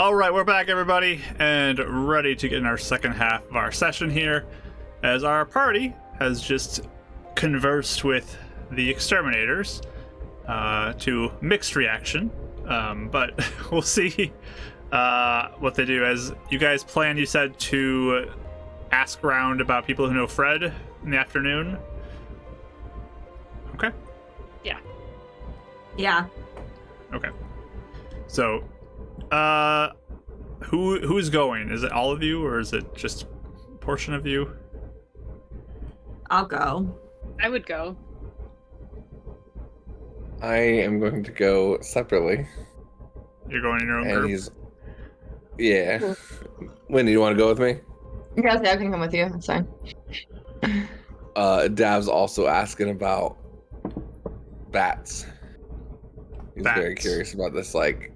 All right, we're back, everybody, and ready to get in our second half of our session here, as our party has just conversed with the exterminators to mixed reaction, but we'll see what they do. As you guys planned, you said to ask around about people who know Fred in the afternoon. Okay. Yeah. Okay. So, who's going? Is it all of you, or is it just a portion of you? I'll go. I would go. I am going to go separately. You're going in your own And group? Yeah. Wendy, you want to go with me? Yeah, I can come with you. That's fine. Dav's also asking about bats. He's very Bats. curious about this, like,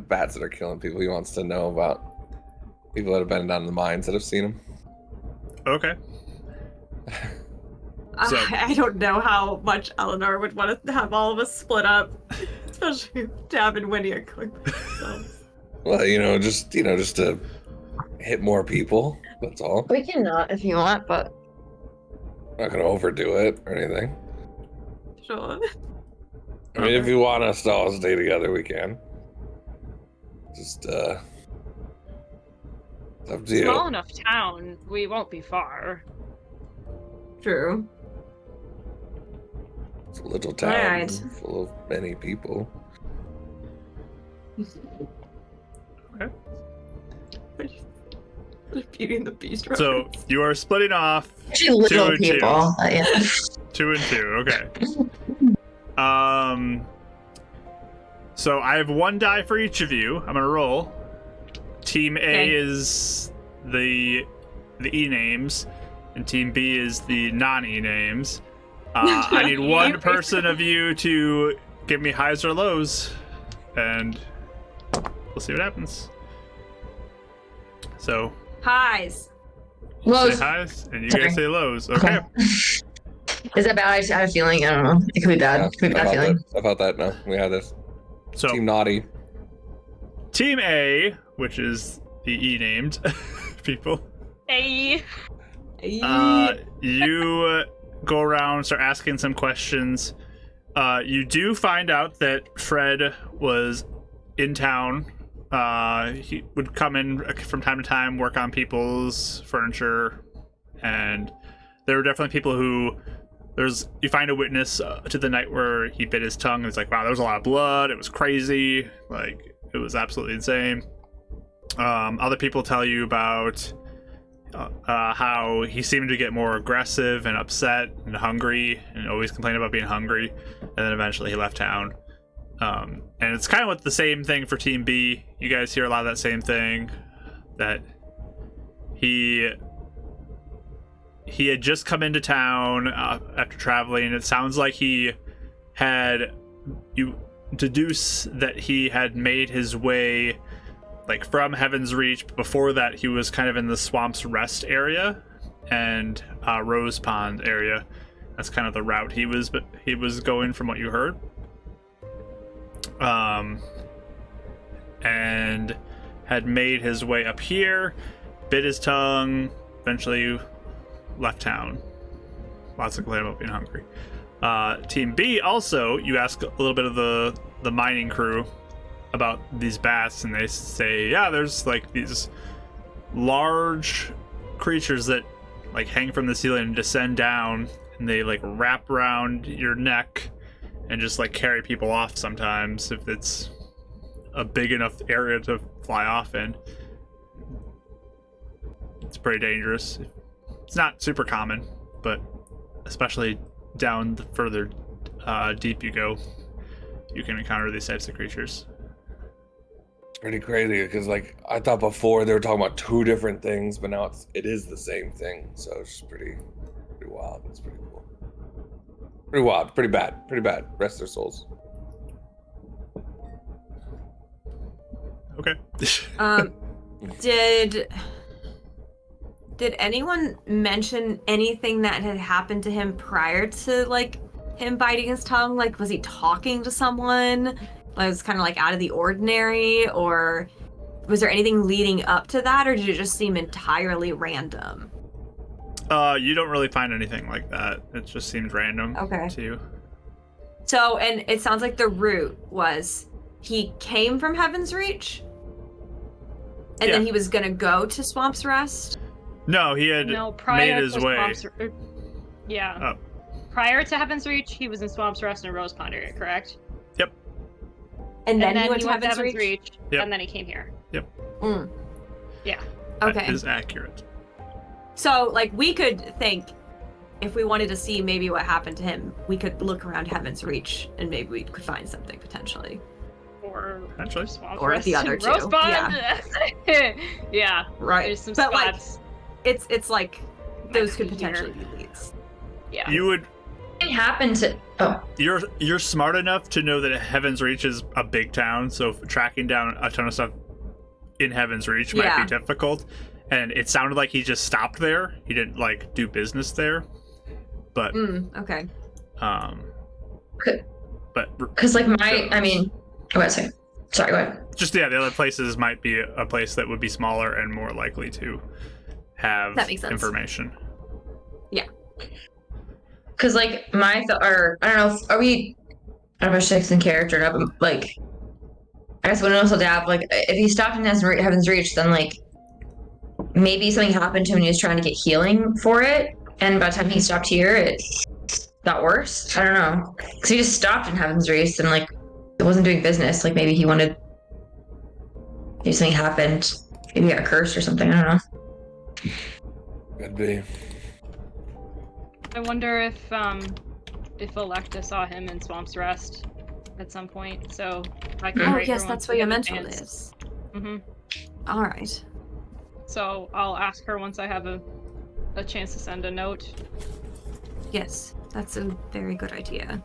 bats that are killing people. He wants to know about people that have been down in the mines that have seen them. Okay. So- I don't know how much Eleanor would want to have all of us split up, especially if Dab and Winnie are going by themselves. Well, just to hit more people. That's all. We can not if you want, but I'm not gonna overdo it or anything. Sure. I mean, if you want us to all stay together, we can. Just, it's up to you. Small enough town, we won't be far. True. It's a little town Alright. full of many people. Beauty and the Beast So reference. you are splitting off actually little and two. people. Yeah. 2 and 2. Okay. So I have 1 die for each of you. I'm gonna roll. Team A Okay. is the E names, and Team B is the non-E names. I need one person of you to give me highs or lows, and we'll see what happens. So Highs. you Lows. say highs, and you Sorry. guys say lows. Okay. Is that bad? I just have a feeling. I don't know. It could be bad. It could be a bad feeling. About that, no. We have this. So Team Naughty. Team A, which is the E named people, Hey. you go around, start asking some questions. You do find out that Fred was in town. He would come in from time to time, work on people's furniture, and there were definitely people who you find a witness to the night where he bit his tongue. It's like, wow, there was a lot of blood. It was crazy. Like, it was absolutely insane. Other people tell you about how he seemed to get more aggressive and upset and hungry and always complained about being hungry, and then eventually he left town. And it's kind of what the same thing for Team B. You guys hear a lot of that same thing, that he had just come into town after traveling. It sounds like you deduce that he had made his way like from Heaven's Reach. But before that, he was kind of in the Swamp's Rest area and Rose Pond area. That's kind of the route he was going, from what you heard. And had made his way up here, bit his tongue, eventually left town. Lots of complaining about being hungry. Team B also, you ask a little bit of the mining crew about these bats, and they say, yeah, there's like these large creatures that like hang from the ceiling and descend down, and they like wrap around your neck and just like carry people off sometimes if it's a big enough area to fly off in. It's pretty dangerous. It's not super common, but especially down the further deep you go, you can encounter these types of creatures. It's pretty crazy because, like, I thought before they were talking about 2 different things, but now it is the same thing. So it's just pretty wild. It's pretty cool. Pretty wild. Pretty bad. Rest their souls. Okay. Did anyone mention anything that had happened to him prior to like him biting his tongue? Like, was he talking to someone? Like, was kind of like out of the ordinary, or was there anything leading up to that, or did it just seem entirely random? You don't really find anything like that. It just seems random Okay. to you. So, and it sounds like the route was he came from Heaven's Reach, and then he was gonna go to Swamp's Rest. No, he had prior made his to way. Yeah. Oh. Prior to Heaven's Reach, he was in Swamp's Rest and Rose Pond area, correct? Yep. And then he went went to to Heaven's Reach. Yep. and then he came here. Mm. Yeah. Okay. That is accurate. So, like, we could think, if we wanted to see maybe what happened to him, we could look around Heaven's Reach, and maybe we could find something potentially. Or Actually. Swamp's Or Rest the other and two, Rose Pond. yeah. Yeah. Right. There's some But, like, spots. it's like those could be potentially here. be leads. Yeah. You would. It happened to. Oh, You're smart enough to know that Heaven's Reach is a big town, so tracking down a ton of stuff in Heaven's Reach might Yeah. be difficult. And it sounded like he just stopped there. He didn't like do business there. But Okay. but because like I mean, go ahead, sorry, go ahead. just the other places might be a place that would be smaller and more likely to have That makes sense. information. Because like or I don't know, are we? I don't know if I should in character, or not, but like, I guess when it also dab, like if he stopped in Heaven's Reach, then like maybe something happened to him and he was trying to get healing for it, and by the time he stopped here, it got worse. I don't know, because he just stopped in Heaven's Reach and like it wasn't doing business. Like maybe he wanted, maybe something happened. Maybe he got cursed or something. I don't know. Could be. I wonder if Electa saw him in Swamp's Rest at some point. So I can Oh, rate her yes, once that's we where your get a mentor chance. is. Mm-hmm. All right. So I'll ask her once I have a chance to send a note. Yes, that's a very good idea.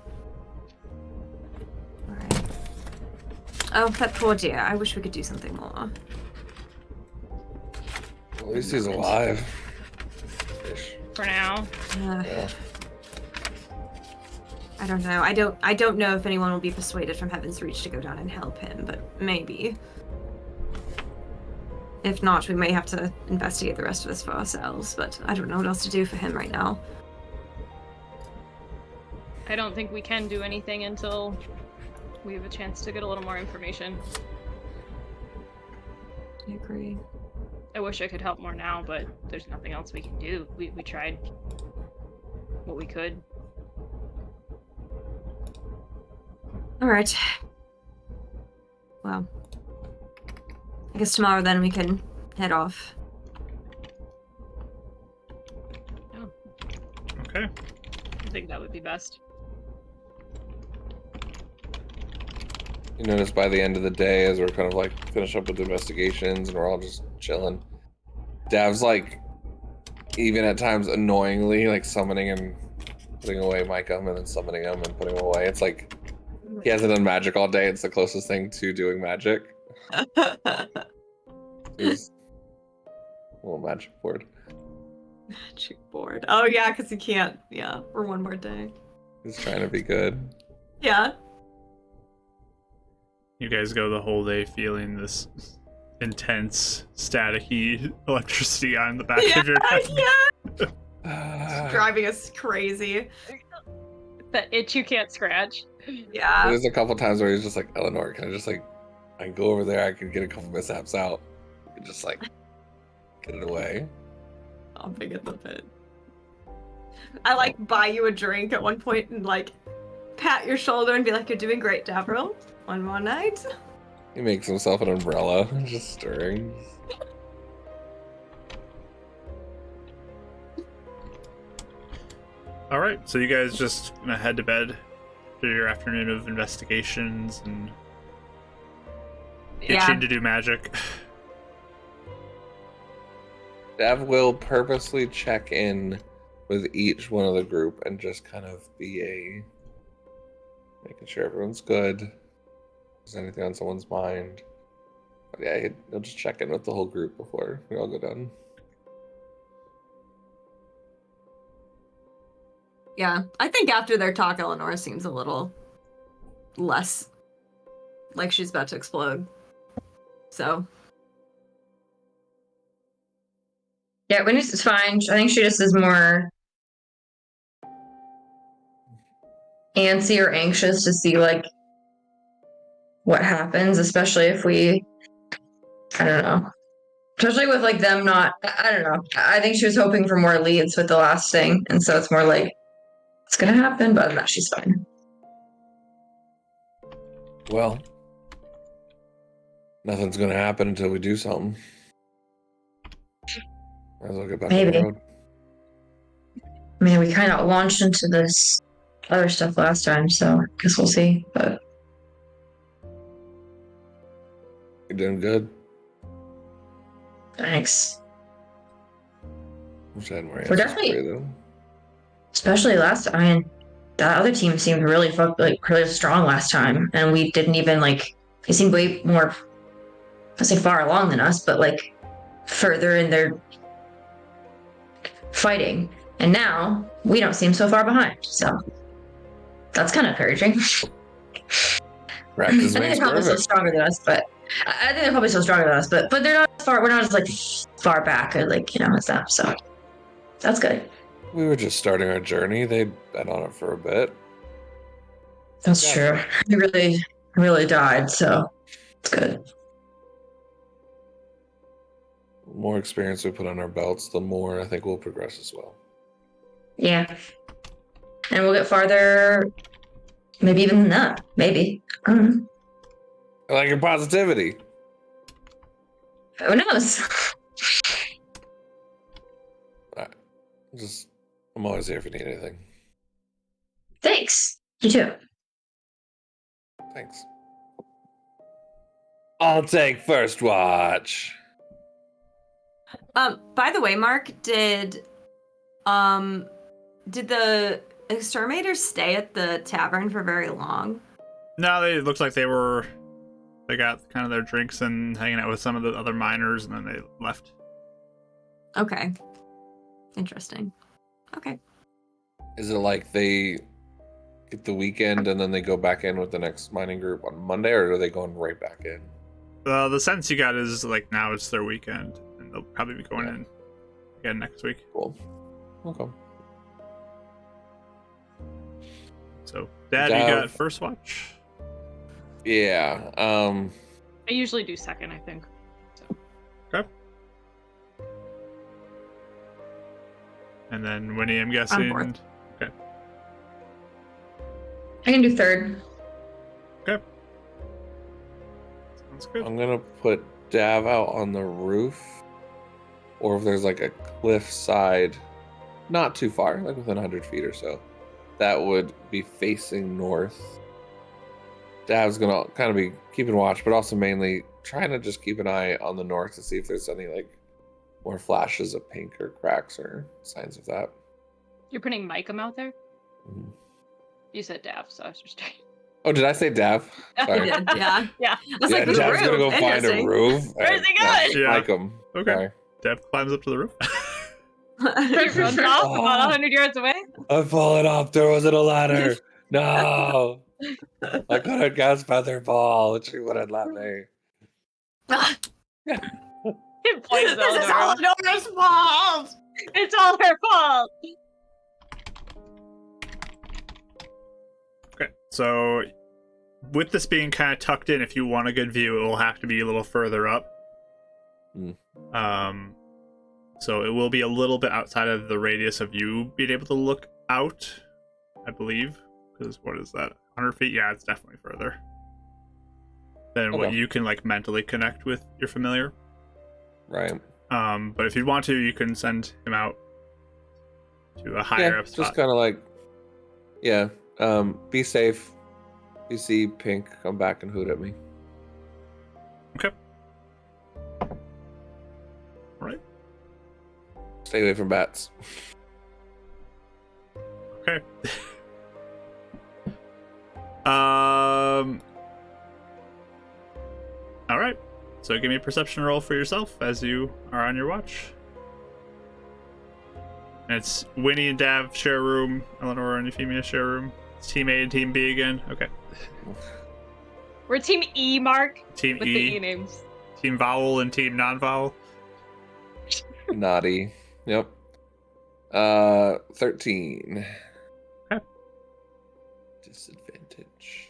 All right. Oh, that poor dear. I wish we could do something more. At least he's alive. Ish. For now. Yeah. I don't know. I don't know if anyone will be persuaded from Heaven's Reach to go down and help him, but maybe. If not, we may have to investigate the rest of this for ourselves, but I don't know what else to do for him right now. I don't think we can do anything until we have a chance to get a little more information. I agree. I wish I could help more now, but there's nothing else we can do. We tried what we could. All right. Well, I guess tomorrow then we can head off. Okay. I think that would be best. You notice by the end of the day, as we're kind of like finish up with the investigations and we're all just chilling, Dav's like, even at times annoyingly, like summoning and putting away Micah and then summoning him and putting him away. It's like he hasn't done magic all day. It's the closest thing to doing magic. He's a little magic board. Magic board. Oh yeah, because you can't. Yeah, for one more day. He's trying to be good. Yeah. You guys go the whole day feeling this intense, staticky electricity on the back of your neck. Yeah. Driving us crazy. That itch you can't scratch. Yeah. There's a couple times where he's just like, Eleanor, can I just like, I can go over there, I can get a couple mishaps out. You can just like, get it away. I'll bring it the pit. I like buy you a drink at one point and like pat your shoulder and be like, "You're doing great, Davril. One more night." He makes himself an umbrella, just stirring. All right, so you guys just gonna head to bed for your afternoon of investigations and itching to do magic. Dav will purposely check in with each one of the group and just kind of be making sure everyone's good. If there's anything on someone's mind. But yeah, he'll just check in with the whole group before we all go down. Yeah, I think after their talk, Eleanor seems a little less like she's about to explode. So Yeah, Winnie's is fine. I think she just is more antsy or anxious to see like what happens, especially if we, I don't know. Especially with like them not, I don't know. I think she was hoping for more leads with the last thing, and so it's more like it's gonna happen, but no, she's fine. Well, nothing's gonna happen until we do something. Might as well get back on Maybe. the road. I mean, we kind of launched into this other stuff last time, so I guess we'll see. But You're doing good. thanks. Wish I had more We're answers for definitely- you, though. Especially last time, I mean, that other team seemed really really strong last time, and we didn't even like. They seemed way more, I say far along than us, but like further in their fighting. And now we don't seem so far behind. So that's kind of encouraging. Practice I think makes they're probably still perfect. stronger than us, but I think they're probably still stronger than us, but they're not as far. We're not as like far back, like as them. So that's good. We were just starting our journey. They'd been on it for a bit. That's Yeah. true. He really died, so it's good. The more experience we put on our belts, the more I think we'll progress as well. Yeah, and we'll get farther. Maybe even than that. Maybe. I don't know. I like your positivity. Who knows? I'm always here if you need anything. Thanks. You too. Thanks. I'll take first watch. By the way, Mark, did the exterminators stay at the tavern for very long? No, it looks like they got kind of their drinks and hanging out with some of the other miners, and then they left. Okay. Interesting. Okay. Is it like they get the weekend and then they go back in with the next mining group on Monday, or are they going right back in? The sense you got is like now it's their weekend, and they'll probably be going in again next week. Cool. Okay. So, Dad, you got first watch? Yeah. I usually do second, I think. Okay. And then Winnie, I'm guessing. fourth. Okay. I can do third. Okay. Sounds good. I'm gonna put Dav out on the roof, or if there's like a cliff side, not too far, like within 100 feet or so, that would be facing north. Dav's gonna kind of be keeping watch, but also mainly trying to just keep an eye on the north to see if there's any like more flashes of pink or cracks or signs of that. You're putting Micah out there? Mhm. You said Dav, so I was just trying. Oh, did I say Dav? Sorry. Yeah. Yeah. Yeah. I was Yeah, like, the Dav's gonna go roof. find a Interesting. roof. Where's he No, going? Yeah. Like him. Okay. Sorry. Dad climbs up to the roof. He runs off about 100 yards away. I'm falling off. There wasn't a ladder. No. I could have guessed feather ball, and she would have let me. He points This is all Zelda. Nora's fault. It's all her fault. Okay, so with this being kind of tucked in, if you want a good view, it will have to be a little further up. So it will be a little bit outside of the radius of you being able to look out, I believe. Because what is that? 100 feet? Yeah, it's definitely further than what Okay. you can like mentally connect with your familiar. Right. But if you want to, you can send him out to a higher up Just spot. kind of like, yeah. Be safe. If you see Pink, come back and hoot at me. Okay. All right. Stay away from bats. Okay. All right. So give me a perception roll for yourself as you are on your watch. And it's Winnie and Dav share a room. Eleanor and Euphemia share a room. It's Team A and Team B again. Okay. We're Team E, Mark, Team with E, the E names. Team Vowel and Team Non-Vowel. Naughty. Yep. 13. Okay. Disadvantage.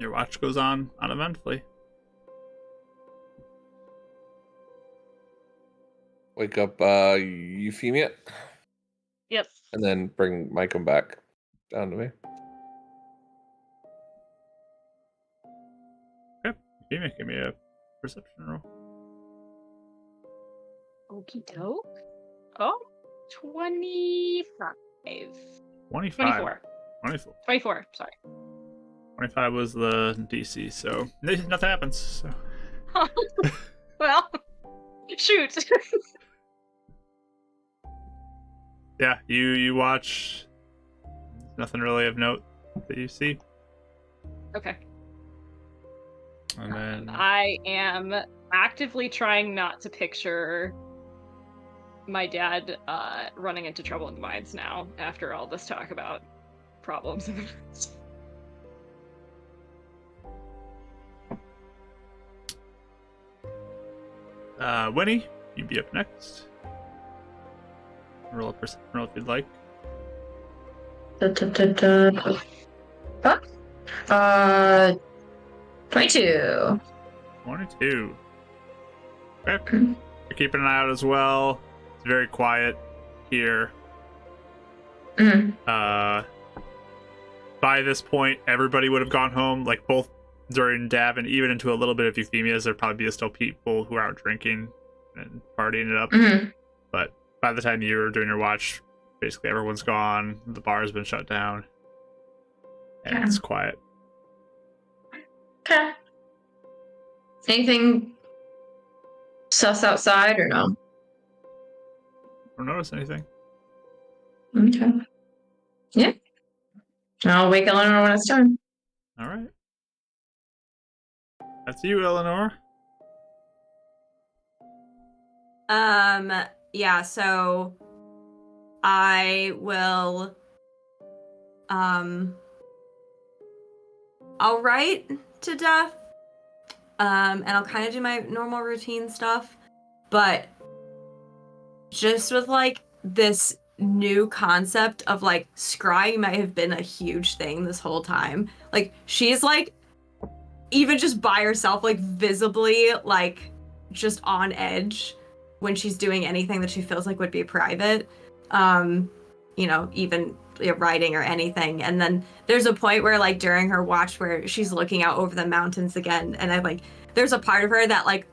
Your watch goes on uneventfully. Wake up Euphemia. Yep. And then bring Micah back down to me. Okay. You may give me a perception roll. Okie doke. Oh, 25. 25. 24. 24. 24, sorry. 25 was the DC, so nothing happens. So. Well, shoot. Yeah, you watch. Nothing really of note that you see. Okay. And then I am actively trying not to picture my dad running into trouble in the mines now after all this talk about problems in the mines. Winnie, you'd be up next. Roll a perception roll if you'd like. Huh? 22. 22. Okay. You're keeping an eye out as well. It's very quiet here. By this point, everybody would have gone home, like both during Dav and even into a little bit of Euphemia's. There'd probably be still people who are out drinking and partying it up. But by the time you were doing your watch, basically everyone's gone. The bar has been shut down. And it's quiet. Okay. Anything sus outside or no? Don't notice anything. Okay. Yeah. I'll wake Eleanor when it's time. All right. That's you, Eleanor. Yeah, so I will I'll write to death. And I'll kind of do my normal routine stuff, but just with like this new concept of like scrying might have been a huge thing this whole time. Like she's like even just by herself, like visibly like just on edge when she's doing anything that she feels like would be private. You know, even writing or anything. And then there's a point where like during her watch where she's looking out over the mountains again, and I like there's a part of her that like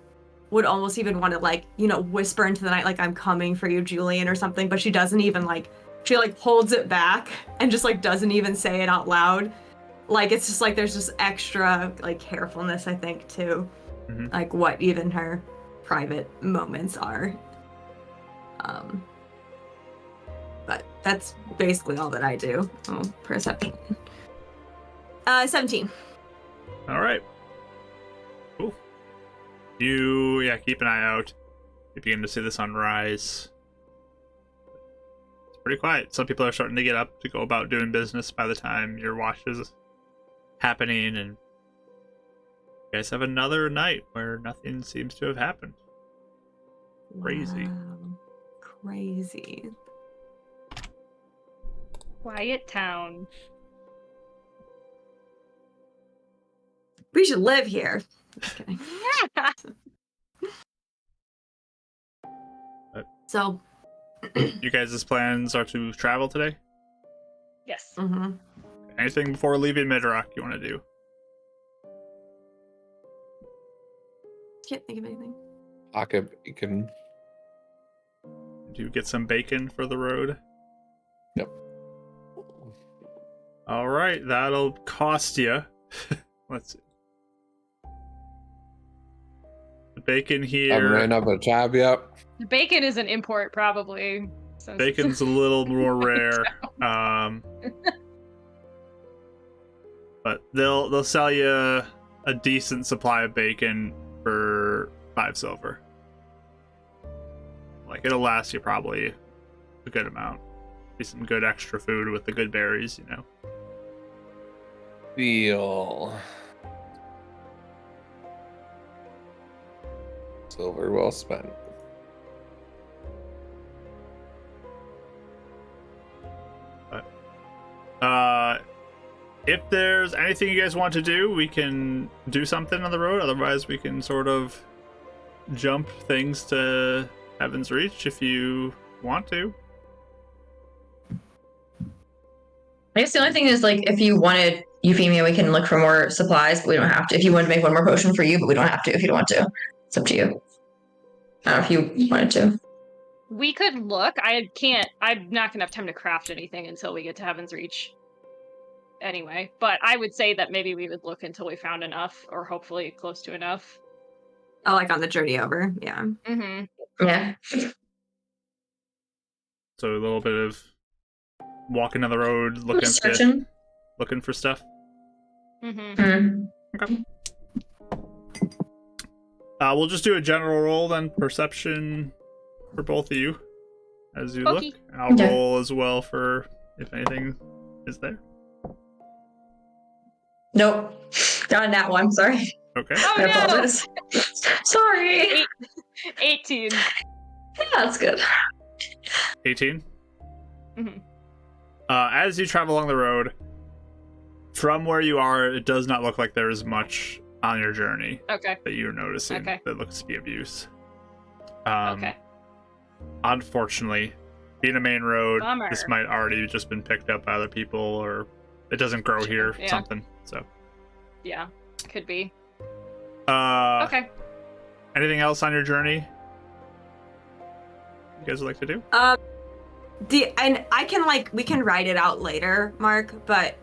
would almost even want to like, you know, whisper into the night like I'm coming for you, Julian, or something, but she doesn't even like, she like holds it back and just like doesn't even say it out loud. Like it's just like there's just extra like carefulness, I think, too. Like what even her private moments are. But that's basically all that I do. Oh, perception. 17. All right. Cool. You, keep an eye out. You begin to see the sunrise. It's pretty quiet. Some people are starting to get up to go about doing business by the time your watch is happening, and you guys have another night where nothing seems to have happened. Crazy. Wow. Crazy. Quiet town. We should live here. Just kidding. So, You guys' plans are to travel today? Yes. Anything before leaving Midrock you want to do? Can't think of anything. You can. Do you get some bacon for the road? Yep. All right, that'll cost you. Let's see. The bacon I haven't here. ran up a tab yet. The bacon is an import, probably. Since Bacon's a little more rare. But they'll sell you a decent supply of bacon for 5 silver. Like it'll last you probably a good amount. Be some good extra food with the good berries, you know. Deal. Silver well spent. If there's anything you guys want to do, we can do something on the road. Otherwise, we can sort of jump things to Heaven's Reach if you want to. I guess the only thing is, like, if you wanted Euphemia, we can look for more supplies, but we don't have to. If you wanted to make one more potion for you, but we don't have to if you don't want to. It's up to you. I don't know if you wanted to. We could look. I'm not gonna have time to craft anything until we get to Heaven's Reach. Anyway, but I would say that maybe we would look until we found enough, or hopefully close to enough. Oh, like on the journey over. Yeah. Mm-hmm. Yeah. So a little bit of walking down the road, looking for stuff. Mm-hmm. Okay. We'll just do a general roll then, perception for both of you as you look. And I'll roll as well for if anything is there. Nope. Not in that one. Sorry. Okay. Oh, I no! apologize. Sorry. 18. Yeah, that's good. 18? Mm-hmm. As you travel along the road, from where you are, it does not look like there is much on your journey Okay. that you're noticing Okay. that looks to be of use. Okay. Unfortunately, being a main road, Bummer. this might already just been picked up by other people, or it doesn't grow here, Yeah. something. So, Yeah. Could be. okay. Anything else on your journey you guys would like to do? And I can we can write it out later, Mark, but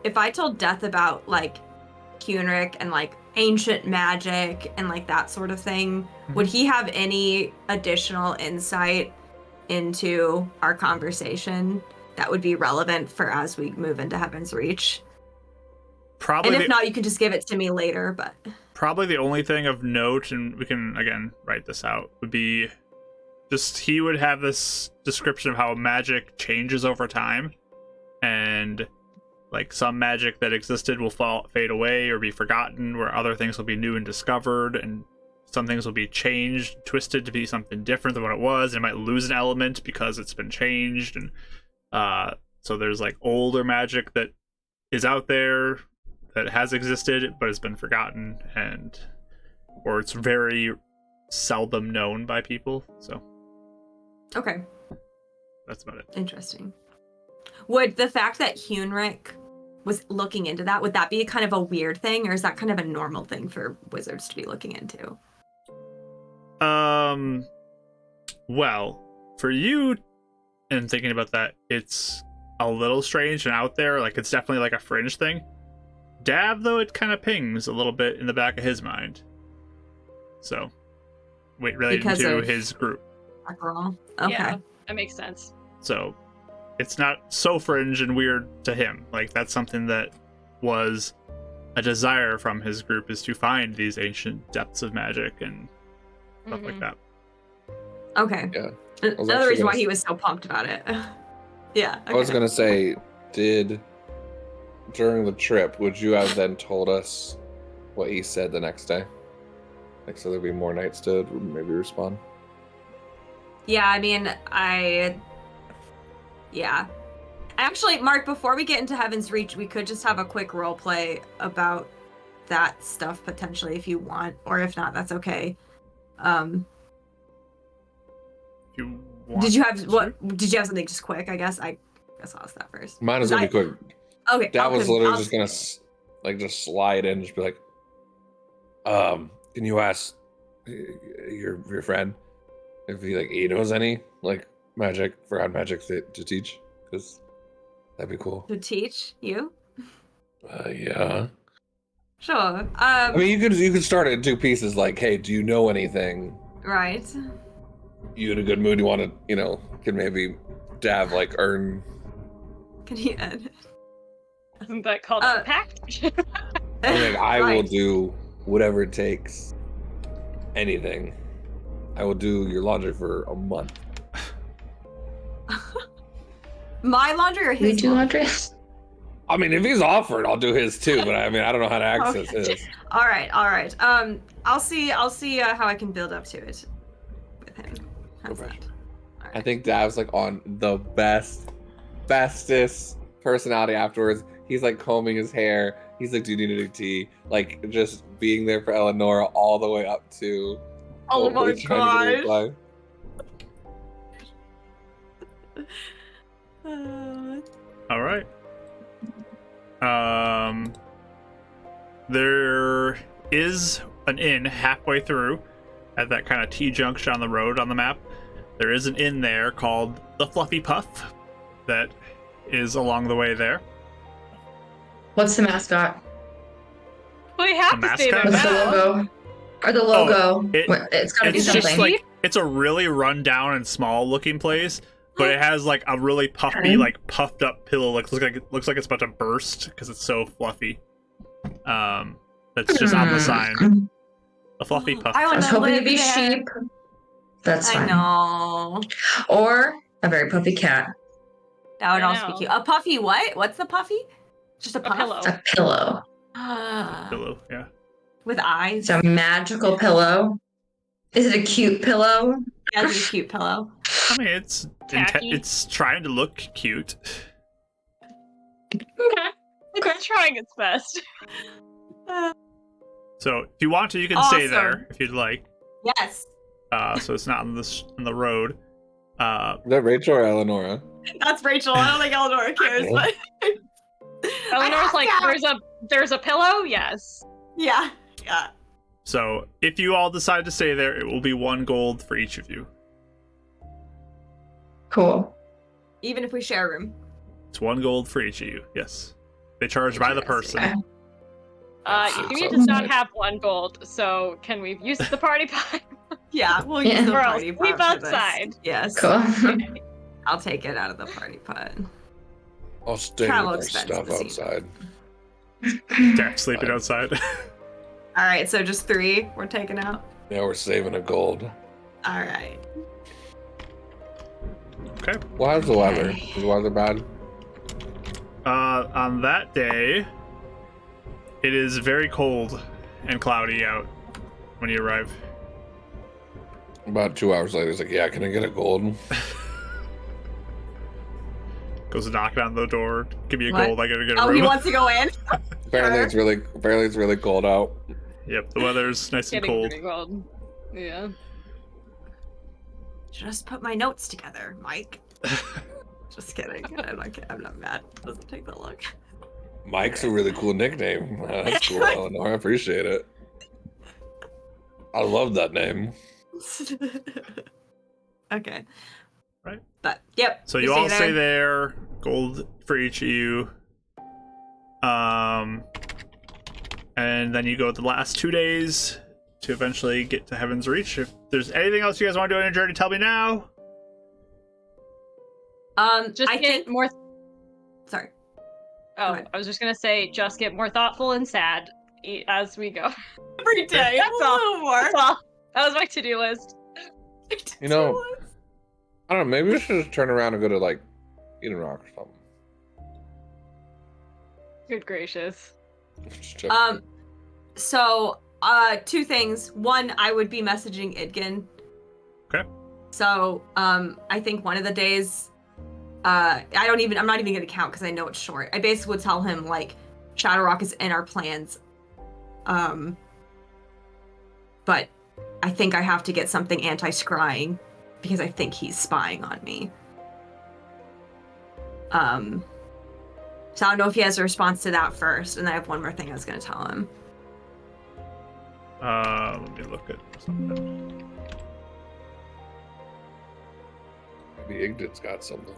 if I told Death about Kunrik and ancient magic and that sort of thing, would he have any additional insight into our conversation that would be relevant for as we move into Heaven's Reach? Probably. And if not, you can just give it to me later, but probably the only thing of note, and we can again write this out, would be just he would have this description of how magic changes over time, and some magic that existed will fade away or be forgotten, where other things will be new and discovered, and some things will be changed, twisted to be something different than what it was, and it might lose an element because it's been changed. And so there's older magic that is out there that has existed but has been forgotten, or it's very seldom known by people. So okay, that's about it. Interesting. Would the fact that Hunric was looking into that, would that be kind of a weird thing, or is that kind of a normal thing for wizards to be looking into? Well, for you, and thinking about that, it's a little strange and out there. It's definitely a fringe thing. Dav, though, it kind of pings a little bit in the back of his mind. So, related to his group. Girl. Okay. Yeah, that makes sense. So, it's not so fringe and weird to him. That's something that was a desire from his group, is to find these ancient depths of magic and stuff like that. Okay. Yeah. Another reason why he was so pumped about it. Yeah. Okay. I was gonna say, during the trip, would you have then told us what he said the next day? So there'd be more nights to maybe respond? Yeah, I mean, yeah. Actually, Mark, before we get into Heaven's Reach, we could just have a quick role play about that stuff potentially if you want, or if not, that's okay. Did you have something just quick? I guess I'll ask that first. Mine is gonna be quick. Okay. That was literally just gonna just slide in and just be like, can you ask your friend if he knows any magic to teach? Because that'd be cool. To teach you? Yeah. Sure. I mean, you could start it in two pieces. Hey, do you know anything? Right. You in a good mood? You want to, can maybe Dav earn? Can he edit? Isn't that called a pact? I will do whatever it takes. Anything. I will do your laundry for a month. My laundry or You his do laundry? I mean, if he's offered, I'll do his too. But I mean, I don't know how to access his. All right. I'll see how I can build up to it with him. How's Okay. that? All I right. think Dav's like on the bestest personality afterwards. He's like combing his hair. He's like, do you need any tea? Like just being there for Eleonora all the way up to. Oh what my he's trying to get gosh. reply. All right. There is an inn halfway through at that kind of T-junction on the road on the map. There is an inn there called the Fluffy Puff that is along the way there. What's the mascot? We have The to stay there mascot? What's the now. logo? Or the logo? it- It's gotta be It's something. just like it's a really run down and small looking place, but it has like a really puffy, like puffed up pillow. Looks like it's about to burst because it's so fluffy. That's just on the sign. A Fluffy Puff. I I was wanna hoping live to be there. sheep. That's I fine. know. Or a very puffy cat. That would I also be know. cute. A puffy what? What's the puffy? Just a puff? pillow. A pillow. Ah, Pillow, yeah. with eyes. It's a magical pillow. Is it a cute pillow? That's a cute pillow. I mean, it's Tacky. it's trying to look cute. Okay. It's trying its best. So if you want to, you can stay Awesome. there if you'd like. Yes. So it's not on the road. Is that Rachel or Eleonora? That's Rachel. I don't think Eleanor cares, but Eleanor's like, there's a pillow? Yes. yeah. So if you all decide to stay there, it will be 1 gold for each of you. Cool. Even if we share a room. It's 1 gold for each of you. Yes, they charge by the person. Okay. Euphemia does not have 1 gold, so can we use the party pie? Yeah, we'll Yeah. use the Or else party sleep pot for this. outside. Yes. Cool. I'll take it out of the party pot. I'll stay Travel with our expenses, stuff outside. Jack sleeping outside. All right, so just 3 we're taking out. Yeah, we're saving a gold. All right. Okay. Well, how's the weather? Is the weather bad? On that day, it is very cold and cloudy out when you arrive. About 2 hours later, he's like, yeah, can I get a gold? Goes knocking on the door. Give me a What? gold. I gotta get a Oh, room. he wants to go in. Apparently Sure. it's really cold out. Yep, the weather's nice and Getting cold. pretty cold. Yeah. Just put my notes together, Mike. Just kidding. I'm not mad. Doesn't take that long. Mike's a really cool nickname. That's cool, Eleanor. I appreciate it. I love that name. Okay. Right. But yep. So we you all stay there. Gold for each of you. And then you go the last 2 days to eventually get to Heaven's Reach. If there's anything else you guys want to do on your journey, tell me now. Just I get think. more. Sorry. Oh, ahead. I was just gonna say, just get more thoughtful and sad as we go. Every day. That's a all. little more. That's all. That was my to-do list. You know, I don't know, maybe we should just turn around and go to, like, Eden Rock or something. Good gracious. Just check. So, 2 things. One, I would be messaging Idgen. Okay. So, I think one of the days, I'm not even gonna count because I know it's short. I basically would tell him like, Shadow Rock is in our plans. But I think I have to get something anti-scrying because I think he's spying on me. So I don't know if he has a response to that first, and then I have one more thing I was gonna tell him. Let me look at something. Maybe Igdit's got something.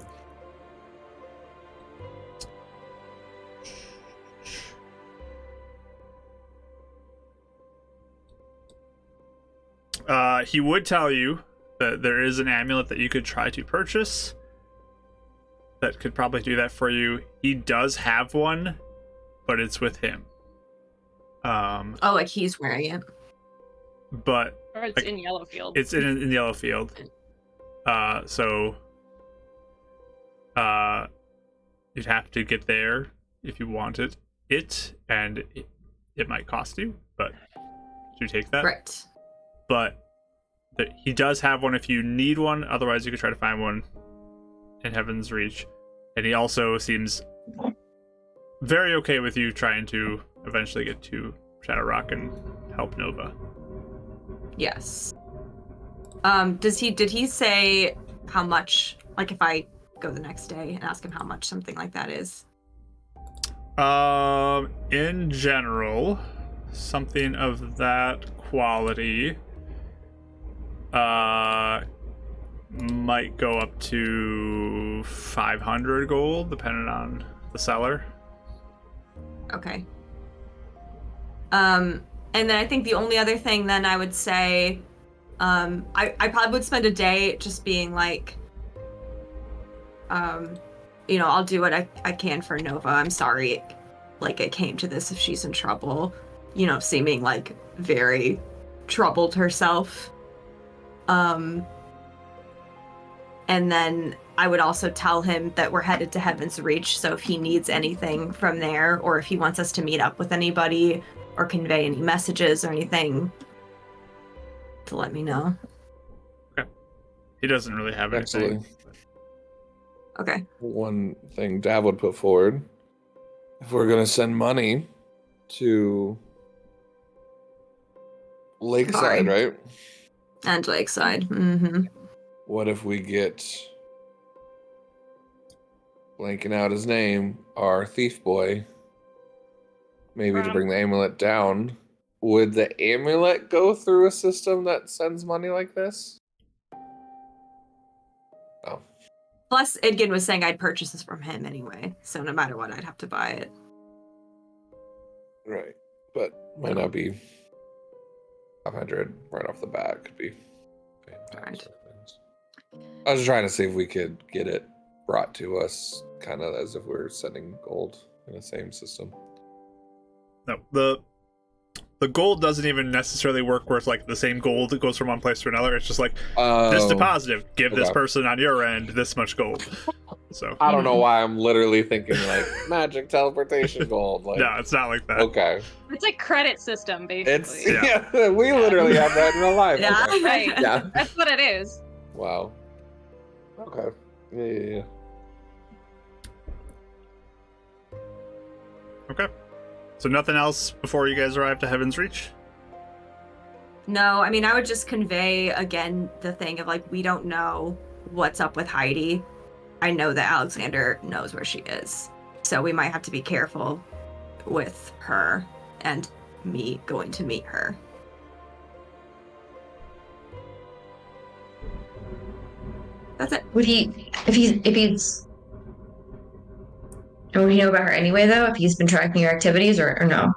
He would tell you that there is an amulet that you could try to purchase that could probably do that for you. He does have one, but it's with him. Oh, like he's wearing it. But Or it's Like, in Yellowfield. it's in Yellowfield. So you'd have to get there if you wanted and it might cost you, but do take that. Right. But he does have one if you need one. Otherwise, you could try to find one in Heaven's Reach. And he also seems very okay with you trying to eventually get to Shadow Rock and help Nova. Yes. Did he say how much, like if I go the next day and ask him how much something like that is? In general, something of that quality might go up to 500 gold, depending on the seller. Okay. And then I think the only other thing then I would say, I probably would spend a day just being like, I'll do what I can for Nova. I'm sorry, like it came to this if she's in trouble, seeming like very troubled herself. And then I would also tell him that we're headed to Heaven's Reach, so if he needs anything from there, or if he wants us to meet up with anybody or convey any messages or anything, to let me know. Okay. He doesn't really have anything. Actually, Okay. one thing Dav would put forward, if we're going to send money to Lakeside, Sorry. right? And Lakeside. Mm-hmm. What if we get, blanking out his name, our thief boy, maybe to bring the amulet down? Would the amulet go through a system that sends money like this? Oh. Plus, Idgin was saying I'd purchase this from him anyway, so no matter what, I'd have to buy it. Right. But might not be 500 right off the bat. Could be. Right. I was trying to see if we could get it brought to us, kind of as if we were sending gold in the same system. No, the gold doesn't even necessarily work where it's like the same gold that goes from one place to another. It's just like this depositive, give this person on your end this much gold. So I don't know why I'm literally thinking like magic teleportation gold. Like, no, it's not like that. Okay. It's a credit system, basically. It's we literally have that in real life. Yeah. Okay. Right. Yeah. That's what it is. Wow. Okay. Yeah. Okay. So nothing else before you guys arrive to Heaven's Reach? No, I mean, I would just convey again the thing of like, we don't know what's up with Heidi. I know that Alexander knows where she is. So we might have to be careful with her and me going to meet her. That's it. Would he, if he's, would he know about her anyway though? If he's been tracking your activities or no?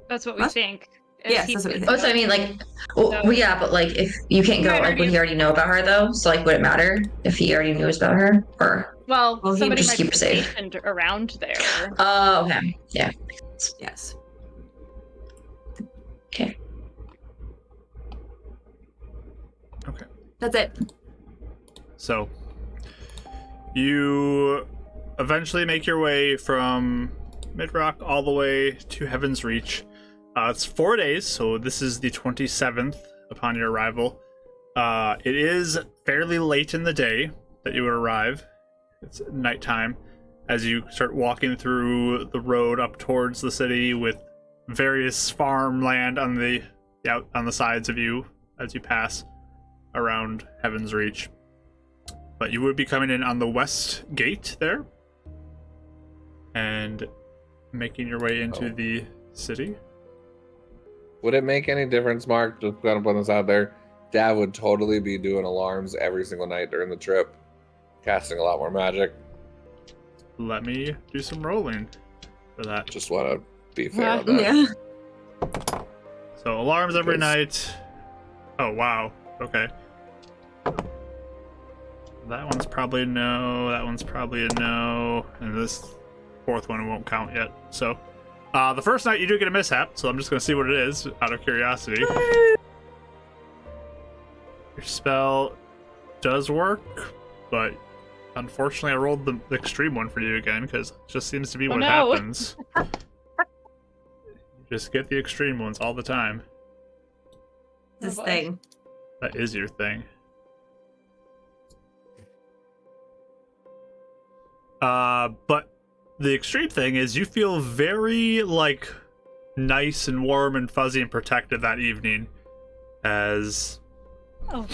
That's what we What? think. Yes, He- that's what we think. Oh, so I mean like, well, yeah, but like if you can't go, like would he already know about her though? So like would it matter if he already knew about her or? Well, Well, he somebody just might keep be her safe. stationed around there. Oh, okay. Yeah. Yes. Okay. Okay. That's it. So you eventually make your way from Midrock all the way to Heaven's Reach. It's 4 days, so this is the 27th upon your arrival. It is fairly late in the day that you would arrive. It's nighttime as you start walking through the road up towards the city with various farmland on the sides of you as you pass around Heaven's Reach. But you would be coming in on the west gate there and making your way into the city. Would it make any difference, Mark? Just gonna put this out there. Dad would totally be doing alarms every single night during the trip, casting a lot more magic. Let me do some rolling for that. Just want to be fair on that. Yeah. So alarms every Because- night. Oh wow. Okay. That one's probably a no. That one's probably a no. And this fourth one won't count yet. So the first night you do get a mishap, so I'm just gonna see what it is out of curiosity. Your spell does work, but Unfortunately, I rolled the extreme one for you again, because it just seems to be what no. happens. You just get the extreme ones all the time. This boy. thing. That is your thing. But the extreme thing is you feel very, like, nice and warm and fuzzy and protected that evening, as Oh,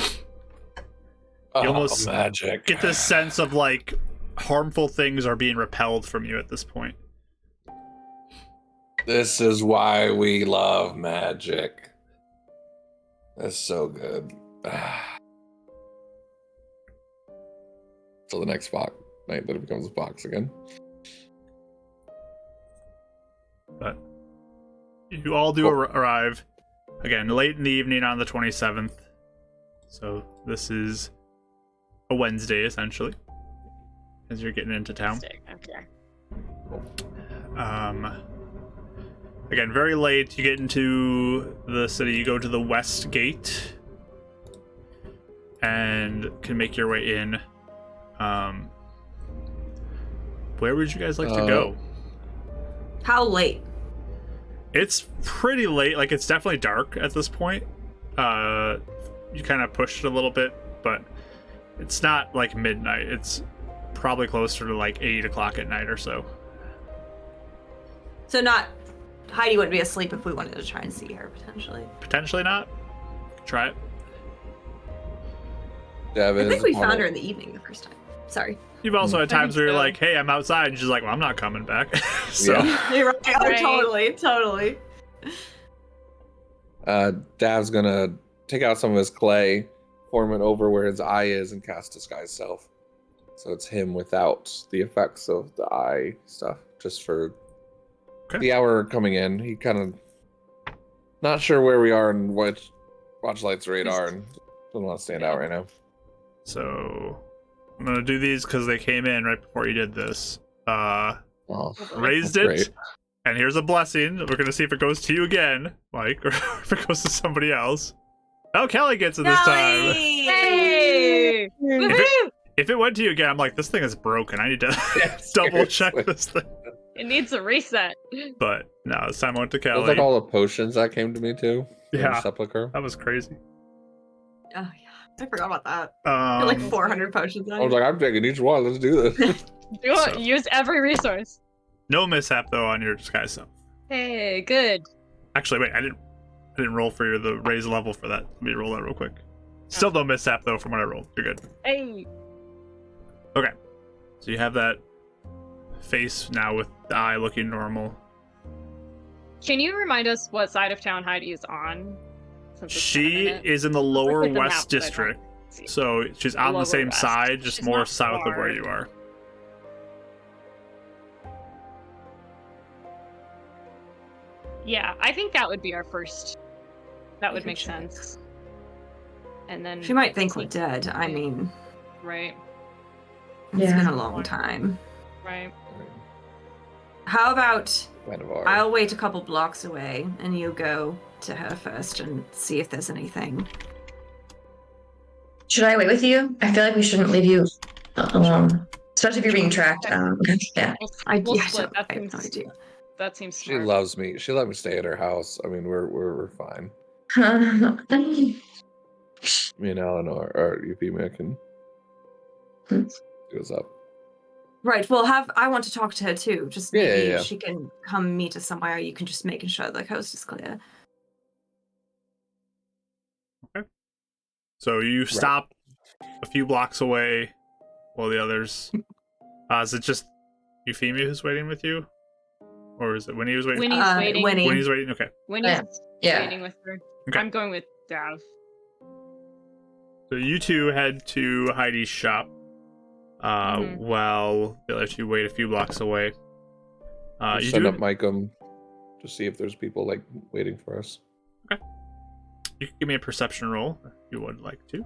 you almost magic. get this sense of, like, harmful things are being repelled from you at this point. This is why we love magic. That's so good. Till the next night that it becomes a fox again. But you all do arrive, again, late in the evening on the 27th. So this is a Wednesday, essentially, as you're getting into town. okay. Again, very late. You get into the city. You go to the west gate and can make your way in. Where would you guys like to go? How late? It's pretty late. Like, it's definitely dark at this point. You kind of pushed it a little bit, but it's not like midnight. It's probably closer to like 8 o'clock at night or so. So not Heidi wouldn't be asleep if we wanted to try and see her potentially. Potentially not. Try it. I think we found her in the evening the first time. Sorry. You've also had times where you're so. like, hey, I'm outside, and she's like, well, I'm not coming back. So Yeah. You're right. Oh, Right. totally. Dav's gonna take out some of his clay, form it over where his eye is, and cast Disguise Self. So it's him without the effects of the eye stuff, just for the hour coming in. He kind of not sure where we are and what Watchlight's radar, and doesn't want to stand out right now. So I'm gonna do these because they came in right before you did this. Oh, Raised that's it, great. and here's a blessing. We're gonna see if it goes to you again, Mike, or if it goes to somebody else. Oh, Kelly gets it this time. Hey! Woohoo! If it went to you again, I'm like, this thing is broken. I need to Yeah, double check seriously. this thing. It needs a reset. But no, this time I went to It Kelly. was like all the potions that came to me too. Yeah. Sepulcher. That was crazy. Oh yeah, I forgot about that. I had like 400 potions on I was you. like, I'm taking each one. Let's do this. Do it. So- Use every resource. No mishap though on your disguise self. Hey, good. Actually, wait, I didn't roll for the raise level for that. Let me roll that real quick. Still no mishap though from what I rolled. You're good. Hey. Okay. So you have that face now with the eye looking normal. Can you remind us what side of town Heidi is on? Since it's been a She minute? is in the Let's look lower at the map, west but I don't district. see. So she's on the Lower same west. side, just She's more not south of where far. you are. Yeah, I think that would be our first. That would can make check. sense. And then She might think we're dead. I mean, right, it's Yeah. been a long time. right. How about Kind of are. I'll wait a couple blocks away and you go to her first and see if there's anything. Should I wait with you? I feel like we shouldn't leave you alone, especially if you're being tracked. Yeah. We'll Yeah, split. That I have seems, no idea. that seems She smart. loves me. She let me stay at her house. I mean, we're fine. Me and Eleanor, or Euphemia can Hmm. do us up. Right. Well, I want to talk to her too. Just Yeah, maybe yeah. she can come meet us somewhere. You can just making sure the coast is clear. So you stop a few blocks away while the others. Is it just Euphemia who's waiting with you? Or is it Winnie who's waiting? Winnie's waiting. Winnie. Winnie's waiting? Okay. Winnie's Yeah. waiting with her. Okay. I'm going with Dav. So you two head to Heidi's shop while the other two wait a few blocks away. We'll You send do. up Micah to see if there's people like waiting for us. You can give me a perception roll if you would like to.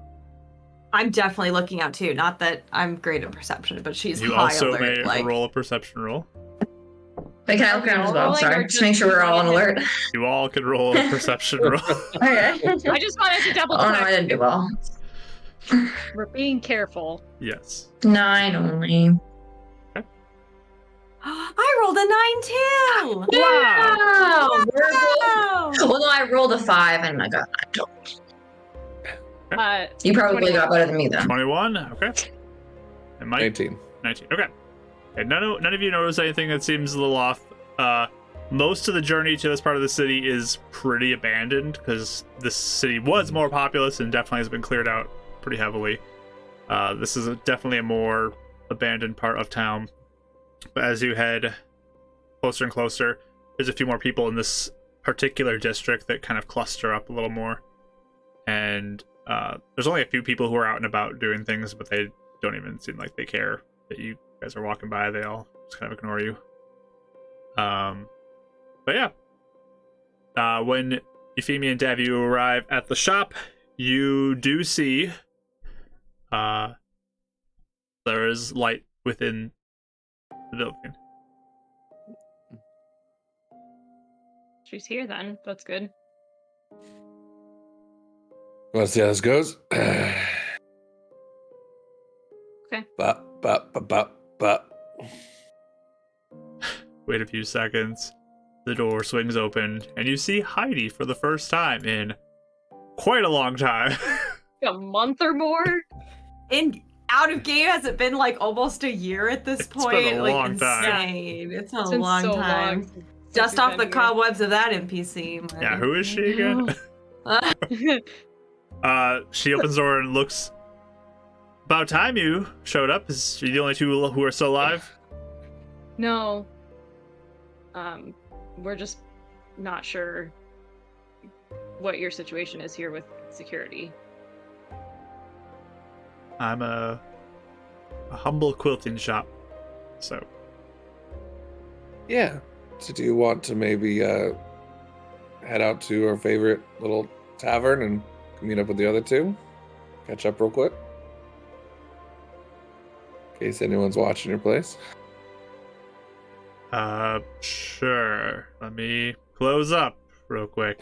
I'm definitely looking out too. Not that I'm great at perception, but she's You high also alert. may Like, roll a perception roll. Wait, can I look around as well? Rolling or Sorry. just Just make sure we're all on alert. You all can roll a perception roll. Okay. I just wanted to double Oh no, I check. didn't do well. We're being careful. Yes. 9 only. I rolled a 9 too. Wow. Wow! We're Oh. both- Well, no, I rolled a 5 and I got 9. You probably 21. got better than me then. 21. Okay. And Mike. 19. 19. Okay. And none of you notice anything that seems a little off. Most of the journey to this part of the city is pretty abandoned because this city was more populous and definitely has been cleared out pretty heavily. This is definitely a more abandoned part of town. But as you head closer and closer, there's a few more people in this particular district that kind of cluster up a little more. And there's only a few people who are out and about doing things, but they don't even seem like they care that you guys are walking by. They all just kind of ignore you. But yeah. When Euphemia and Davu arrive at the shop, you do see there is light within the building. She's here then. That's good. Want to see how this goes? Okay. But. Wait a few seconds. The door swings open, and you see Heidi for the first time in quite a long time. A month or more? Out of game, has it been like almost a year at this It's point? been a like long time. insane. It's a It's been long so time. long since Just we've off been the here. cobwebs of that NPC. Yeah, who is she again? She opens the door and looks. About time you showed up. Is she the only two who are still alive? No. We're just not sure what your situation is here with security. I'm a humble quilting shop, so Yeah. So do you want to maybe head out to our favorite little tavern and meet up with the other two? Catch up real quick? In case anyone's watching your place. sure. Let me close up real quick.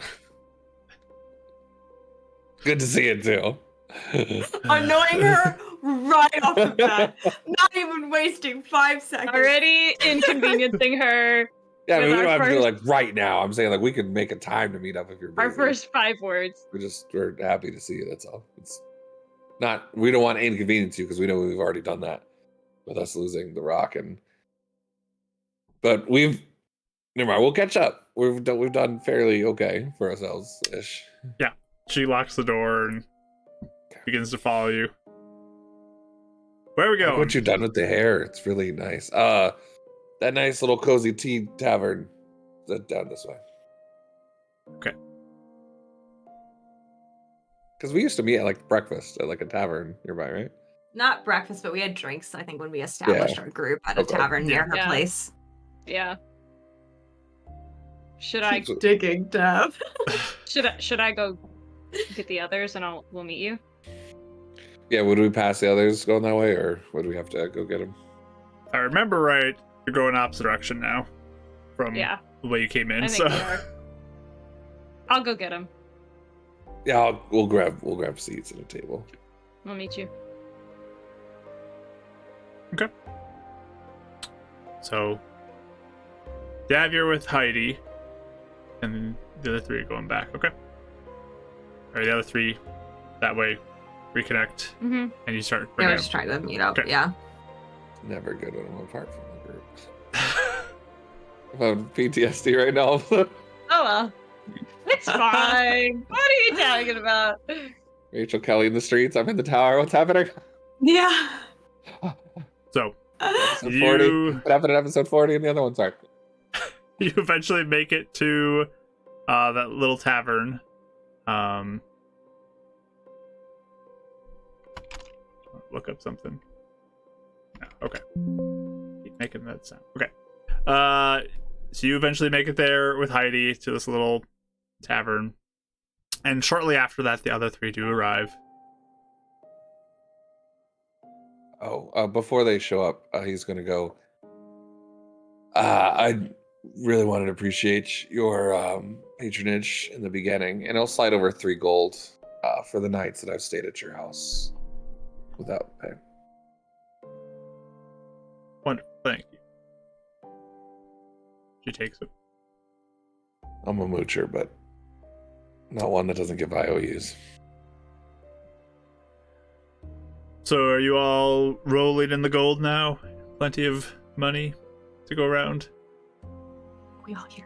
Good to see you too. Annoying her right off the bat. Not even wasting 5 seconds. Already inconveniencing her. Yeah, I mean, With we don't our have to do first- like right now. I'm saying like we could make a time to meet up if you're busy. Our first 5 words. We're happy to see you. That's all. It's not. We don't want to inconvenience you because we know we've already done that with us losing the rock but never mind. We'll catch up. We've done fairly okay for ourselves ish. She locks the door and begins to follow you. Where are we Look going? what you've done with the hair. It's really nice. That nice little cozy tea tavern. Down this way. Okay. Because we used to meet at like breakfast at like a tavern nearby, right? Not breakfast, but we had drinks, I think, when we established our group at a Okay. tavern near her Yeah. place. Yeah. Should I Digging, Dev. should I go get the others and we'll meet you? Yeah, would we pass the others going that way, or would we have to go get them? If I remember right, you're going opposite direction now from Yeah. the way you came in. I So think we are. I'll go get him. Yeah, we'll grab seats at a table. I'll meet you. So, Dav, you're with Heidi, and the other three are going back. Okay. Or the other three, that way, reconnect, Mm-hmm. and you start Yeah, bringing we're just trying to meet up. Okay. Yeah. Never good when I'm apart from the group. I'm having PTSD right now. Oh well. It's fine. What are you talking about? Rachel Kelly in the streets. I'm in the tower. What's happening? Yeah. So, Episode 40. you What happened in episode 40 and the other one? Sorry. you eventually make it to that little tavern. Look up something. No, okay. Keep making that sound. Okay. So you eventually make it there with Heidi to this little tavern. And shortly after that, the other three do arrive. Oh, before they show up, he's going to go. I really wanted to appreciate your patronage in the beginning, and I'll slide over 3 gold for the nights that I've stayed at your house. without pay. Wonderful, thank you. She takes it. I'm a moocher, but not one that doesn't give IOUs. So are you all rolling in the gold now? Plenty of money to go around? We all here.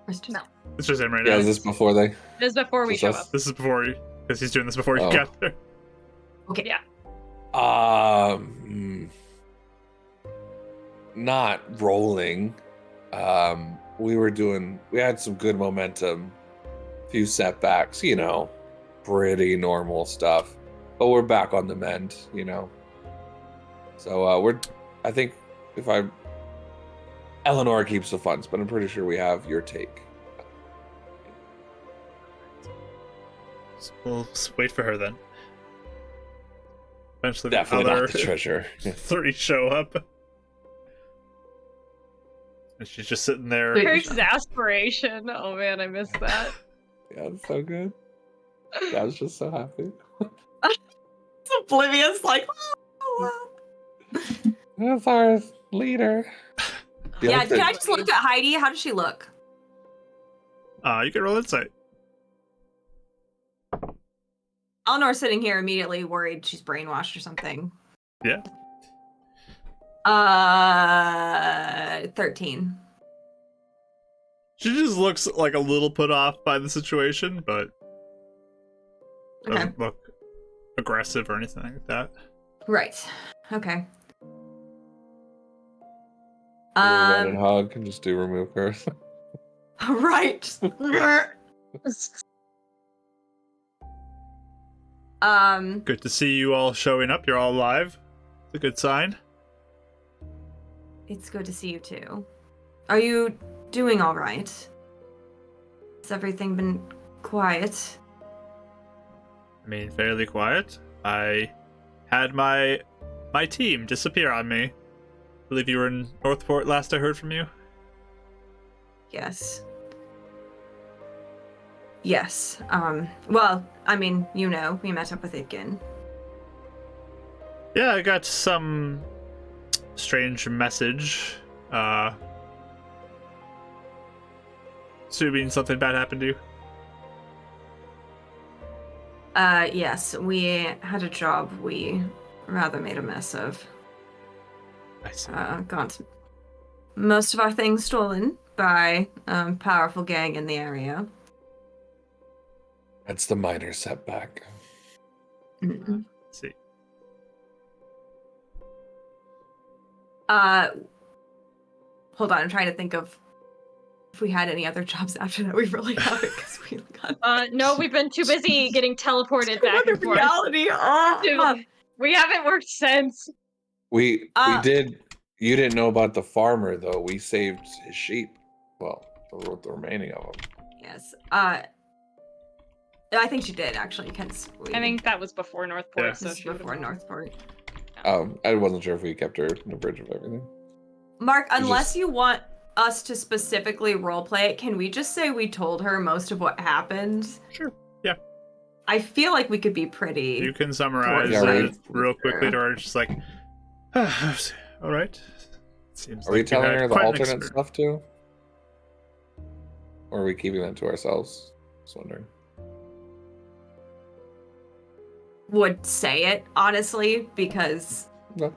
Where's No. It's just him right Yeah, now. is this before they? This is before we Just show us? up. This is before you, because he's doing this before you Oh. got there. Okay. Yeah. Not rolling. We had some good momentum, few setbacks, pretty normal stuff, but we're back on the mend, So I think Eleanor keeps the funds, but I'm pretty sure we have your take. So we'll just wait for her then. Eventually Definitely the not other the treasure. 3 show up. And she's just sitting there. Wait. Her exasperation. Oh man, I missed that. Yeah, it's so good. Yeah, I was just so happy. It's oblivious, like, oh, That's our leader. yeah, can I just look at Heidi? How does she look? You can roll insight. Eleanor's sitting here immediately worried she's brainwashed or something. Yeah. 13. She just looks like a little put off by the situation, but Okay. doesn't look aggressive or anything like that. Right. Okay. And hug and just do remove curse. Right. Good to see you all showing up. You're all alive. It's a good sign. It's good to see you too. Are you doing all right? Has everything been quiet? I mean, fairly quiet. I had my team disappear on me. I believe you were in Northport last I heard from you. Yes. Yes. Well, I mean, we met up with Itkin. Yeah, I got some strange message. Assuming something bad happened to you. Yes, we had a job we rather made a mess of. I see. Got most of our things stolen by a powerful gang in the area. That's the minor setback. Mhm. Let's see. Hold on, I'm trying to think of if we had any other jobs after that. We really haven't, because we got No, we've been too busy getting teleported back another and forth. reality. Dude, we haven't worked since. We did. You didn't know about the farmer though. We saved his sheep. Well, the remaining of them. Yes. I think she did actually, because I think that was before Northport. Yeah. So this is she would've before known. Northport. I wasn't sure if we kept her in the bridge of everything. Mark, We unless just- you want us to specifically roleplay it, can we just say we told her most of what happened? Sure. Yeah. I feel like we could be pretty. You can summarize Yeah, right. it real quickly to her. Just like, all right. Seems Are we like you telling had her the quite an alternate experience. stuff too? Or are we keeping that to ourselves? Just wondering. Would say it honestly, because No.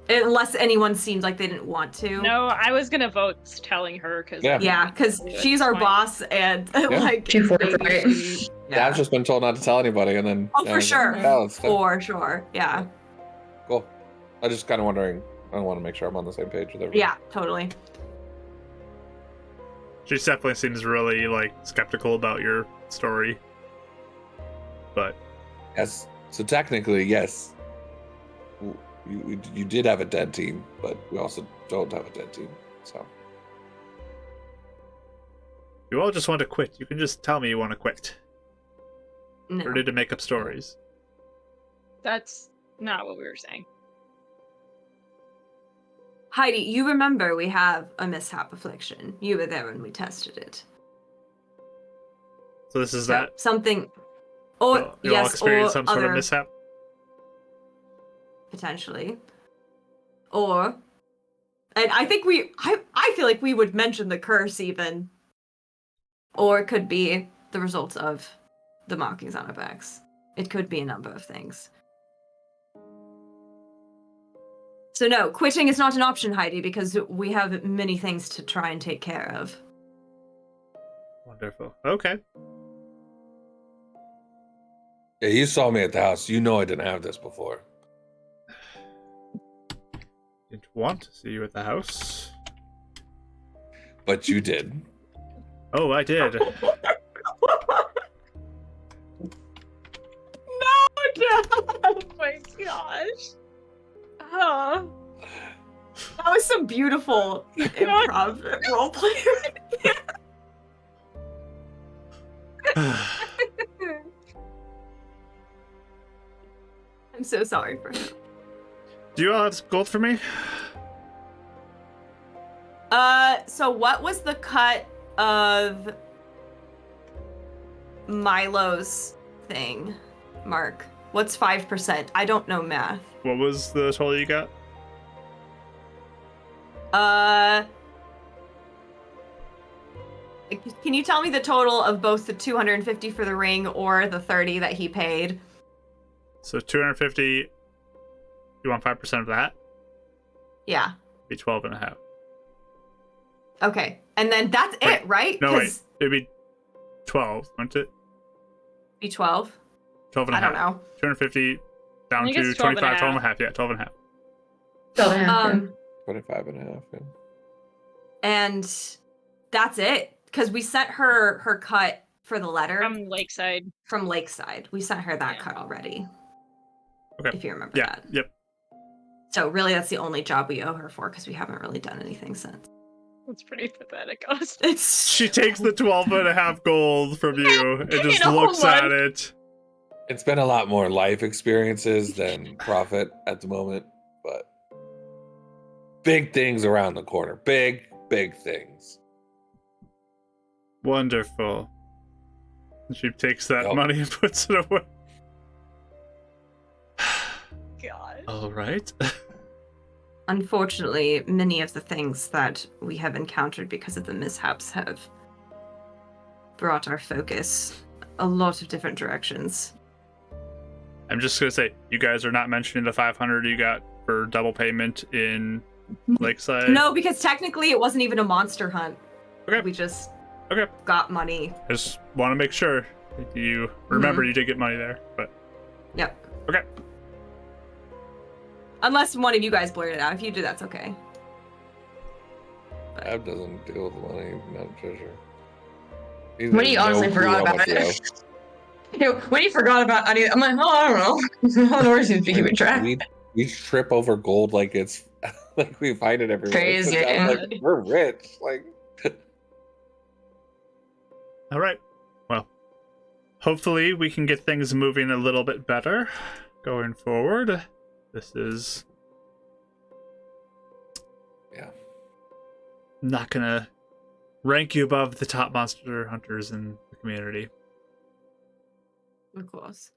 unless anyone seemed like they didn't want to. No, I was gonna vote telling her because Yeah, because she's our boss, and like She forthright. maybe Yeah, I've just been told not to tell anybody, and then. Oh, for sure. Yeah, it's for sure. Yeah. cool. I'm just kind of wondering. I want to make sure I'm on the same page with everyone. Yeah. Totally. She definitely seems really skeptical about your story. But Yes. So technically, yes. You did have a dead team, but we also don't have a dead team. So you all just want to quit. You can just tell me you want to quit. No. Or need to make up stories. That's not what we were saying. Heidi, you remember we have a mishap affliction. You were there when we tested it. So this is So that. something. Or You all yes, experience or some sort of other mishap. potentially, or and I think I feel like we would mention the curse even, or it could be the result of the markings on our backs. It could be a number of things. So no, quitting is not an option, Heidi, because we have many things to try and take care of. Wonderful. Okay. Yeah, you saw me at the house. You know I didn't have this before. Didn't want to see you at the house. But you did. Oh, I did. Oh my gosh. Oh. That was some beautiful improv roleplay. I'm so sorry for him. Do you all have some gold for me? So what was the cut of Milo's thing, Mark? What's 5%? I don't know math. What was the total you got? Can you tell me the total of both the 250 for the ring or the 30 that he paid? So 250. You want 5% of that? Yeah. Be 12 and a half. Okay. And then that's Wait, it, right? No, wait. It'd be 12, wouldn't it? Be 12? 12 and a I half. don't know. 250 down think to it's 12 and a 25, 12 and a half. half. Yeah, 12 and a half. Um, 25 and a half. Yeah. and that's it. Because we sent her cut for the letter From Lakeside. from Lakeside. We sent her that Yeah. cut already. Okay. If you remember Yeah, that. yep. So really that's the only job we owe her for because we haven't really done anything since. That's pretty pathetic, honestly. It's She takes the 12 and a half gold from you and just You know, looks one. at it. It's been a lot more life experiences than profit at the moment, but big things around the corner. Big things. Wonderful. She takes that Yep. money and puts it away. God. All right. unfortunately many of the things that we have encountered because of the mishaps have brought our focus a lot of different directions. I'm just gonna say, you guys are not mentioning the 500 you got for double payment in Lakeside. No, because technically it wasn't even a monster hunt. Okay. We just Okay. got money. I just want to make sure you remember you did get money there, but Yep. okay. Unless one of you guys blurted it out. If you do, that's okay. Ab doesn't deal with money, not treasure. When you honestly forgot about it. When you forgot about any, I'm like, oh, I don't know. I don't know where she's keeping track. We trip over gold like it's like we find it everywhere. Crazy. So I'm like, we're rich. Like, All right. Well, hopefully we can get things moving a little bit better going forward. This is not gonna rank you above the top monster hunters in the community. Of course.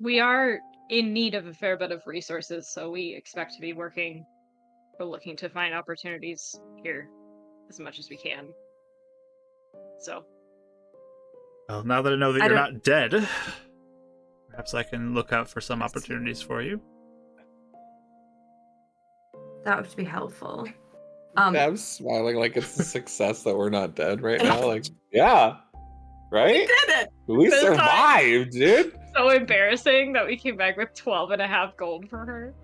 We are in need of a fair bit of resources, so we expect to be working or looking to find opportunities here as much as we can. So, Well, now that I know that I you're don't- not dead, perhaps I can look out for some opportunities for you. That would be helpful. I'm smiling like it's a success that we're not dead right now. Like, yeah, right? We did it! We This time- survived, dude. so embarrassing that we came back with 12 and a half gold for her.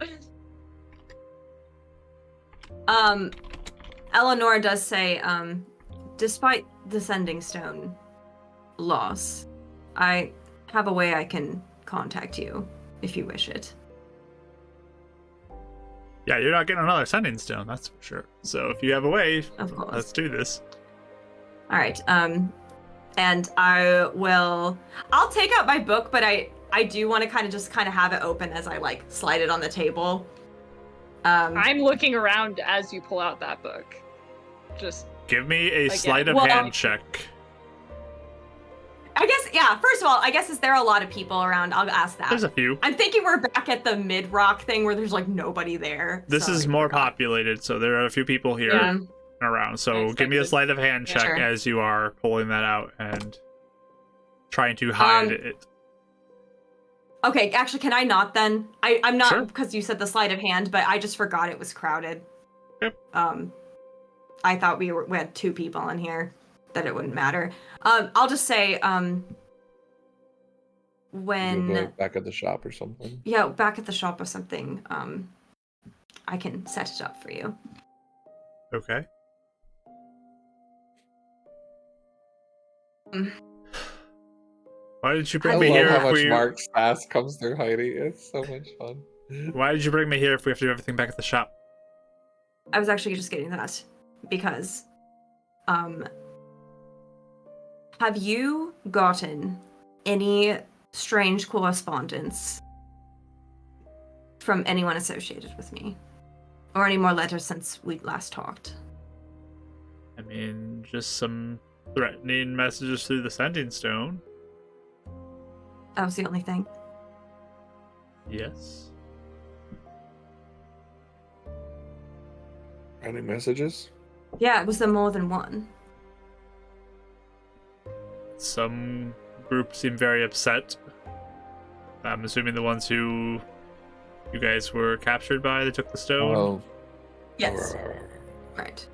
Eleanor does say, despite the Sending Stone loss, I have a way I can contact you if you wish it. Yeah, you're not getting another sending stone, that's for sure. So if you have a way, Of course. let's do this. All right. And I'll take out my book, but I do want to kind of have it open as I like slide it on the table. I'm looking around as you pull out that book. Just Give me a Again. sleight of Well, hand check. I guess, yeah, first of all, I guess is there a lot of people around? I'll ask that. There's a few. I'm thinking we're back at the mid-rock thing where there's like nobody there. This so is I more forgot. populated, so there are a few people here Yeah. around. So I give me a expected. sleight of hand check Sure. as you are pulling that out and trying to hide it. Okay, actually, can I not then? I'm not Sure. because you said the sleight of hand, but I just forgot it was crowded. Yep. I thought we had 2 people in here, that it wouldn't matter. I'll just say, You'll when go back at the shop or something. yeah, back at the shop or something, I can set it up for you. Okay. Why did you I bring me love here how if much we? Mark's fast comes through Heidi. It's so much fun. Why did you bring me here if we have to do everything back at the shop? I was actually just getting that because, have you gotten any strange correspondence from anyone associated with me? Or any more letters since we last talked? I mean, just some threatening messages through the sending stone. That was the only thing. Yes. Any messages? Yeah, was there more than one? Some groups seem very upset. I'm assuming the ones who you guys were captured by, they took the stone. Oh. Yes. Right.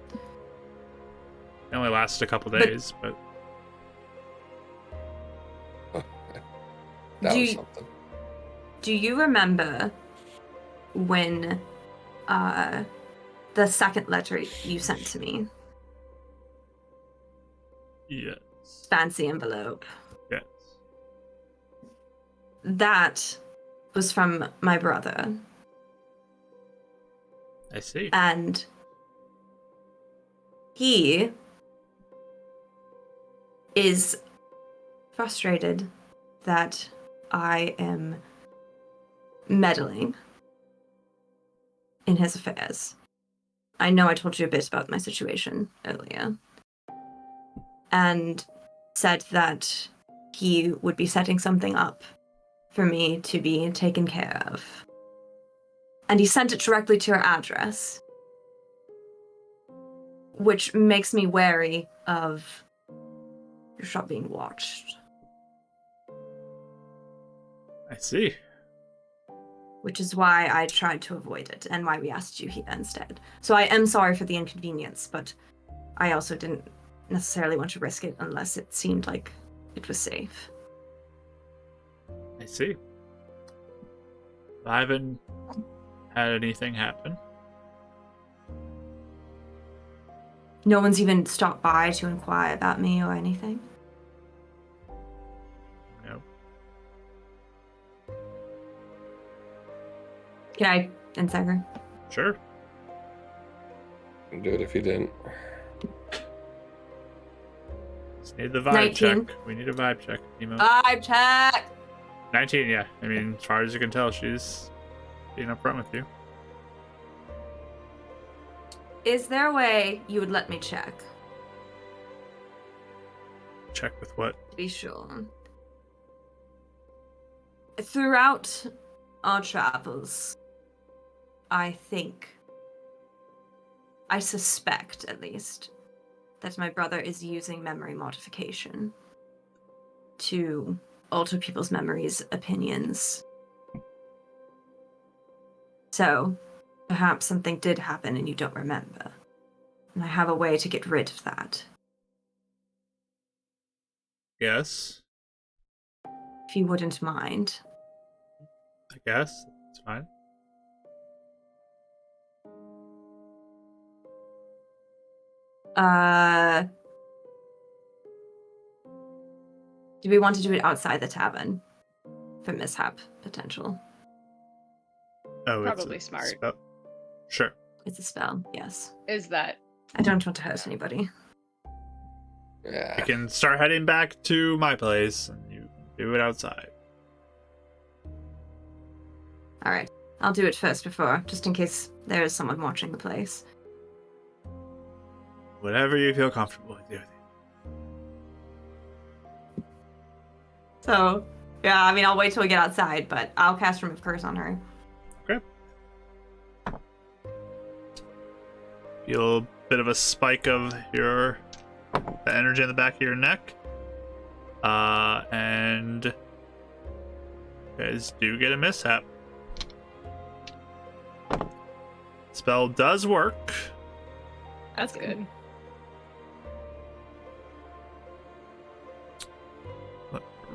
It only lasted a couple But- days, but That Do was you- something. Do you remember when the second letter you sent to me? yes. Fancy envelope. Yes. That was from my brother. I see. And he is frustrated that I am meddling in his affairs. I know I told you a bit about my situation earlier. And said that he would be setting something up for me to be taken care of. And he sent it directly to your address, which makes me wary of your shop being watched, I see. which is why I tried to avoid it and why we asked you here instead. So I am sorry for the inconvenience, but I also didn't necessarily want to risk it unless it seemed like it was safe. I see. I haven't had anything happen. No one's even stopped by to inquire about me or anything? No. Can I inside her? Sure. I'd do it if you didn't. Just need the vibe 19. check. We need a vibe check. Emo. Vibe check! 19, yeah. I mean, as far as you can tell, she's being upfront with you. Is there a way you would let me check? Check with what? To be sure. Throughout our travels, I suspect at least, that my brother is using memory modification to alter people's memories, opinions. So, perhaps something did happen and you don't remember. And I have a way to get rid of that. Yes. If you wouldn't mind. I guess. It's fine. Do we want to do it outside the tavern? For mishap potential. Oh, Probably it's a smart. spell. Sure. It's a spell, yes. Is that I don't want to hurt anybody. Yeah. You can start heading back to my place, and you do it outside. Alright. I'll do it first before, just in case there is someone watching the place. Whatever you feel comfortable with, doing. So, yeah, I mean, I'll wait till we get outside, but I'll cast Remove Curse on her. Okay. Feel a bit of a spike of the energy in the back of your neck. And you guys do get a mishap. Spell does work. That's good.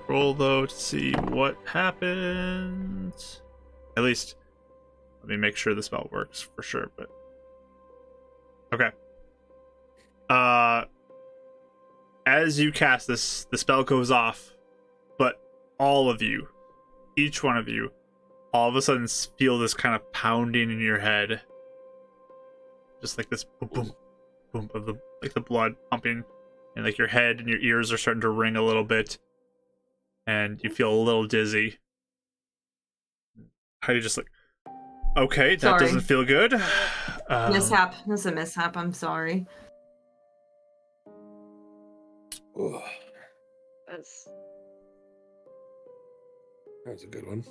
Roll though to see what happens. At least, let me make sure the spell works for sure. But okay. As you cast this, the spell goes off, but all of you, each one of you, all of a sudden feel this kind of pounding in your head, just like this boom, boom, boom of the blood pumping, and like your head and your ears are starting to ring a little bit. And you feel a little dizzy. How do you just like, okay, that Sorry. doesn't feel good. Mishap. This is a mishap. I'm sorry. Ugh, That's that was a good one.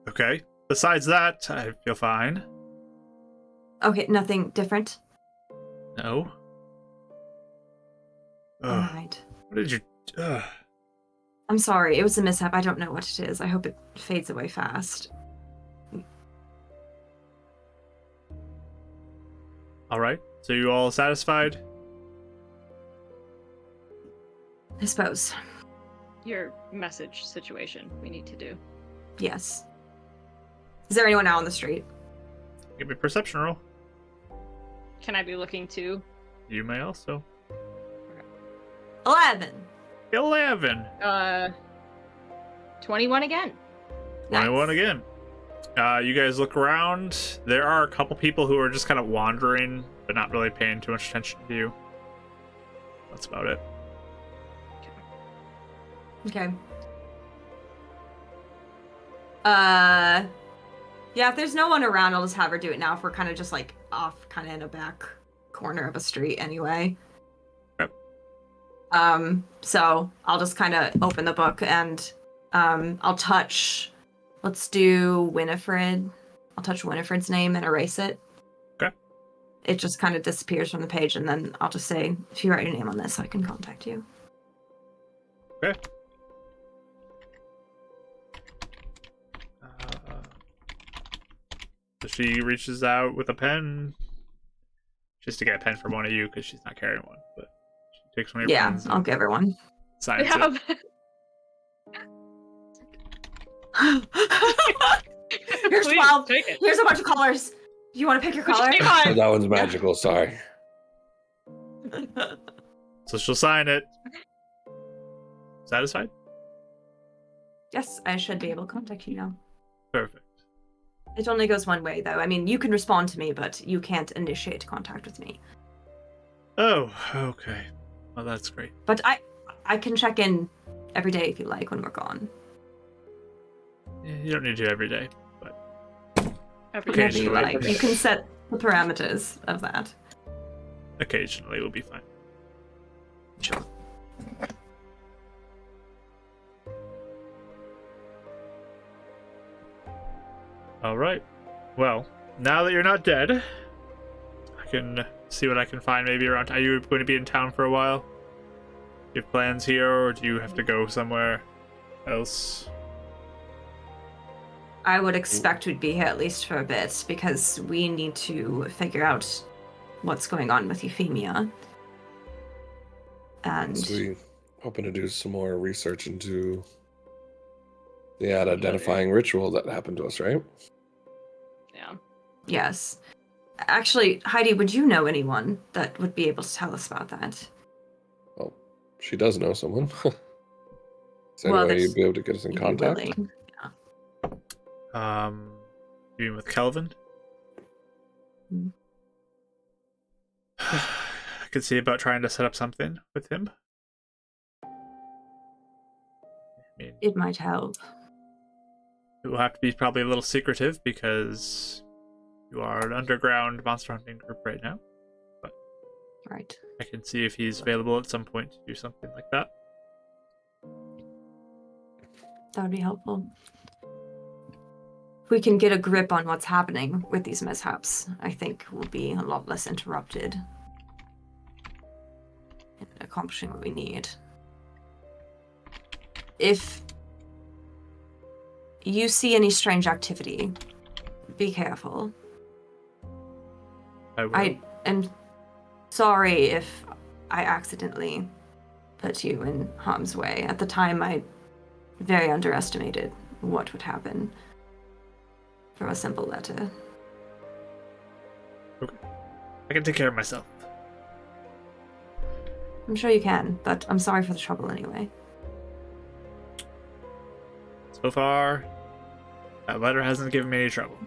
Okay. Besides that, I feel fine. Okay, nothing different. No. All Ugh, right. what did you? I'm sorry. It was a mishap. I don't know what it is. I hope it fades away fast. All right. So you all satisfied? I suppose. your message situation we need to do. Yes. Is there anyone out on the street? Give me a perception roll. Can I be looking too? You may also. 11. 11. 21 again. 21 Nice. again. You guys look around. There are a couple people who are just kind of wandering, but not really paying too much attention to you. That's about it. Okay. Yeah, if there's no one around, I'll just have her do it now if we're kind of just like off kind of in a back corner of a street anyway. Yep. So I'll just kind of open the book and I'll touch, let's do Winifred. I'll touch Winifred's name and erase it. Okay. It just kind of disappears from the page, and then I'll just say, if you write your name on this, I can contact you. Okay. So she reaches out with a pen, just to get a pen from one of you because she's not carrying one. But she takes one of your Yeah, pens I'll and give her one. signs Yeah. Here's Please, 12. take it. Here's a bunch of colors. Do you want to pick your Which color? name Oh, on? that one's magical. Sorry. So she'll sign it. Satisfied? Yes, I should be able to contact you now. Perfect. It only goes one way, though. I mean, you can respond to me, but you can't initiate contact with me. Oh, okay. Well, that's great. But I can check in every day if you like when we're gone. Yeah, you don't need to every day, but Every Okay, Whenever you occasionally. like. You can set the parameters of that. occasionally we'll be fine. Sure. All right. Well, now that you're not dead, I can see what I can find maybe around. Are you going to be in town for a while? Do you have plans here, or do you have to go somewhere else? I would expect we'd be here at least for a bit, because we need to figure out what's going on with Euphemia. And So we hoping to do some more research into the identifying ritual that happened to us, right? Yeah. yes. Actually, Heidi, would you know anyone that would be able to tell us about that? Well, she does know someone. Is there Well, any way that's- you'd be able to get us in If you're contact? willing. You mean with Kelvin? Hmm. I could see about trying to set up something with him. I mean, It might help. it will have to be probably a little secretive because you are an underground monster hunting group right now. Right. I can see if he's available at some point to do something like that. That would be helpful. If we can get a grip on what's happening with these mishaps, I think we'll be a lot less interrupted in accomplishing what we need. If you see any strange activity, be careful. I am sorry if I accidentally put you in harm's way. At the time, I very underestimated what would happen from a simple letter. Okay. I can take care of myself. I'm sure you can, but I'm sorry for the trouble anyway. So far, that letter hasn't given me any trouble.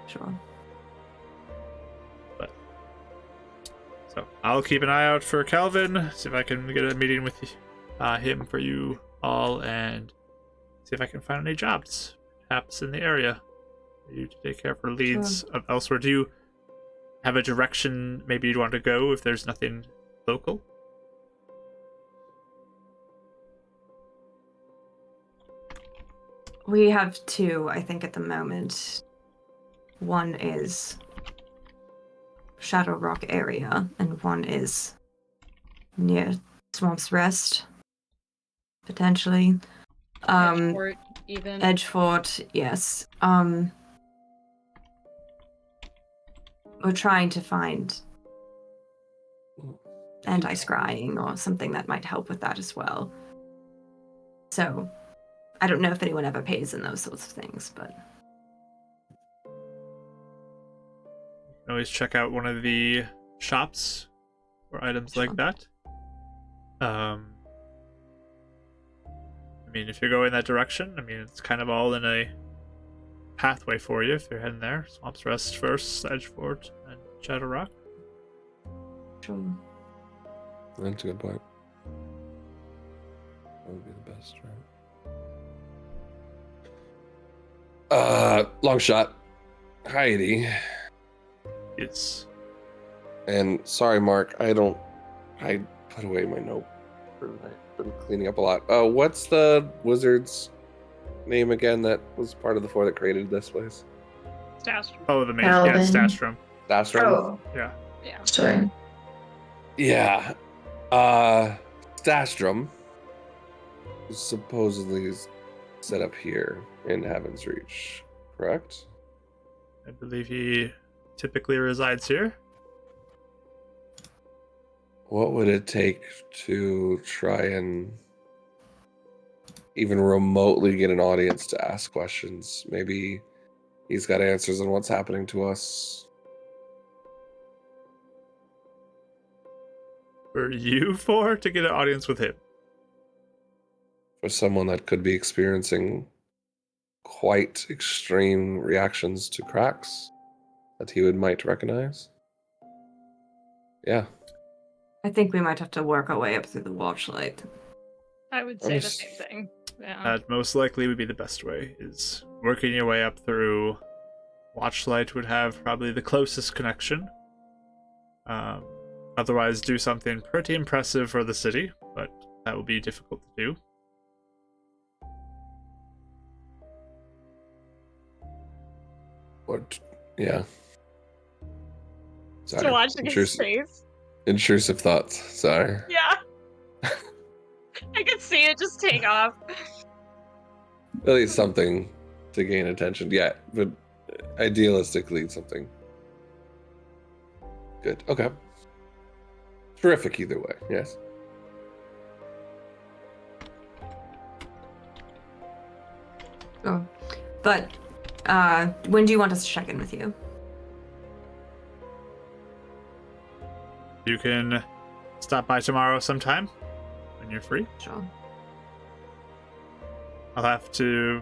Sure. So I'll keep an eye out for Calvin, see if I can get a meeting with him for you all, and see if I can find any jobs, perhaps in the area, for you to take care for leads of elsewhere. Do you have a direction maybe you'd want to go if there's nothing local? We have two, I think, at the moment. One is Shadow Rock area, and one is near Swamp's Rest, potentially. Edgeport, even. Edgefort, yes. We're trying to find anti-scrying or something that might help with that as well. So, I don't know if anyone ever pays in those sorts of things, but... You can always check out one of the shops for items like that. I mean, if you're going that direction, I mean, it's kind of all in a pathway for you if you're heading there. Swamp's Rest first, Edgefort, and Shadow Rock. Sure. That's a good point. That would be the best, right? Long shot. Heidi. It's And sorry, Mark, I put away my note. I've been cleaning up a lot. What's the wizard's name again that was part of the four that created this place? Stastrom. oh the main Calvin. Stastrom. Stastrom? Oh, Yeah. Yeah. sorry. Yeah. Stastrom supposedly is set up here in Heaven's Reach, correct? I believe he typically resides here. What would it take to try and even remotely get an audience to ask questions? Maybe he's got answers on what's happening to us. For you four to get an audience with him. For someone that could be experiencing quite extreme reactions to cracks that he might recognize. Yeah. I think we might have to work our way up through the watchlight. I would say the same thing. Yeah. That most likely would be the best way, is working your way up through. Watchlight would have probably the closest connection. Otherwise, do something pretty impressive for the city, but that will be difficult to do. What? Yeah. Sorry. To watch his face. Intrusive thoughts. Sorry. Yeah. I could see it just take off. At least something to gain attention. Yeah, but idealistically, something good. Okay. Terrific either way. Yes. Oh. But, when do you want us to check in with you? You can stop by tomorrow sometime when you're free. Sure. I'll have to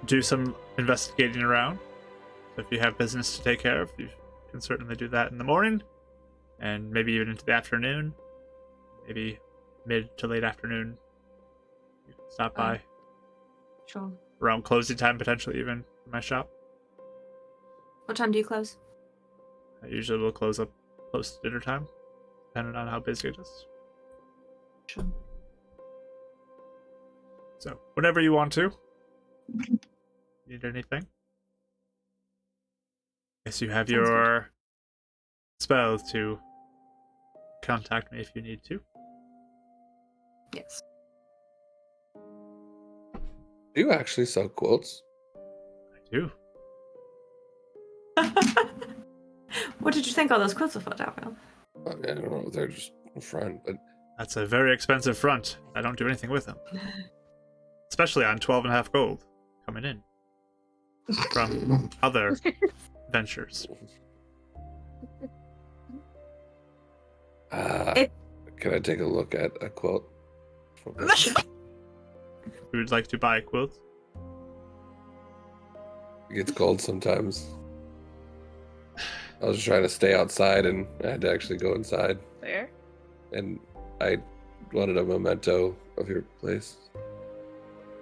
do some investigating around. So if you have business to take care of, you can certainly do that in the morning, and maybe even into the afternoon, maybe mid to late afternoon. You can stop by Sure. around closing time, potentially even for my shop. What time do you close? Usually will close up close to dinner time, depending on how busy it is. Sure. So, whenever you want to. Need anything? Guess you have Sounds your spell to contact me if you need to. Yes. Do you actually sell quilts? I do. What did you think all those quilts were for, Daryl? I don't know. They're just a front, but That's a very expensive front. I don't do anything with them. Especially on 12.5 gold coming in from other ventures. Can I take a look at a quilt? You would like to buy a quilt? It gets cold sometimes. I was trying to stay outside and I had to actually go inside. There. And I wanted a memento of your place.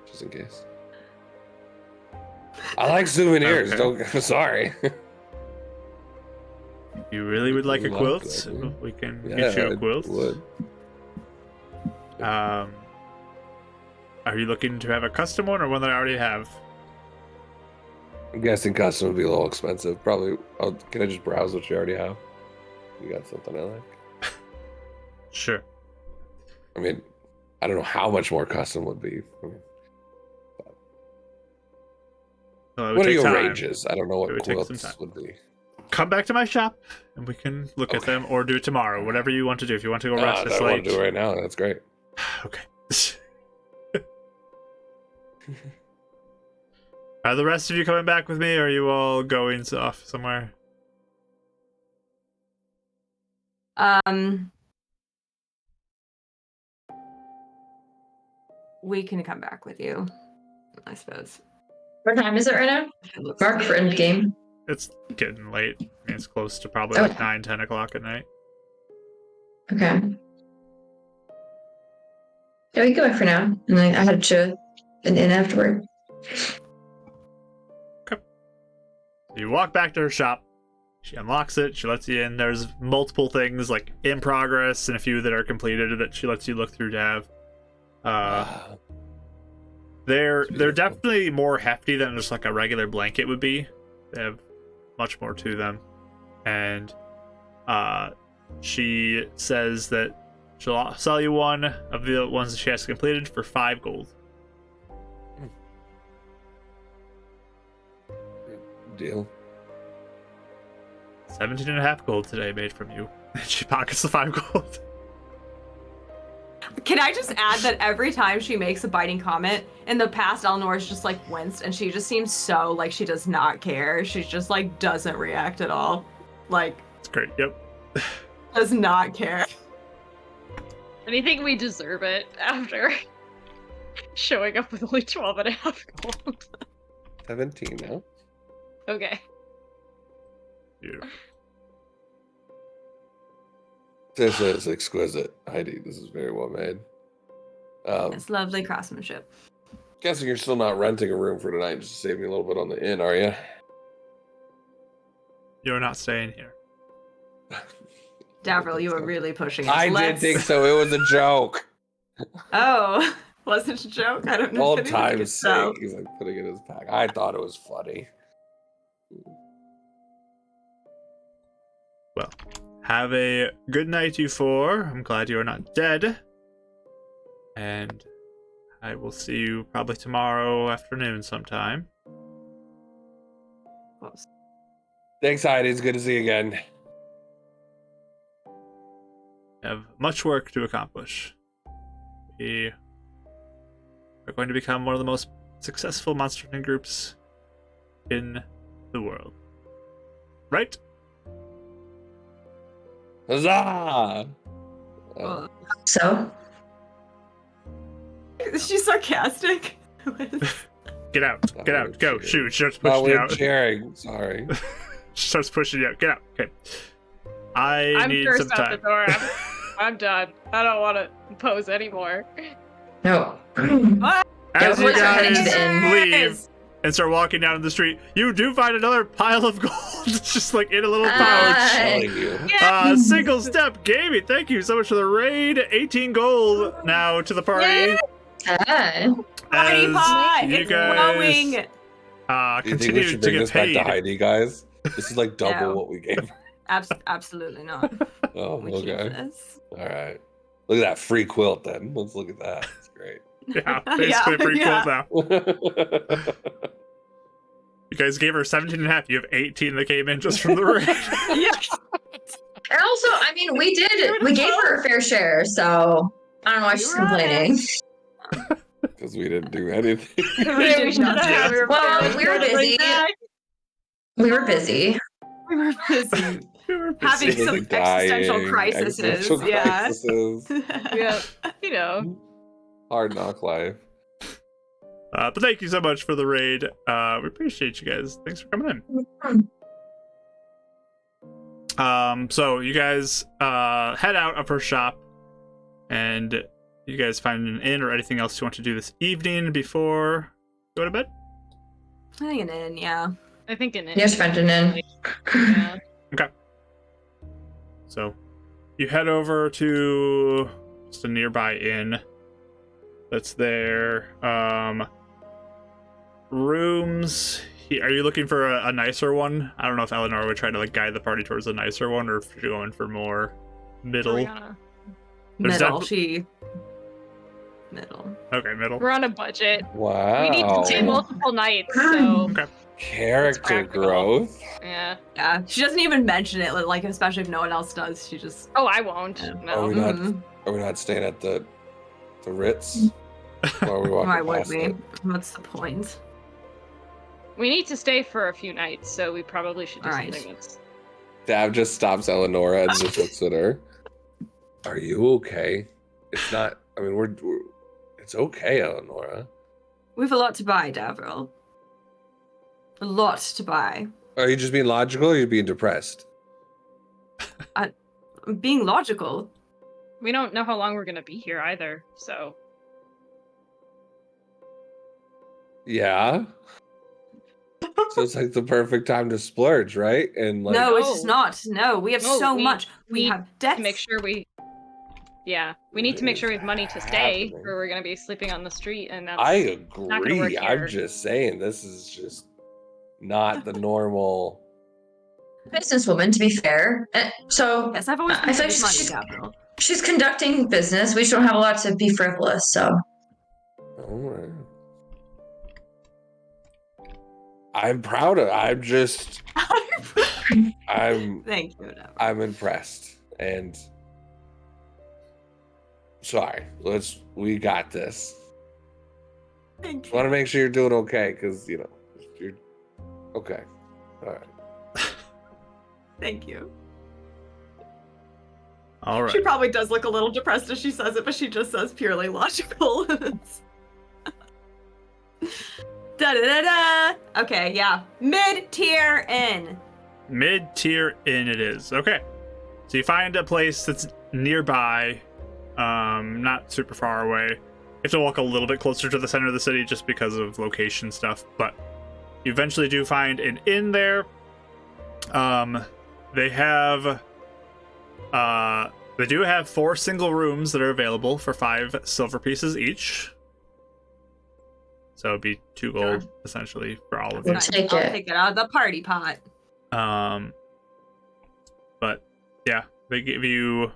Just in case. I like souvenirs. Okay. Sorry. You really would like a Love quilt? that, We can Yeah, get you a I quilt. would. Are you looking to have a custom one or one that I already have? I'm guessing custom would be a little expensive. Probably. Can I just browse what you already have? You got something I like? Sure. I mean, I don't know how much more custom would be. I mean, Well, it would what are take your time. ranges? I don't know It would what take some quilts time. would be. Come back to my shop and we can look at Okay. them or do it tomorrow. Whatever you want to do. If you want to go rest I this want late. to do it right now. That's great. Okay. Are the rest of you coming back with me, or are you all going off somewhere? We can come back with you, I suppose. What time is it right now? If it looks Mark good. for end game. It's getting late. I mean, it's close to probably Oh. like 9, 10 o'clock at night. Okay. Yeah, we can go back for now. And then I head to an inn afterward. You walk back to her shop. She unlocks it. She lets you in. There's multiple things like in progress and a few that are completed that she lets you look through to have. They're definitely more hefty than just like a regular blanket would be. They have much more to them. And she says that she'll sell you one of the ones that she has completed for 5 gold. Deal. 17.5 gold today made from you. And she pockets the 5 gold. Can I just add that every time she makes a biting comment, in the past Eleanor's just like winced and she just seems so like she does not care. She just like doesn't react at all. Like, It's great. Yep. does not care. Anything we deserve it after showing up with only 12.5 gold. 17 now. Okay. Beautiful. This is exquisite, Heidi. This is very well made. It's lovely craftsmanship. Guessing you're still not renting a room for tonight just to save me a little bit on the inn, are you? You're not staying here. Davril, you were really pushing it. I did Let's- think so. It was a joke. Oh, was it a joke? I don't know. Old if anyone could time's tell. sake. He's like putting it in his pack. I thought it was funny. Well, have a good night, you four. I'm glad you are not dead. And I will see you probably tomorrow afternoon sometime. Close. Thanks, Heidi. It's good to see you again. We have much work to accomplish. We are going to become one of the most successful monster hunting groups in the world. Right? Huzzah! Oh. So, Is she sarcastic? Get out. Get out. Go. Shoot. She starts No, pushing you we're out. cheering. Sorry. She starts pushing you out. Get out. Okay. I I'm need cursed some out the time. door. I'm done. I don't want to pose anymore. no. As Yeah, you we're heading to guys the inn. leave, and start walking down the street, you do find another pile of gold. It's just like in a little pouch. Telling you. Single Step Gaming, thank you so much for the raid. 18 gold now to the party. Yay! Party As pot! you It's guys, growing! Do you think we continue should to bring get this back to paid. Heidi, guys? This is like double No. what we gave her. Absolutely not. Oh, We keep okay. this. All right. Look at that free quilt then. Let's look at that. It's great. Yeah, basically pretty Yeah. cool now. You guys gave her 17 and a half. You have 18 that came in just from the raid. Yeah. And also, I mean, we gave her a fair share, so I don't know why she's You're right. complaining. Because we didn't do anything. We did nothing. Well, we were busy. We were busy. We were busy. We were Having busy. some existential crises, yeah. Yeah, you know. Hard knock life. But thank you so much for the raid. We appreciate you guys. Thanks for coming in. So you guys head out of her shop, and you guys find an inn or anything else you want to do this evening before you go to bed? I think an inn, yeah. I think in it. Yes, Fenton in. Yeah. So you head over to just a nearby inn that's there. Rooms. Are you looking for a nicer one? I don't know if Eleanor would try to like guide the party towards a nicer one, or if you're going for more middle. Ariana. There's Middle. Okay, middle. We're on a budget. Wow. We need to stay multiple nights, so Character growth. yeah. Yeah, she doesn't even mention it, like, especially if no one else does. She just. Oh, I won't. Yeah. No. Are we not? Mhm. Are we not staying at the Ritz? Or are we walking Why would past we? it? What's the point? We need to stay for a few nights, so we probably should do Alright. something that's. Dav just stops Eleonora and just looks at her. Are you okay? It's not. I mean, we're it's okay, Eleonora. We have a lot to buy, Davril. A lot to buy. Are you just being logical, or are you being depressed? I'm being logical. We don't know how long we're gonna be here either, so. Yeah. So it's like the perfect time to splurge, right? And like, No, it's just No. not. No, we have No, so we much. We need have debts. To make sure we. Yeah, we need to make sure we have money to stay, happening? or we're gonna be sleeping on the street, and that's. I not gonna work agree. I'm here. just saying this is just not the normal. Businesswoman, to be fair. So Yes, I've always I been feel good like money, she's- Davril. she's conducting business. We just don't have a lot to be frivolous, so. All right. I'm proud of. I'm just. I'm. Thank you, Davril. I'm impressed, and sorry. We got this. Thank Want to you. make sure you're doing okay, because you're okay. All right. Thank you. All right. She probably does look a little depressed as she says it, but she just says purely logical. Da da da da. Okay, yeah. Mid-tier inn. Mid-tier inn it is. Okay. So you find a place that's nearby, not super far away. You have to walk a little bit closer to the center of the city just because of location stuff, but you eventually do find an inn there. They do have 4 single rooms that are available for 5 silver pieces each. So it'd be 2 gold essentially for all of them. Nice. take I'll it. take it out of the party pot. But yeah, they give you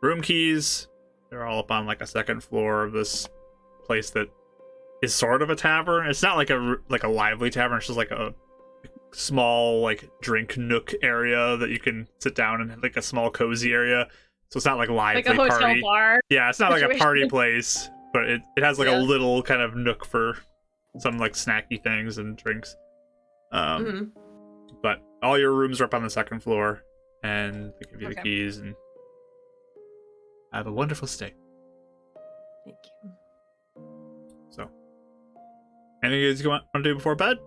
room keys. They're all up on like a second floor of this place that is sort of a tavern. It's not like a lively tavern. It's just like a small like drink nook area that you can sit down in, like a small cozy area. So it's not like lively Like a hotel party. bar. Yeah, it's not like a situation. party place, but it has like Yeah. a little kind of nook for some like snacky things and drinks. Mhm. But all your rooms are up on the second floor, and they give you the Okay. keys, and have a wonderful stay. Thank you. So, anything you guys want to do before bed?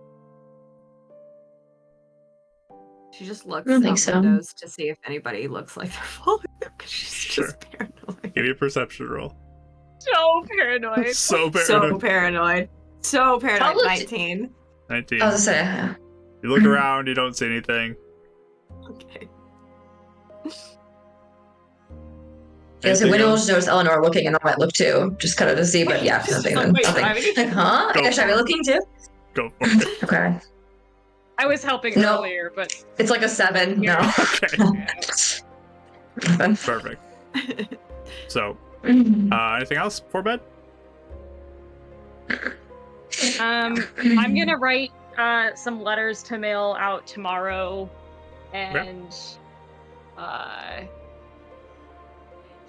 She just looks I don't think out so. windows to see if anybody looks like they're following them because she's just paranoid. Give me a perception roll. So paranoid. So So paranoid. paranoid. So paranoid. looked- 19. 19. I was gonna say, You look around, you don't see anything. Okay. yeah, so Anything Winnie will else? just notice Eleanor looking, and I might look too, just kind of to see, but yeah, She's just nothing. like, wait, nothing. what? I mean- Like, huh? Go Should I for be it. looking too? Go for it. Okay. I was helping No. earlier, but It's like a 7. Yeah. Okay, No. perfect. So, anything else before bed? I'm gonna write some letters to mail out tomorrow, and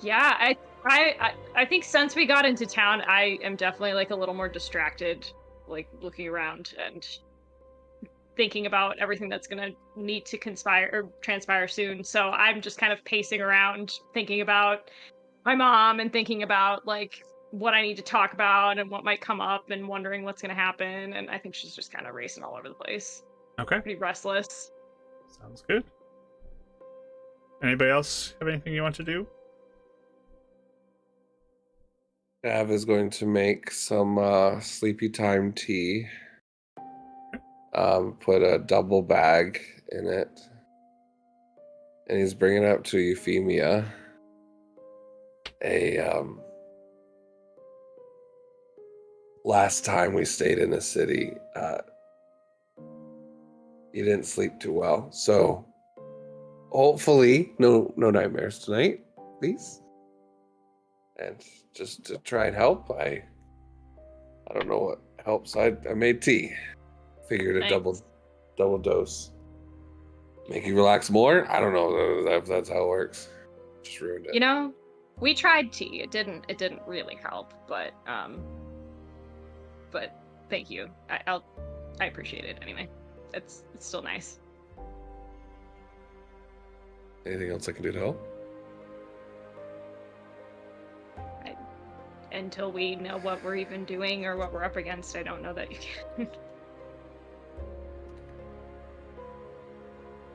yeah, I think since we got into town, I am definitely like a little more distracted, like looking around and thinking about everything that's gonna need to transpire soon. So I'm just kind of pacing around, thinking about my mom and thinking about like what I need to talk about and what might come up and wondering what's gonna happen. And I think she's just kind of racing all over the place. Okay, Pretty restless. sounds good. Anybody else have anything you want to do? Dav is going to make some sleepy time tea. Put a double bag in it. And he's bringing it up to Euphemia. Last time we stayed in the city, you didn't sleep too well. So hopefully no nightmares tonight, please. And just to try and help, I don't know what helps. I made tea. Figured a Thanks. double dose. Make you relax more? I don't know if that's how it works. Just ruined it. You know, we tried tea. It didn't really help, but thank you. I appreciate it anyway. It's still nice. Anything else I can do to help? Until we know what we're even doing or what we're up against, I don't know that you can.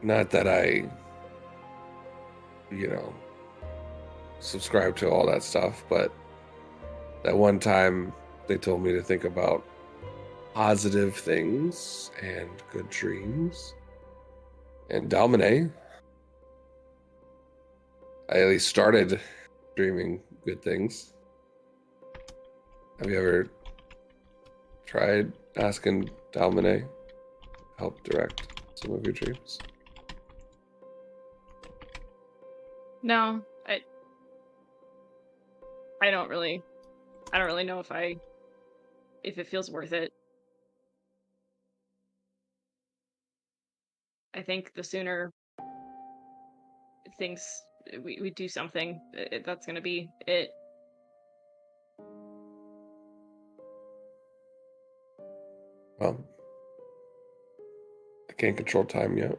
Not that I, subscribe to all that stuff, but that one time they told me to think about positive things and good dreams. And Dalmine, I at least started dreaming good things. Have you ever tried asking Dalmine to help direct some of your dreams? No, I don't really know if it feels worth it. I think the sooner we do something, that's gonna be it. Well, I can't control time yet,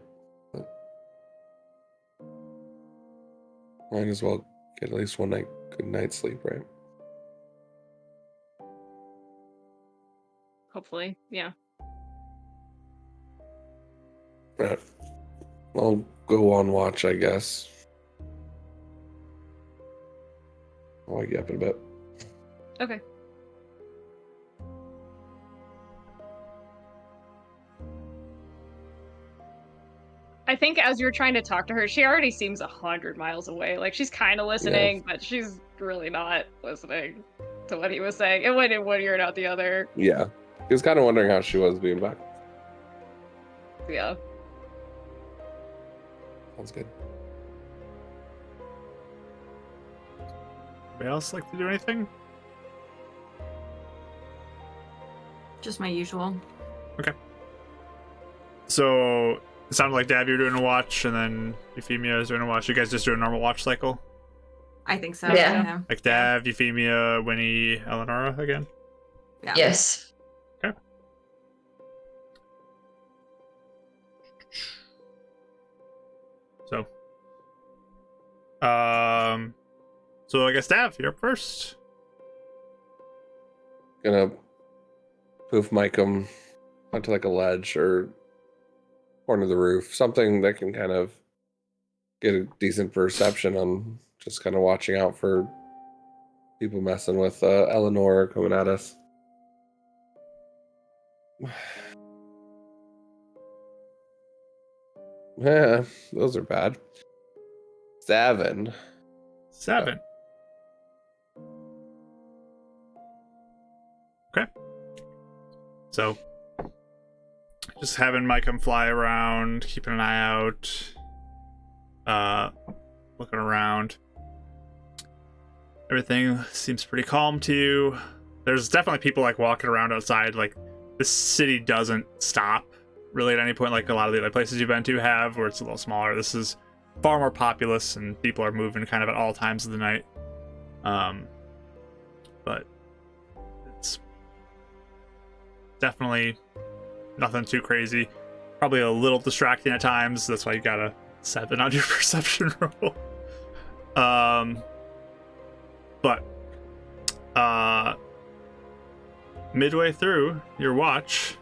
but might as well get at least one good night's sleep, right? Hopefully, yeah. But I'll go on watch, I guess. I'll wake you up in a bit. Okay. I think as you're trying to talk to her, she already seems 100 miles away. Like she's kind of listening, but she's really not listening to what he was saying. It went in one ear and out the other. Yeah. He was kind of wondering how she was being back. Yeah. Sounds good. Anybody else like to do anything? Just my usual. So it sounded like Dab, you're doing a watch, and then Euphemia is doing a watch. You guys just do a normal watch cycle? I think so. Yeah. Like Dav, Euphemia, Winnie, Eleonora again? Yeah. Yes. So, so I guess Dav, you're up first. Gonna poof mic him onto like a ledge or corner of the roof, something that can kind of get a decent perception on, just kind of watching out for people messing with Eleanor coming at us. Yeah, those are bad. 7. 7. Okay. So, just having Micah fly around, keeping an eye out, looking around. Everything seems pretty calm to you. There's definitely people like walking around outside. Like, the city doesn't stop really at any point, like a lot of the other places you've been to have, where it's a little smaller. This is far more populous, and people are moving kind of at all times of the night. But it's definitely nothing too crazy. Probably a little distracting at times. That's why you got a 7 on your perception roll. But midway through your watch,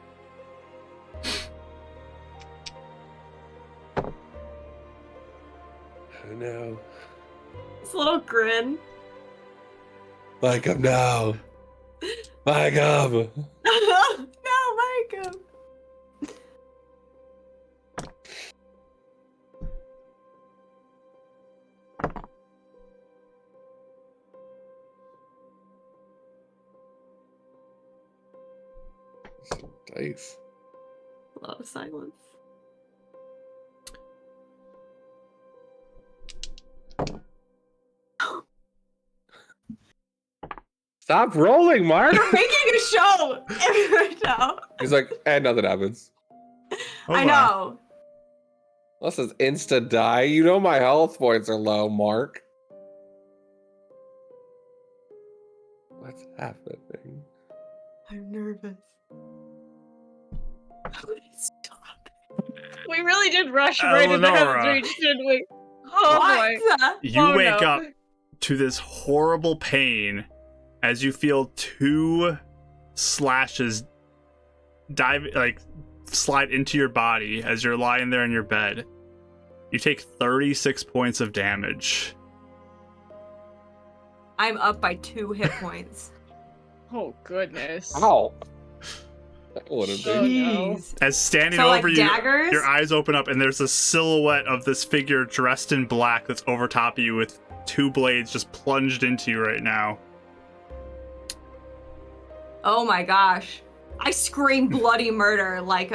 Oh no. This little grin. Wake up now. Wake up. No, Micah. Dice. A lot of silence. Stop rolling, Mark. You're making a show right now. He's like, and nothing happens. oh, I wow. know. Unless it's insta die. You know my health points are low, Mark. What's happening? I'm nervous. Stop. We really did rush right into Eleonora. heaven's reach, didn't we? Oh boy. What? You Oh, wake no. up to this horrible pain as you feel 2 slashes slide into your body as you're lying there in your bed. You take 36 points of damage. I'm up by 2 hit points. Oh goodness. Ow. That would have Oh, been. no. Jeez. As standing So, over like, you, daggers? your eyes open up and there's a silhouette of this figure dressed in black that's over top of you with 2 blades just plunged into you right now. Oh my gosh. I scream bloody murder like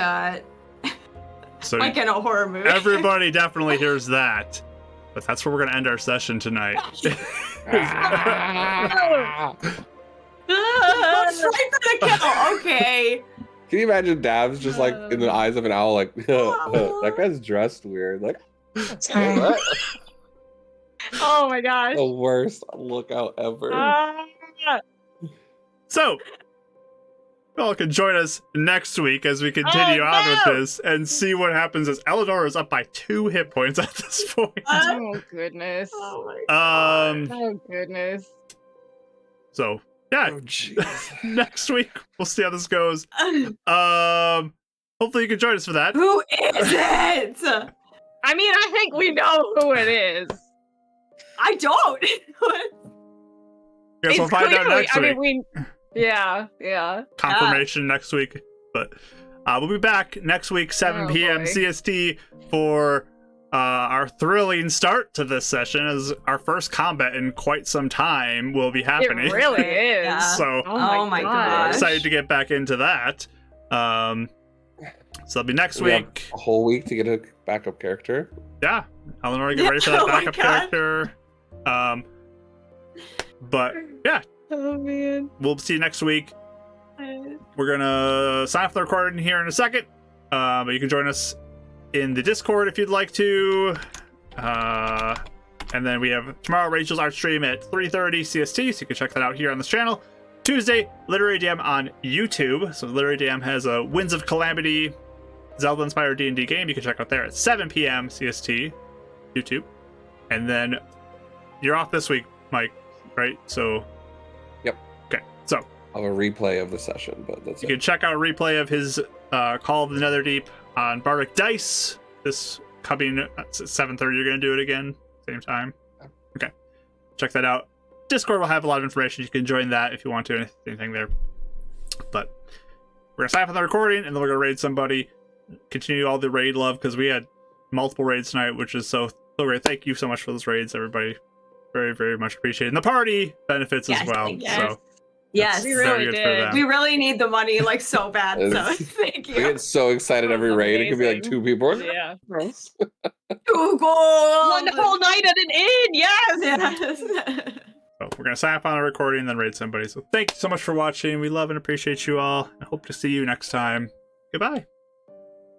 So like in a horror movie. everybody definitely hears that. But that's where we're going to end our session tonight. Ah. Go straight for the kill. Okay. Can you imagine Dabs just like in the eyes of an owl, like that guy's dressed weird, like what? Oh my gosh. The worst lookout ever. Ah. So, you all can join us next week as we continue Oh, on no! with this and see what happens as Eleanor is up by 2 hit points at this point. Oh goodness. Oh my god. Oh goodness. So, yeah, Oh jeez. next week we'll see how this goes. Hopefully you can join us for that. Who is it? I mean, I think we know who it is. I don't. Guess we'll It's find out clearly- next I week. mean, yeah. Confirmation next week. But we'll be back next week, 7 Oh, p.m. boy. CST, for our thrilling start to this session, as our first combat in quite some time will be happening. It really is. Yeah. So Oh my gosh. excited to get back into that. So that'll be next We have week. a whole week to get a backup character. Yeah, Eleanor, get ready for that Oh my backup God. character. But yeah, Oh man. we'll see you next week. We're gonna sign off the recording here in a second, but you can join us in the Discord if you'd like to. And then we have tomorrow Rachel's art stream at 3:30 CST, so you can check that out here on this channel. Tuesday, Literary DM on YouTube. So Literary DM has a Winds of Calamity Zelda inspired D&D game. You can check out there at 7 p.m. CST, YouTube. And then you're off this week, Mike, right? So Yep. Okay, so I'll have a replay of the session, but that's you it. can check out a replay of his Call of the Netherdeep on Bardic Dice this coming at 7:30. You're going to do it again, same time. Okay, check that out. Discord will have a lot of information. You can join that if you want to, anything there. But we're gonna sign off on the recording, and then we're gonna raid somebody. Continue all the raid love because we had multiple raids tonight, which is so great. Thank you so much for those raids, everybody. Very, very much appreciated. And the party benefits as well. Thank you. So Yes, We very really good for did. them. we really need the money like so bad. So thank We you. get so excited every raid. It could be like Amazing. 2 people. Yeah. Gross. 2 gold. One whole night at an inn. Yes. Yes. So we're gonna sign up on a recording and then raid somebody. So thank you so much for watching. We love and appreciate you all. I hope to see you next time. Goodbye.